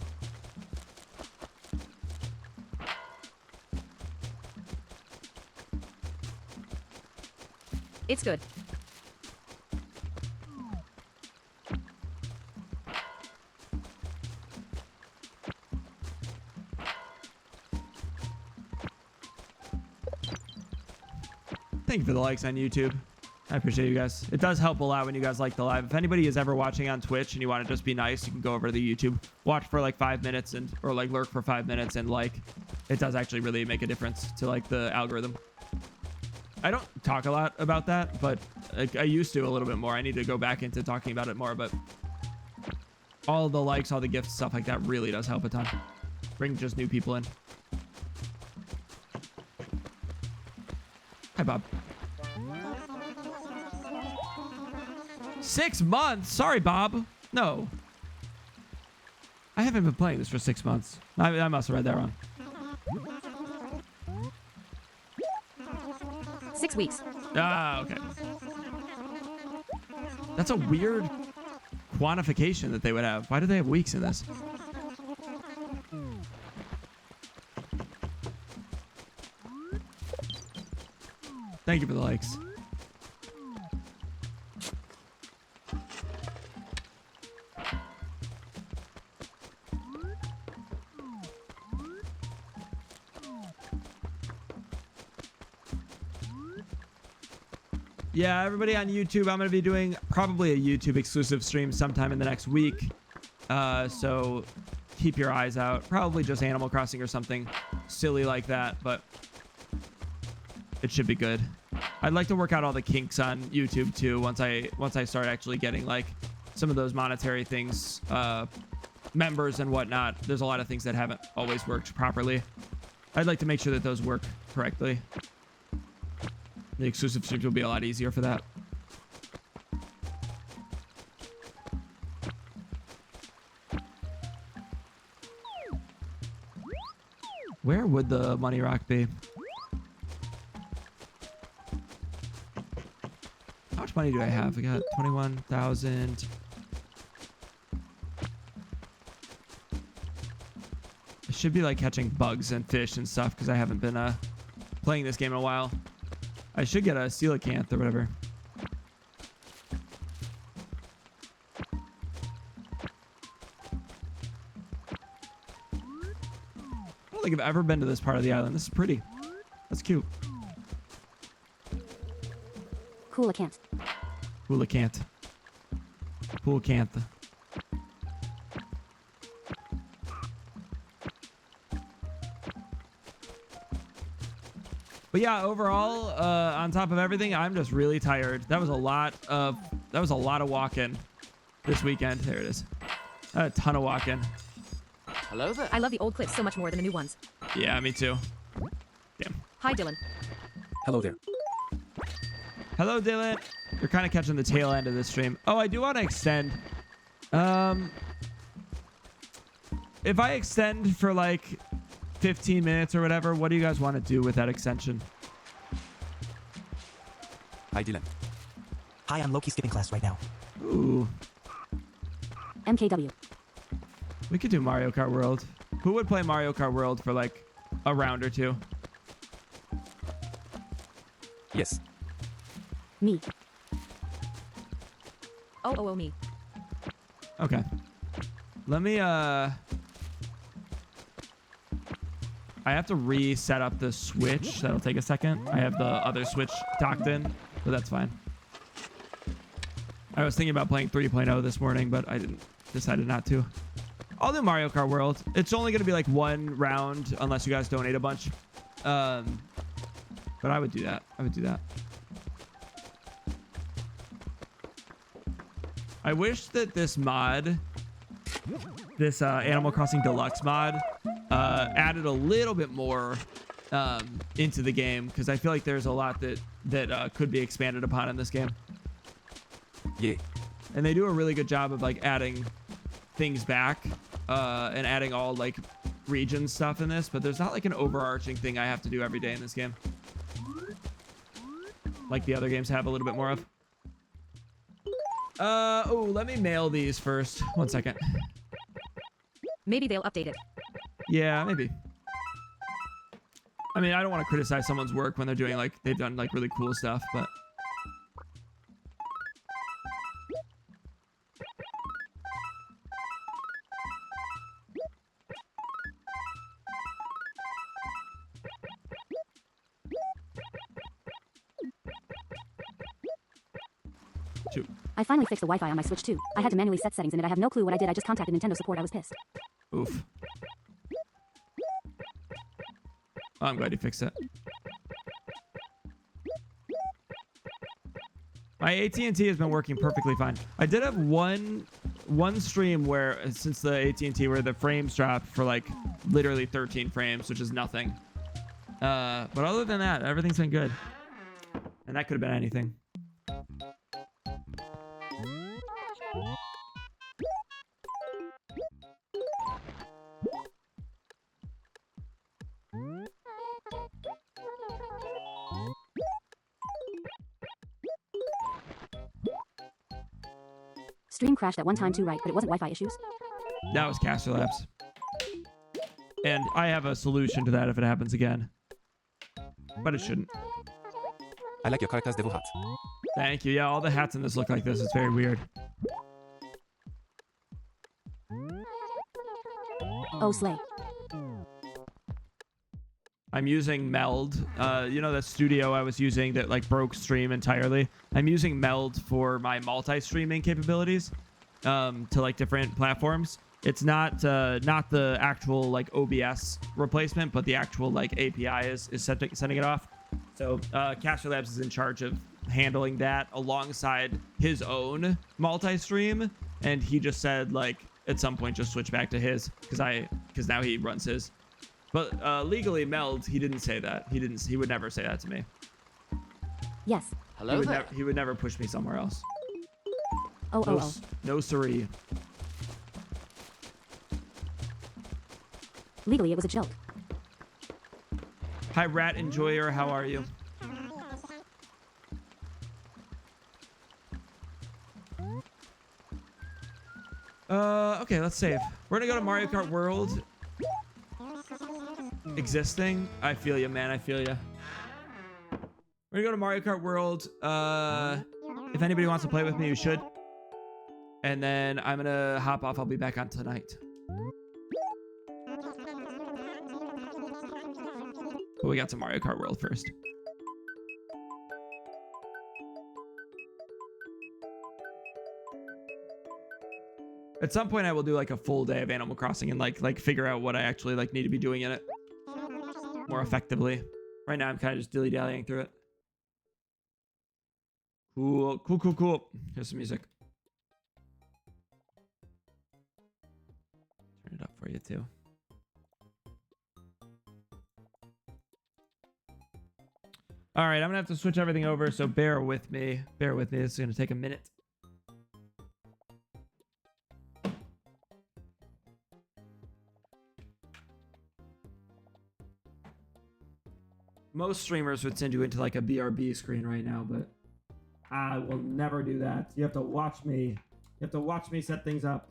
It's good. Thank you for the likes on YouTube. I appreciate you guys. It does help a lot when you guys like the live. If anybody is ever watching on Twitch and you want to just be nice, you can go over to the YouTube, watch for like 5 minutes or like lurk for 5 minutes and like. It does actually really make a difference to like the algorithm. I don't talk a lot about that, but I used to a little bit more. I need to go back into talking about it more, but all the likes, all the gifts, stuff like that really does help a ton. Bring just new people in. Hi, Bob. 6 months? Sorry, Bob. No. I haven't been playing this for 6 months. I must have read that wrong. 6 weeks. Ah, okay. That's a weird quantification that they would have. Why do they have weeks in this? Thank you for the likes. Yeah, everybody on YouTube, I'm going to be doing probably a YouTube exclusive stream sometime in the next week. So keep your eyes out. Probably just Animal Crossing or something silly like that, but it should be good. I'd like to work out all the kinks on YouTube too once I start actually getting like some of those monetary things, members and whatnot, there's a lot of things that haven't always worked properly. I'd like to make sure that those work correctly. The exclusive streams will be a lot easier for that. Where would the money rock be? How much money do I have? I got 21,000. I should be like catching bugs and fish and stuff because I haven't been playing this game in a while. I should get a coelacanth or whatever. I don't think I've ever been to this part of the island. This is pretty. That's cute. Coelacanth. Coelacanth. Coelacanth. But yeah, overall, on top of everything, I'm just really tired. That was a lot of walking this weekend. There it is. I had a ton of walking. Hello there. I love the old clips so much more than the new ones. Yeah, me too. Damn. Hi, Dylan. Hello there. Hello, Dylan. You're kind of catching the tail end of this stream. Oh, I do want to extend. If I extend for like 15 minutes or whatever, what do you guys want to do with that extension? Hi, Dylan. Hi, I'm low-key skipping class right now. Ooh. MKW. We could do Mario Kart World. Who would play Mario Kart World for like a round or two? Yes. Me. Oh, me. Okay. Let me, I have to reset up the Switch. That'll take a second. I have the other Switch docked in, but that's fine. I was thinking about playing 3.0 this morning, but I decided not to. I'll do Mario Kart World. It's only going to be like one round unless you guys donate a bunch. But I would do that. I would do that. I wish that this mod, this Animal Crossing Deluxe mod, added a little bit more into the game, because I feel like there's a lot that could be expanded upon in this game. Yeah. And they do a really good job of like adding things back and adding all like region stuff in this, but there's not like an overarching thing I have to do every day in this game, like the other games have a little bit more of. Oh, let me mail these first. 1 second. Maybe they'll update it. Yeah, maybe. I mean, I don't want to criticize someone's work when they're doing like, they've done like really cool stuff, but. Shoot. I finally fixed the Wi-Fi on my Switch too. I had to manually set settings in it. I have no clue what I did. I just contacted Nintendo support. I was pissed. Oof. Oh, I'm glad you fixed it. My AT&T has been working perfectly fine. I did have one stream where, since the AT&T, where the frames dropped for like literally 13 frames, which is nothing. But other than that, everything's been good. And that could have been anything. Stream crashed at one time too, right? But it wasn't Wi-Fi issues. That was Caster Labs. And I have a solution to that if it happens again. But it shouldn't. I like your character's devil hat. Thank you. Yeah, all the hats in this look like this. It's very weird. Oh, slay. I'm using Meld. You know, that studio I was using that like broke stream entirely. I'm using Meld for my multi-streaming capabilities to like different platforms. It's not the actual like OBS replacement, but the actual like API is sending it off. So Caster Labs is in charge of handling that alongside his own multi-stream and he just said like at some point just switch back to his because now he runs his. But legally, Meld, he didn't say that. He would never say that to me. Yes. Hello there. He would never push me somewhere else. No siree. Legally, it was a joke. Hi, Rat Enjoyer. How are you? Okay, let's save. We're gonna go to Mario Kart World. Existing. I feel you, man. I feel you. We're gonna go to Mario Kart World. If anybody wants to play with me, you should. And then I'm gonna hop off. I'll be back on tonight. But we got to Mario Kart World first. At some point, I will do like a full day of Animal Crossing and like figure out what I actually like need to be doing in it more effectively. Right now, I'm kind of just dilly-dallying through it. Cool. Here's some music. Turn it up for you too. All right, I'm gonna have to switch everything over, so bear with me. Bear with me. This is gonna take a minute. Most streamers would send you into like a BRB screen right now, but I will never do that. You have to watch me. You have to watch me set things up.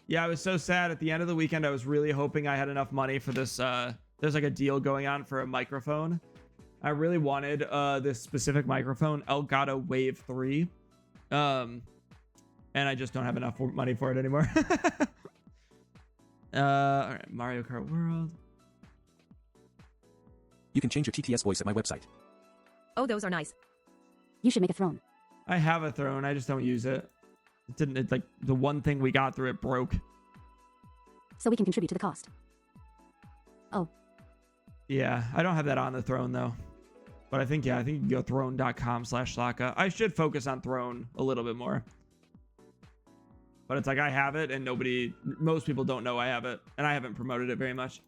Yeah, I was so sad at the end of the weekend. I was really hoping I had enough money for this. There's like a deal going on for a microphone. I really wanted this specific microphone, Elgato Wave 3. And I just don't have enough money for it anymore. All right, Mario Kart World. You can change your TTS voice at my website. Oh, those are nice. You should make a throne. I have a throne. I just don't use it. It's like the one thing we got through it broke. So we can contribute to the cost. Oh. Yeah, I don't have that on the throne though. But I think you can go throne.com/schlaacka. I should focus on throne a little bit more. But it's like I have it and most people don't know I have it. And I haven't promoted it very much.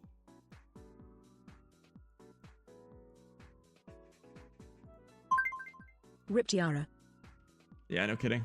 Rip Tiara. Yeah, no kidding.